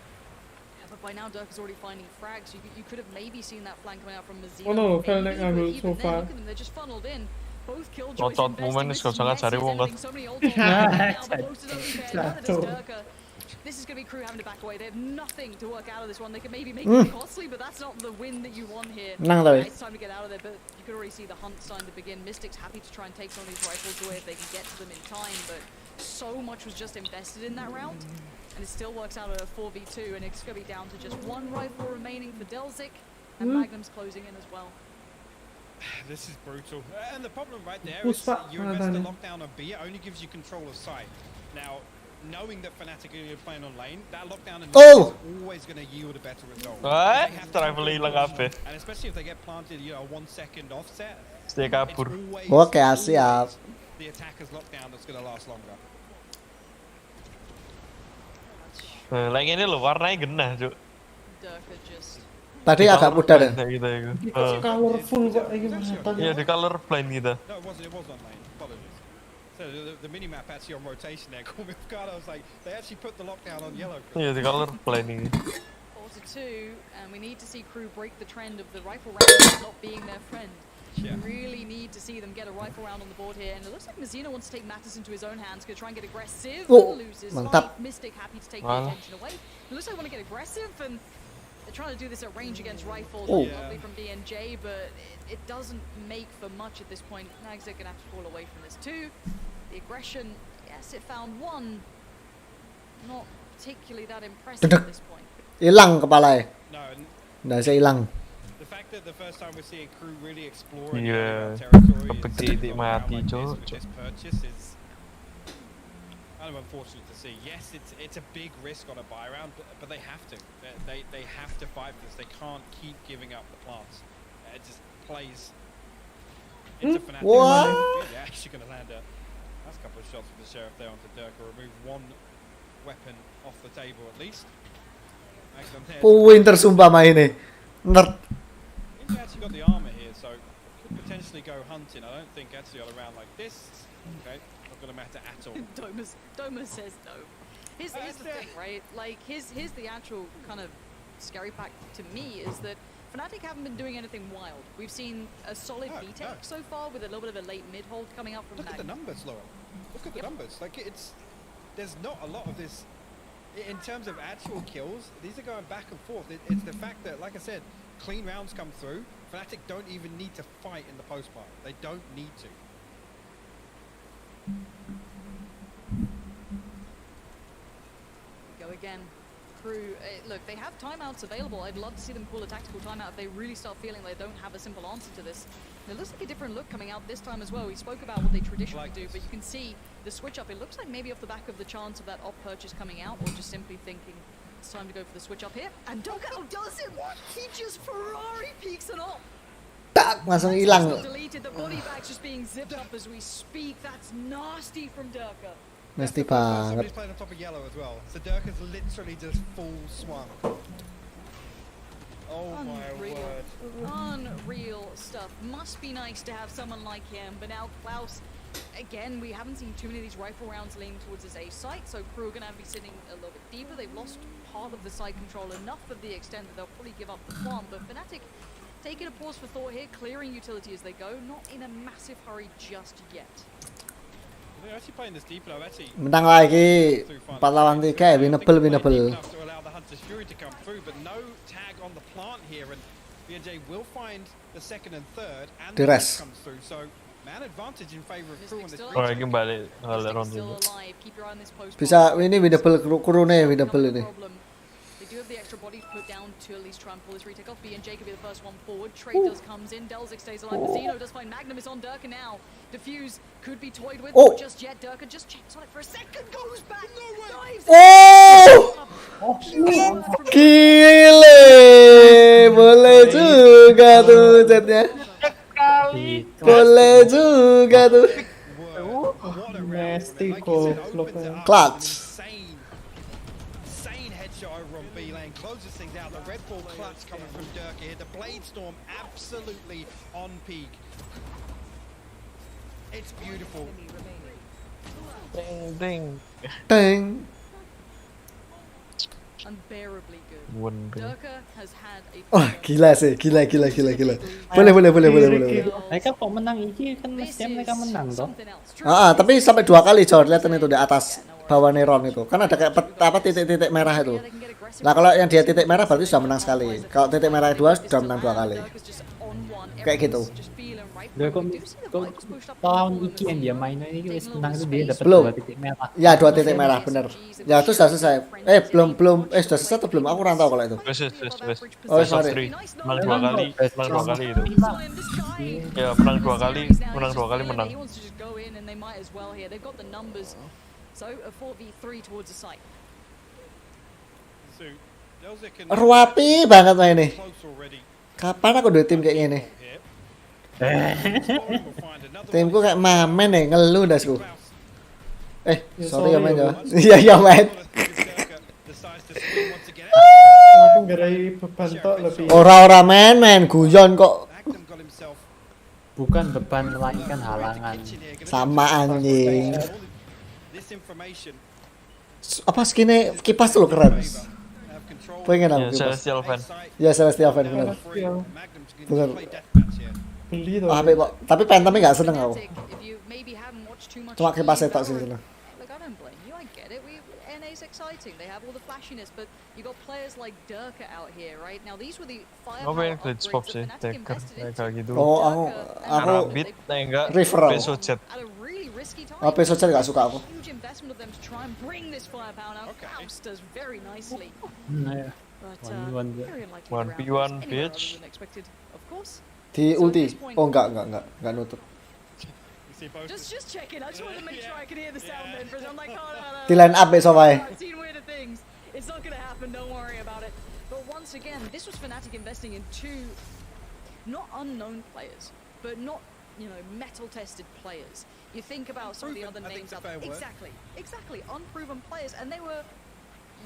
Yeah, but by now Dirk is already finding frags. You could have maybe seen that flank coming out from Mazzino. Oh no, maybe, kalian nggak so far. look at them, they're just funneled in. Both killjoys Tot moment is kau sangat cari wong kan. This is going to be Crew having to back away. They have nothing to work out of this one. They could maybe make it costly, but that's not the win that you want here. It's time to get out of there, but you could already see the hunt starting to begin. Mystic's happy to try and take some of these rifles away if they can get to them in time, but so much was just invested in that round, and it still works out at a 4v2, and it's going to be down to just one rifle remaining for Delzik, and Magnum's closing in as well. This is brutal. And the problem right there is you invest the lockdown on B, it only gives you control of sight. Now, knowing that FNATIC are playing on lane, that lockdown is always going to yield a better result. Travel hilang apa? And especially if they get planted, 1 second offset. Dia kabur. Oke, siap. The attacker's lockdown that's going to last longer. Like ini loh, warnanya genah, Cuk. Tadi agak mudah deh. Colorful Pak, ini Iya, di color blind kita. No, it was on lane. Apologies. So the mini-map actually on rotation there. Call me I was like, they actually put the lockdown on yellow. Iya, di color blind ini. 4-2, and we need to see Crew break the trend of the rifle round not being their friend. Yeah. We really need to see them get a rifle round on the board here, and it looks like Mazzino wants to take matters into his own hands, going to try and get aggressive. Loses fight. Mystic happy to take the attention away. It looks like they want to get aggressive, and they're trying to do this at range against rifles. Lovely from BNJ, but it doesn't make for much at this point. Nags are going to have to fall away from this too. The aggression, yes, it found one. Not particularly that impressive at this point. Hilang kepala. No, saya hilang. The fact that the first time we're seeing Crew really exploring Kepetitik mati, Cuk. this purchase is kind of unfortunate to see. Yes, it's a big risk on a buy round, but they have to. They have to fight this. They can't keep giving up the plants. It just plays into FNATIC. They're actually going to land a nice couple of shots with the Sheriff there onto Dirk, or remove one weapon off the table at least. Winter sumpah mainnya. Nerd. He's actually got the armor here, so could potentially go hunting. I don't think Ezreal around like this. Okay, not going to matter at all. Doma says no. Here's the thing, right? Like, here's the actual kind of scary fact to me is that FNATIC haven't been doing anything wild. We've seen a solid B-Tech so far with a little bit of a late mid-hold coming out from Look at the numbers, Laura. Look at the numbers. Like, there's not a lot of this. In terms of actual kills, these are going back and forth. It's the fact that, like I said, clean rounds come through. FNATIC don't even need to fight in the post-part. They don't need to. Go again. KRU, look, they have timeouts available. I'd love to see them call a tactical timeout if they really start feeling they don't have a simple answer to this. And it looks like a different look coming out this time as well. We spoke about what they traditionally do, but you can see the switch up. It looks like maybe off the back of the chance of that off purchase coming out, or just simply thinking it's time to go for the switch up here. And Doggo does it! What? He just Ferrari peaks it off. Tak, langsung hilang loh. Deleted. The body bag's just being zipped up as we speak. That's nasty from Durka. Nasty banget. Somebody's playing on top of yellow as well. So Durka's literally just full swung. Oh my word. Unreal stuff. Must be nice to have someone like him. But now Klaus, again, we haven't seen too many of these rifle rounds leaning towards this A site, so KRU are going to be sitting a little bit deeper. They've lost part of the side control enough of the extent that they'll probably give up the farm. But FNATIC taking a pause for thought here, clearing utility as they go, not in a massive hurry just yet. They're actually playing this deep low, actually. Menang lagi 4 lawan 3 winnable. Enough to allow the Hunter's Fury to come through, but no tag on the plant here, and BNJ will find the second and third, and the rest comes through. So man advantage in favor of KRU on this. Alright, kembali Valorant dulu. Bisa ini winnable KRU nih winnable ini. They do have the extra bodies put down to at least try and pull this retake off. BNJ could be the first one forward. Trade does comes in. Delzik stays alive. Zeno does find Magnum is on Durka now. Diffuse could be toyed with. Not just yet. Durka just checks on it for a second. Goes back. Dives. Gile, boleh juga tuh chatnya. Boleh juga tuh. Nasty kok. Clutch. Closes things out. The Red Bull clutch coming from Durka here. The Blade Storm absolutely on peak. It's beautiful. Ding ding. Ding. Unbearably good. Wonder. Durka has had a Wah, gila sih, gila. Boleh. Mereka kok menang ini kan mestinya mereka menang toh. Tapi sampai 2 kali Jor, lihat itu di atas bawah Neron itu. Kan ada kayak titik-titik merah itu. Nah, kalau yang dia titik merah berarti sudah menang sekali. Kalau titik merah 2 sudah menang 2 kali. Kayak gitu. Dia kok lawan Iki yang dia main ini wis menang itu dia dapat 2 titik merah. Ya, 2 titik merah bener. Ya, itu sudah selesai. Belum sudah selesai atau belum? Aku kurang tahu kalau itu. Wes. Oh, sorry. Menang 2 kali itu. Ya, menang 2 kali menang. Ruapi banget main ini. Kapan aku udah tim kayak gini? Timku kayak mamen nih, ngeluh dasku. Sorry ya men ya. Iya men. Aku gerai beban tok lebih. Ora men guyon kok. Bukan beban melainkan halangan. Sama anjing. Apa skinnya kipas tuh keren. Pengen aku kipas. Celestial fan. Ya Celestial fan bener. Bener. Beli tuh. Tapi Phantomnya nggak seneng aku. Cuma kipasnya tok sih seneng. Exciting. They have all the flashiness, but you got players like Durka out here, right? Now these were the Apa yang glitch pop sih? Taker kayak gitu. Oh, aku Rabbit, enggak. referral. Peso chat. Peso chat nggak suka aku. Huge investment of them to try and bring this firepower. Now Klaus does very nicely. But 1v1 bitch. Di ulti. Oh enggak nutup. Just checking. I just wanted to make sure I could hear the sound then. I'm like, oh no. Di line up besok wae. I've seen weirder things. It's not gonna happen. Don't worry about it. But once again, this was FNATIC investing in 2 not unknown players, but not metal-tested players. You think about some of the other names out there. Exactly. Unproven players, and they were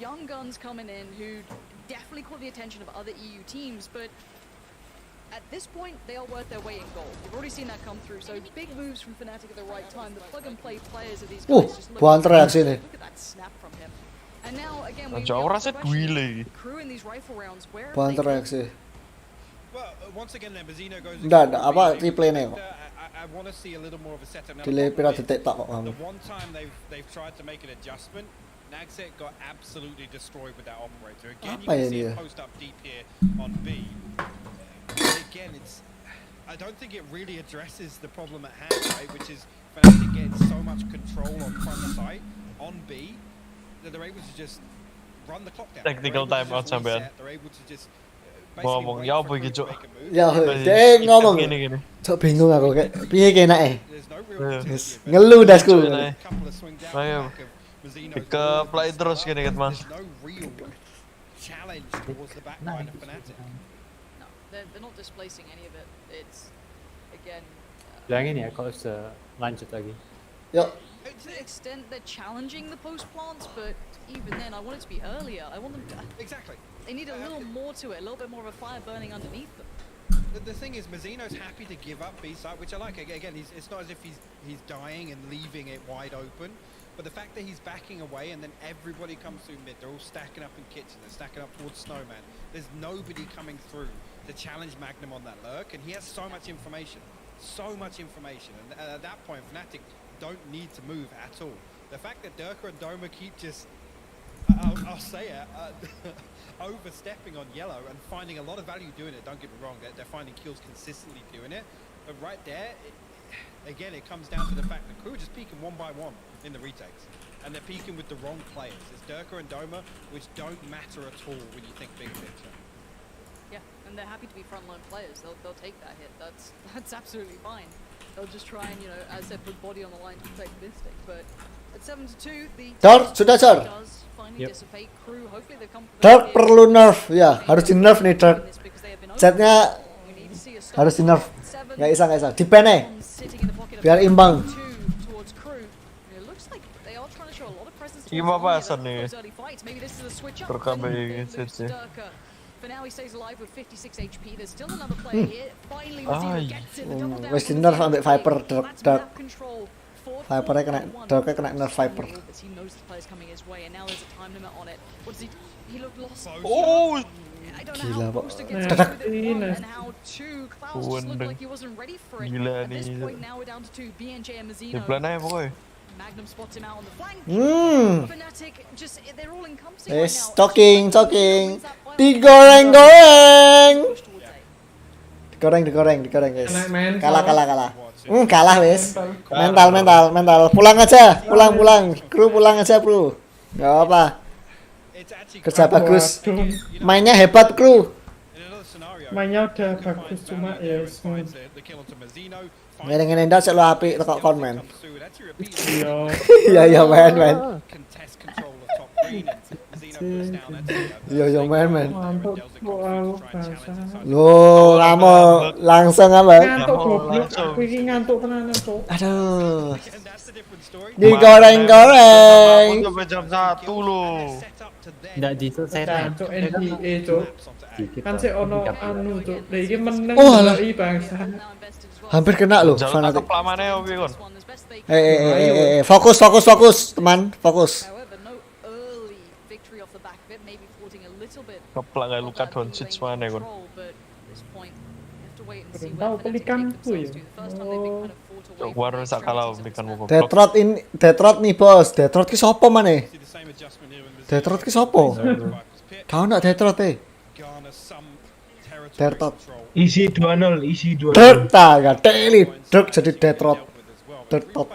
young guns coming in who definitely caught the attention of other EU teams, but at this point, they are worth their weight in gold. You've already seen that come through. So big moves from FNATIC at the right time. The plug-and-play players of these guys just look at that snap from him. And now again we Jauh rasa duile. crew in these rifle rounds where Bahan tereaksi. Well, once again, then Mazzino goes. Nggak ada apa replay-nya kok. I want to see a little more of a setup. Now, Delay pira detik tak kok the kamu. one time they've tried to make an adjustment, Nagsec got absolutely destroyed with that operator. Again, you Apa can ya see dia? a post up deep here on B. But again, I don't think it really addresses the problem at hand, right? Which is FNATIC getting so much control on front site on B that they're able to just run the clock down. Tactical timeout sampean. They're able to just Ngomong ya apa gitu. Ya, deh ngomong. Cok bingung aku kayak piye kenake. Yes. Ngeluh dasku. Ayo. Ke play terus gini kan, Mas. Challenge towards the back line of FNATIC. No, they're not displacing any of it. It's again Bilangin ya kalau lanjut lagi. Yuk. to the extent they're challenging the post plants, but even then I want it to be earlier. I want them to, exactly. They need a little more to it, a little bit more of a fire burning underneath them. The thing is, Mazzino's happy to give up B site, which I like. Again, it's not as if he's dying and leaving it wide open, but the fact that he's backing away and then everybody comes through mid, they're all stacking up in kitchen, they're stacking up towards Snowman. There's nobody coming through to challenge Magnum on that lurk, and he has so much information, and at that point, FNATIC don't need to move at all. The fact that Durka and Doma keep just, I'll say it, overstepping on yellow and finding a lot of value doing it. Don't get me wrong, they're finding kills consistently doing it, but right there, again, it comes down to the fact that crew are just peeking one by one in the retakes, and they're peeking with the wrong players. It's Durka and Doma, which don't matter at all when you think big picture. Yeah, and they're happy to be frontline players. They'll take that hit. That's absolutely fine. They'll just try and, you know, as they put body on the line to protect the instinct. But at 7-2, the Sudah does finally Yep. dissipate. Crew, hopefully they come. Dark perlu nerf, ya harus di nerf nih Dark. Chatnya harus di nerf. Nggak bisa. Dipene, biar imbang. Gimana pasan nih? Terkabeh gitu. For now he stays alive with 56 HP. There's still another player here. Finally Mazzino gets it. The double down. Wes di nerf ambek Viper Dark. Vipernya kena, Darknya kena nerf Viper. He knows the player's coming his way, and now there's a time limit on it. What does he? He looked lost. Oh, I don't know gila how Pak. Poster gets through this one, and how two Klaus just looked like he wasn't ready for it. Gila At this nih. point now we're down to two. BNJ and Di Mazzino. plan aja pokoknya. Magnum spots him out on the flank. FNATIC just they're all encompassing right now. Talking. Digoreng. Digoreng guys. Kalah. Kalah wes. Mental. Pulang aja. Kru pulang aja, Bro. Enggak apa. Kerja bagus. Mainnya hebat, Kru. Mainnya udah bagus cuma ya smooth. Ngene ndak sik lo apik tekok kon men. Iya. Iya men. Iya men. Mantap. Wow, bahasa. Lo kamu langsung apa? Ngantuk goblok. Aku ini ngantuk tenan tuh. Aduh. Digoreng. Sampai jam 1 loh. Nggak diselesaikan. Cuk NBA cuk. Kan sik ono anu cuk. Lah iki meneng Oh, alah. delok bangsa. Hampir kena loh Jalan Fanatic. tangkap lamane oke kon. Fokus teman, fokus. However, no early victory off the back of it, maybe forcing a little bit. Keplak kayak Luka Doncic mana kon. But at this point, you have to wait and see Tahu where FNATIC take pelikanku ya. themselves to. The first time they've been kind of fought away. Gua harus kalah berikan muka. Detroit nih bos. Detroit ki sopo maneh? Detroit ki sopo? Kau nak Detroit Detroit. Isi 2-0. Dirk gak teli. Dirk jadi Detroit. Detroit.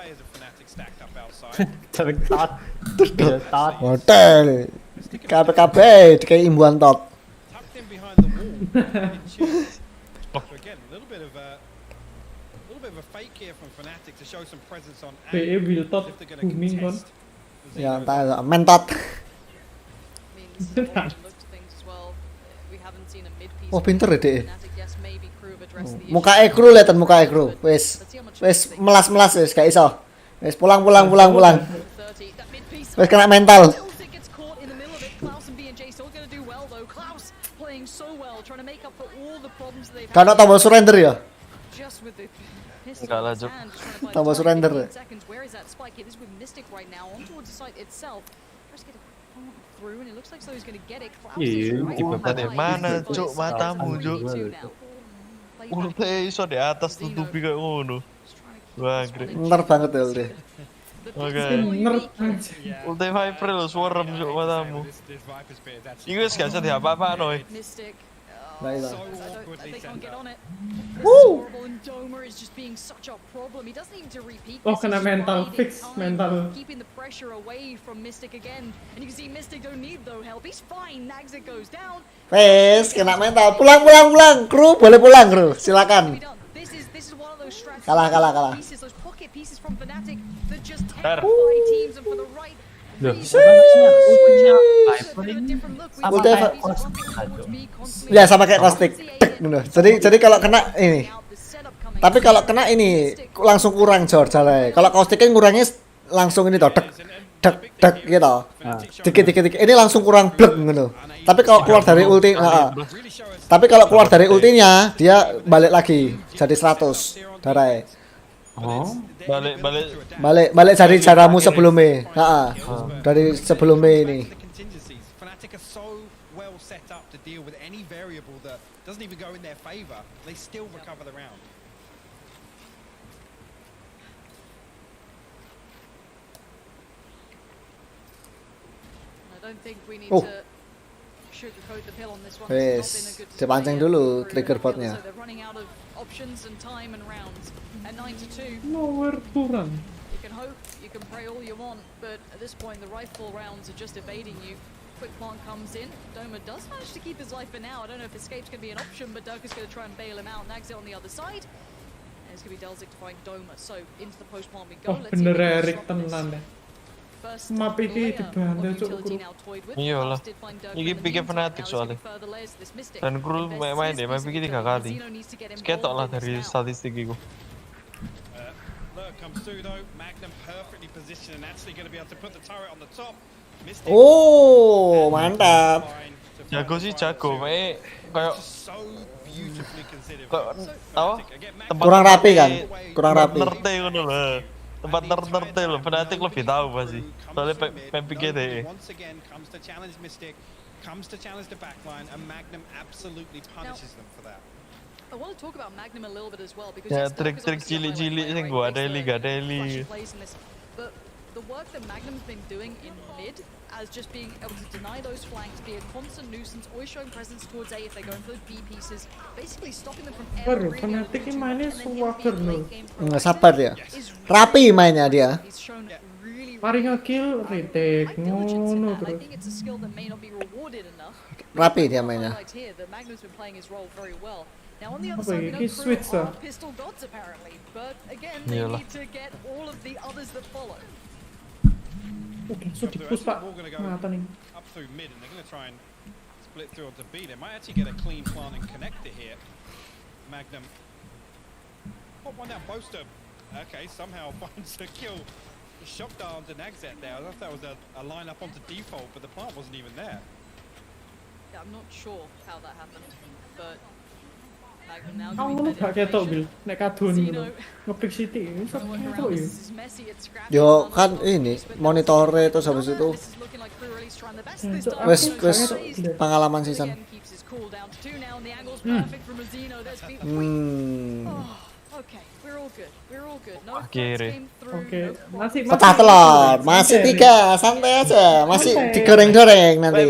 Hotel. KPKB dikai imbuhan tot. BE will tot booming kon. Ya entah mentot. Oh pinter ya deh. Muka ekru liatan muka ekru. Wes melas wes gak iso. Wes pulang. Wes kena mental. Karena tambah surrender ya. Enggak lah, Juk. Tambah surrender. through, and it looks like so he's going to get it. Klaus Iya, is right tiba on Tadi the mana line, but cuk it's matamu only cuk. 2 now. Ulte iso di atas tutupi kayak ngono. Wah, great. Ntar banget ya udah. Oke. Nerd aja. Ulte Viper lo suarem cuk matamu. Iku wis gak bisa diapa-apa noy. Mystic. Nah, itu. They can't get on it. Woo! Horrible, and Doma is just being such a problem. He doesn't need to repeat. Oh, this, kena he's mental, biding fix time, mental. keeping the pressure away from Mystic again. And you can see Mystic don't need though help. He's fine. Nags it goes down. Wes, kena mental. Pulang. Kru, boleh pulang, kru. Silakan. This is one of those strategies. Kalah. Pieces, those pocket pieces from FNATIC that just Dar. terrify teams, and for the right Loh, reason. ultinya Viper ini sama Ulti kayak apa? Caustic aja. Ya sama kayak Caustic. Tek, gitu. Jadi kalau kena ini. Tapi kalau kena ini langsung kurang Jor jalannya. Kalau Caustic kan ngurangnya langsung ini toh dek gitu. Dikit. Ini langsung kurang blek gitu. Tapi kalau keluar dari ulti, tapi kalau keluar dari ultinya dia balik lagi jadi 100 darah. Oh, Balik dari caramu sebelumnya. Dari sebelumnya ini. FNATIC are so well set up to deal with any variable that doesn't even go in their favor. They still recover the round. I don't think we need Oh. to sugarcoat the pill on this one. Wes, It's not been a good dipancing display dulu for trigger Crew. botnya. So they're running out of options and time and rounds. At 9-2, Nowhere to run. you can hope, you can pray all you want, but at this point the rifle rounds are just evading you. Quick plant comes in. Doma does manage to keep his life for now. I don't know if escape's going to be an option, but Dirk is going to try and bail him out. Nags it on the other side. And it's going to be Delzik to find Doma. So into the post plant we go. Oh Let's see if bener we can Erik disrupt this. tenan deh. First Map iki layer dibantu of cuk utility kru. now toyed with. Iyalah. Klaus did find Dirk Iki in the pikir meantime. FNATIC Now there's soalnya. gonna be further layers to this Mystic. Dan Kru Invests main his deh, main piece of pikir 3 utility. kali. Zeno needs to get Seketok lah involved in dari this now. statistik iku. Lurk comes through though. Magnum perfectly positioned and actually going to be able to put the turret on the top. Mystic Oh, mantap. fine to Jago find sih the jago, final kayak so beautifully considered. apa? Tempat Kurang rapi kan? Kurang rapi. Nerte ngono lho. Tempat nerte lho, FNATIC lebih tahu pasti. Soalnya pikir deh. Once again comes to challenge Mystic, comes to challenge the backline, and Magnum absolutely punishes them for that. I want to talk about Magnum a little bit as well because Ya yes, Dirk is trik-trik obviously a highlight cilik-cilik player, sing right? gua Makes daily the gak daily. flashy plays in this. But the work that Magnum's been doing in mid as just being able to deny those flanks, be a constant nuisance, always showing presence towards A if they're going for the B pieces, basically stopping them from ever Baru really FNATIC ini mainnya swagger loh. Nggak sabar dia. Rapi mainnya dia. He's shown really Mari nge-kill, retake, diligence in ngono that. And I terus. think it's a skill that may not be rewarded enough. Rapi dia mainnya. Highlights here that Magnum's been playing his role very well. Now on the other Apa side, we ini? know Ki Crew switch, are ah? pistol gods apparently, but again they Iyalah. need to get all of the others that follow. Langsung dipus pak. Mata nih. Up through mid, and they're going to try and split through onto B. They might actually get a clean plant and connector here. Magnum. Pop one down, Boaster. Okay, somehow finds a kill. Shot down to Nagzet there. I thought that was a line up onto default, but the plant wasn't even there. Yeah, I'm not sure how that happened, but Magnum now Kamu giving lu that gak ketok bil, information. nek kadun Zeno gitu. Nge-pick city, bisa trying to work ketok around ya. this. This is messy, it's scrappy. Yo kan ini monitornya terus habis itu This is looking like Crew release trying their best Ya, this itu time. aku wes kayaknya pengalaman season. Again keeps his cool down to 2 now, and the angle's perfect from Zeno. There's feet. Oh, okay, we're all good. We're all good. No threats Akhirnya. came through. Oke, No masih Pecah telur, masih 3, santai aja, masih digoreng-goreng nanti.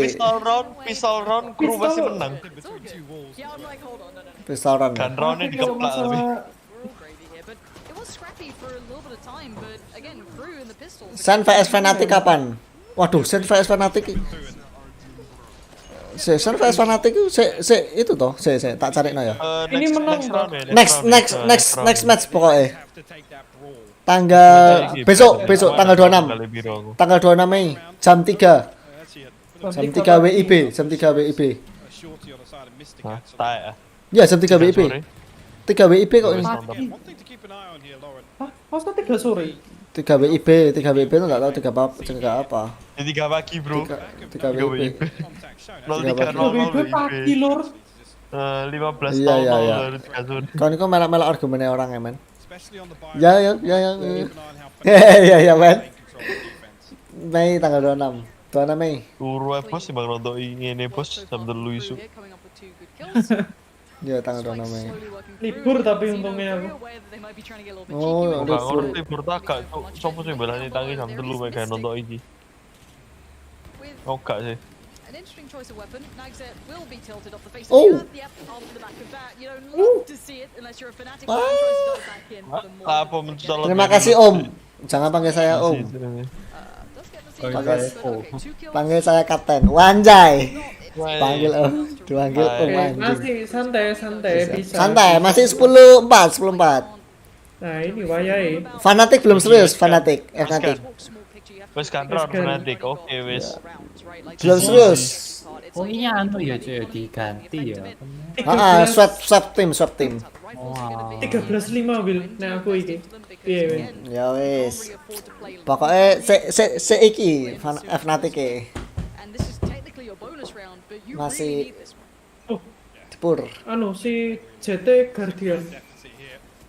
Pistol round Kru pasti menang. It's all good. Yeah, I'm like, hold on, no. Pistol run. Kan roundnya dikeplak tapi. We're all gravy here, but it was scrappy for a little bit of time. But again, Crew in the pistols. Sen vs FNATIC kapan? Waduh, Sen vs FNATIC. Sen vs FNATIC itu toh, tak cari no ya. Ini menang, Next match pokoknya. Tanggal besok tanggal 26. Tanggal 26 Mei jam 3. Jam 3 WIB, jam 3 WIB. Shorty on the side of Mystic Hah, actually. tak ya. Ya jam 3 WIB. 3 WIB kok ini. One thing to keep an eye on here, Lauren. Hah? Masa 3 sore? 3 WIB itu enggak tahu 3 apa. Di 3 pagi bro. 3 WIB. Contact shown. 03.00 Lebih pagi lor. 15 Iya, iya, iya. tahun. Kau ini kok melak-melak argumennya orang ya men. Especially on the buy. Ya. Keep an eye on how Ya men. they control the defense. Mei tanggal 26. Tuan Mei. Turu bos sih bang nonton ini bos sambil lu isu. Ya tanggal 2 Mei. Libur tapi untungnya aku. Oh, Gak ngerti libur tak gak sopo sih belani tangi sambil lu kayak nonton ini. Oh gak sih. An interesting choice of weapon. Nagzet will be tilted off the face Oh. of the earth. Yep, off the back of that. You don't love to see it unless you're a fanatic. Tries to dive back in for the more. Apa mencolok? Terima kasih Om. Jangan panggil saya Om. Panggil saya Kapten. Wanjay. Panggil Om. Dipanggil Om anjing. Masih santai bisa. Santai, masih 10-4. Nah ini wayai. Fanatik belum serius, Fanatik. FNATIC. Wes kantor Fnatic, oke wes. Belum serius. Oh iya anu ya cuy diganti ya. Swap team. Wow. 13-5 Bil. Nah aku iki. Iya Bil. Ya wes. Pokoknya se iki FNATIC masih Pur. Anu si JT Guardian.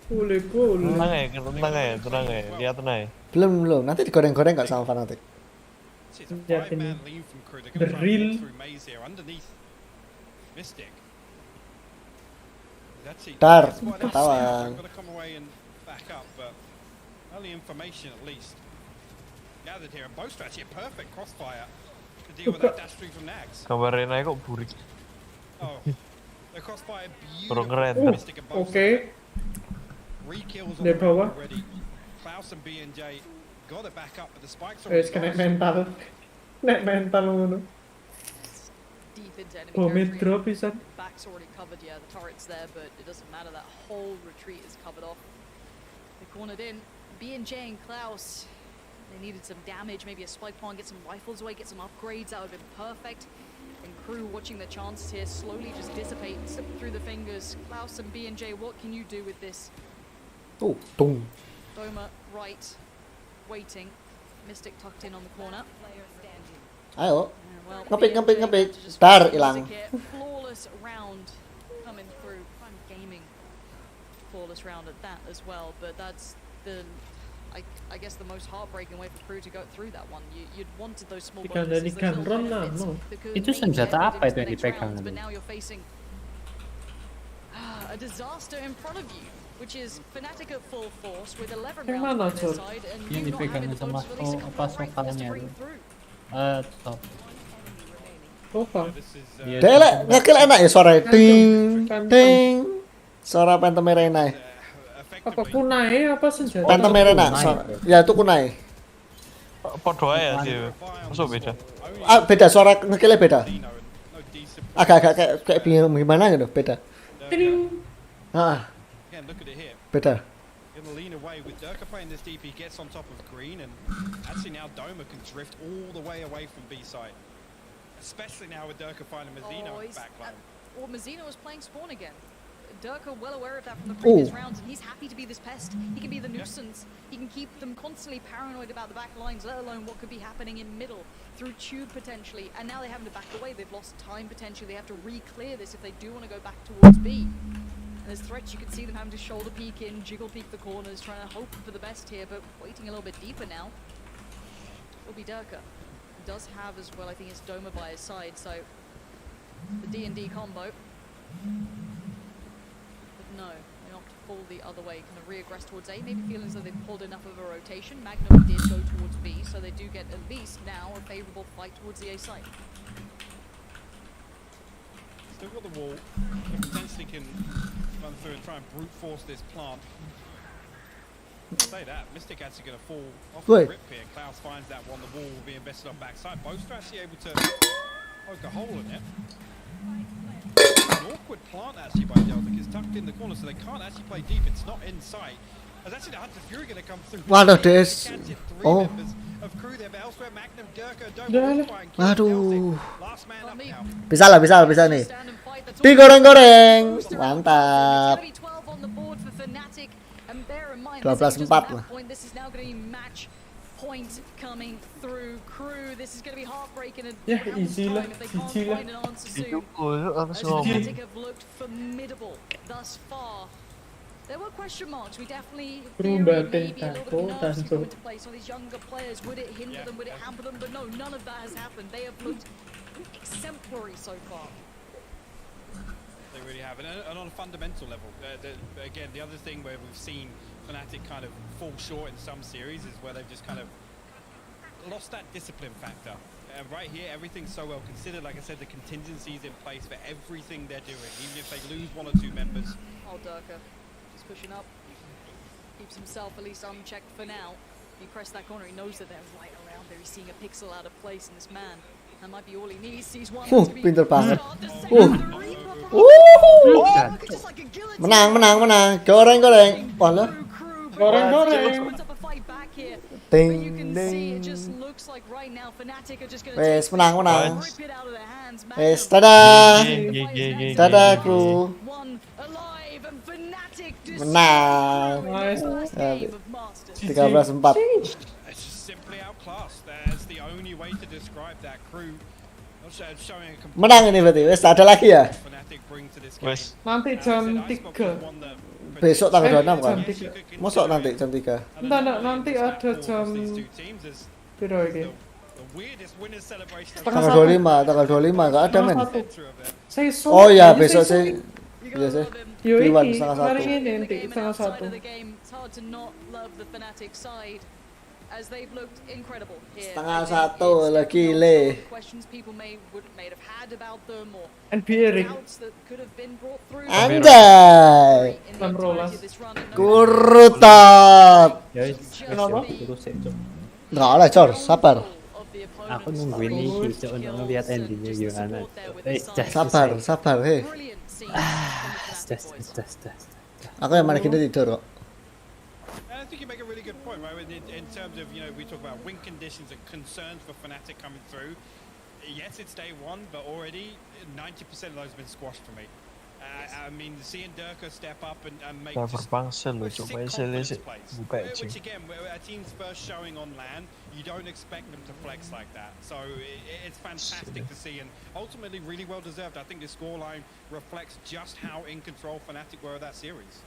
Boleh. Tenang ya, lihat tenang. Belum. Nanti digoreng-goreng nggak sama Fanatik? Lihat ini. The real. Dar, ketahuan. Kabar Rena kok burik. Kurang keren. Oke. Di bawah. Wes kena mental. Nek mental ngono. Oh, mid drop is that? Back's already covered, yeah, the turret's there, but it doesn't matter, that whole retreat is covered off. They cornered in. B&J and Klaus, they needed some damage, maybe a spike plant, get some rifles away, get some upgrades, that would have been perfect. And KRU watching their chances here slowly just dissipate, slip through the fingers. Klaus and B&J, what can you do with this? Oh, tung. Doma right, waiting. Mystic tucked in on the corner. Ayo. Ngepik. Dar hilang. Flawless round coming through. Fun gaming. Flawless round at that as well, but that's the I guess the most heartbreaking way for KRU to go through that one. You'd wanted those small bonuses, those little benefits. Itu senjata apa itu yang dipegang? But now you're facing a disaster in front of you, which is FNATIC at full force with 11 rounds on their side, and Yang you not having dipegang the sama bonus release to come right for us to bring through. Top. Apa? Dele, ngekil enak ya suara ting. Suara Phantom Rena. Apa kunai apa senjata? Phantom Rena. Ya itu kunai. Podo ya sih. Masuk beda. Beda suara ngekilnya beda. Agak kayak bingung gimana gitu, beda. Beda. Lean away with Durka playing this deep, he gets on top of green, and actually now Doma can drift all the way away from B side, especially now with Durka finding Mazzino in the backline. Well, Mazzino was playing spawn again. Durka well aware of that from the previous rounds, and he's happy to be this pest. He can be the nuisance. He can keep them constantly paranoid about the back lines, let alone what could be happening in middle through tube potentially. And now they having to back away. They've lost time potentially. They have to re-clear this if they do want to go back towards B. And there's threats, you can see them having to shoulder peek in, jiggle peek the corners, trying to hope for the best here, but waiting a little bit deeper now. Will be Durka. He does have as well, I think it's Doma by his side, so the D&D combo. But no, they opt to fall the other way, kind of re-aggress towards A, maybe feeling as though they've pulled enough of a rotation. Magnum did go towards B, so they do get at least now a favourable fight towards the A side. Still got the wall, but potentially can run through and try and brute force this plant. Say that, Mystic actually going to fall off the rip here. Klaus finds that one, the wall will be invested on backside. Both are actually able to poke a hole in it. An awkward plant actually by Delta, it's tucked in the corner, so they can't actually play deep, it's not in sight. There's actually the Hunter Fury going to come through. Waduh, des. Oh. Aduh. Bisa nih. Digoreng-goreng. Mantap. 12-4 lah. Ya, easy lah. There were question marks. We definitely Berubah maybe a little bit of nerves to Tanto. come into place on these younger players. Would it hinder them? Would it hamper them? But no, none of that has happened. They have looked exemplary so far. They really have, and on a fundamental level. Again, the other thing where we've seen FNATIC kind of fall short in some series is where they've just kind of lost that discipline factor. Right here, everything's so well considered. Like I said, the contingencies in place for everything they're doing, even if they lose 1 or 2 members. Oh, Durka, just pushing up. Keeps himself at least unchecked for now. He pressed that corner, he knows that there's light around there. He's seeing a pixel out of place in this man. That might be all he needs. Sees one to be Pinter banget. Menang. Goreng. Walah. Goreng. Ding ding. Wes menang. Wes dadah kru. Menang. 13-4. It's just simply outclassed. That's the only way to describe that crew. Showing a complete Menang ini berarti. Wes ada lagi ya? FNATIC bring to this game. Wes. Nanti jam 3. Besok tanggal 26 kan? Jam 3. Mosok nanti jam 3. Entar nanti ada jam piro iki? Tanggal 25 enggak ada men. Sesuk. Oh ya, besok sih. Iya sih. Yo Iwan iki, setengah kemarin 1. ini nanti setengah 1. As they've looked incredible here. Setengah 1 lagi le. Questions people may have had about them or NBA ring. doubts that could have been brought through. Anjay. Kurutot. Kenapa? Enggak lah, Cor. Sabar. Aku nungguin ini Cok untuk ngeliat endingnya gimana. Sabar, hei. Aku yang mana kita tidur kok. I think you make a really good point, right? In terms of, we talk about win conditions and concerns for FNATIC coming through. Yes, it's day 1, but already 90% of those have been squashed for me. I mean, seeing Durka step up and make just sick confidence plays. Which again, a team's first showing on LAN, you don't expect them to flex like that. So it's fantastic to see, and ultimately really well deserved. I think the scoreline reflects just how in control FNATIC were of that series.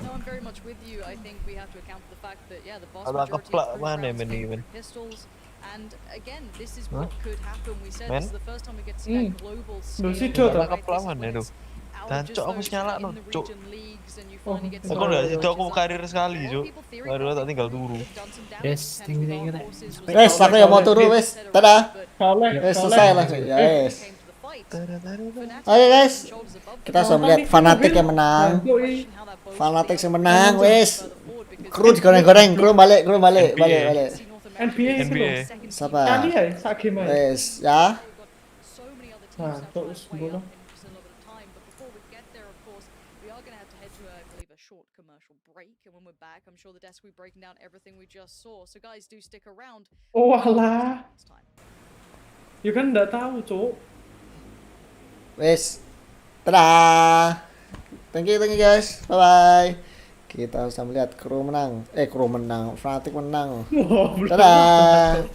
No, I'm very much with you. I think we have to account for the fact that, yeah, the vast Ada majority keplak of mana rounds came even? from pistols. And again, this is what could happen. We said Men? this is the first time we get to see that global scale. Ada keplak mana tuh? Dan cok aku nyala no, cok. Aku udah itu aku karir sekali, cok. Baru tak tinggal turu. Yes, tinggi. Wes, aku yang mau turu wes. Dadah. Wes selesai lah. Ya wes. Oke guys, kita sudah melihat FNATIC yang menang. FNATIC yang menang, wes. Kru digoreng-goreng, kru balik. NBA. Sabar. Tadi ya, sak game aja. Wes, ya. Nah, terus bola. Oh alah. Ya kan enggak tahu, Cuk. Wes. Dadah. Thank you guys. Bye bye. Kita bisa melihat kru menang. FNATIC menang. Dadah.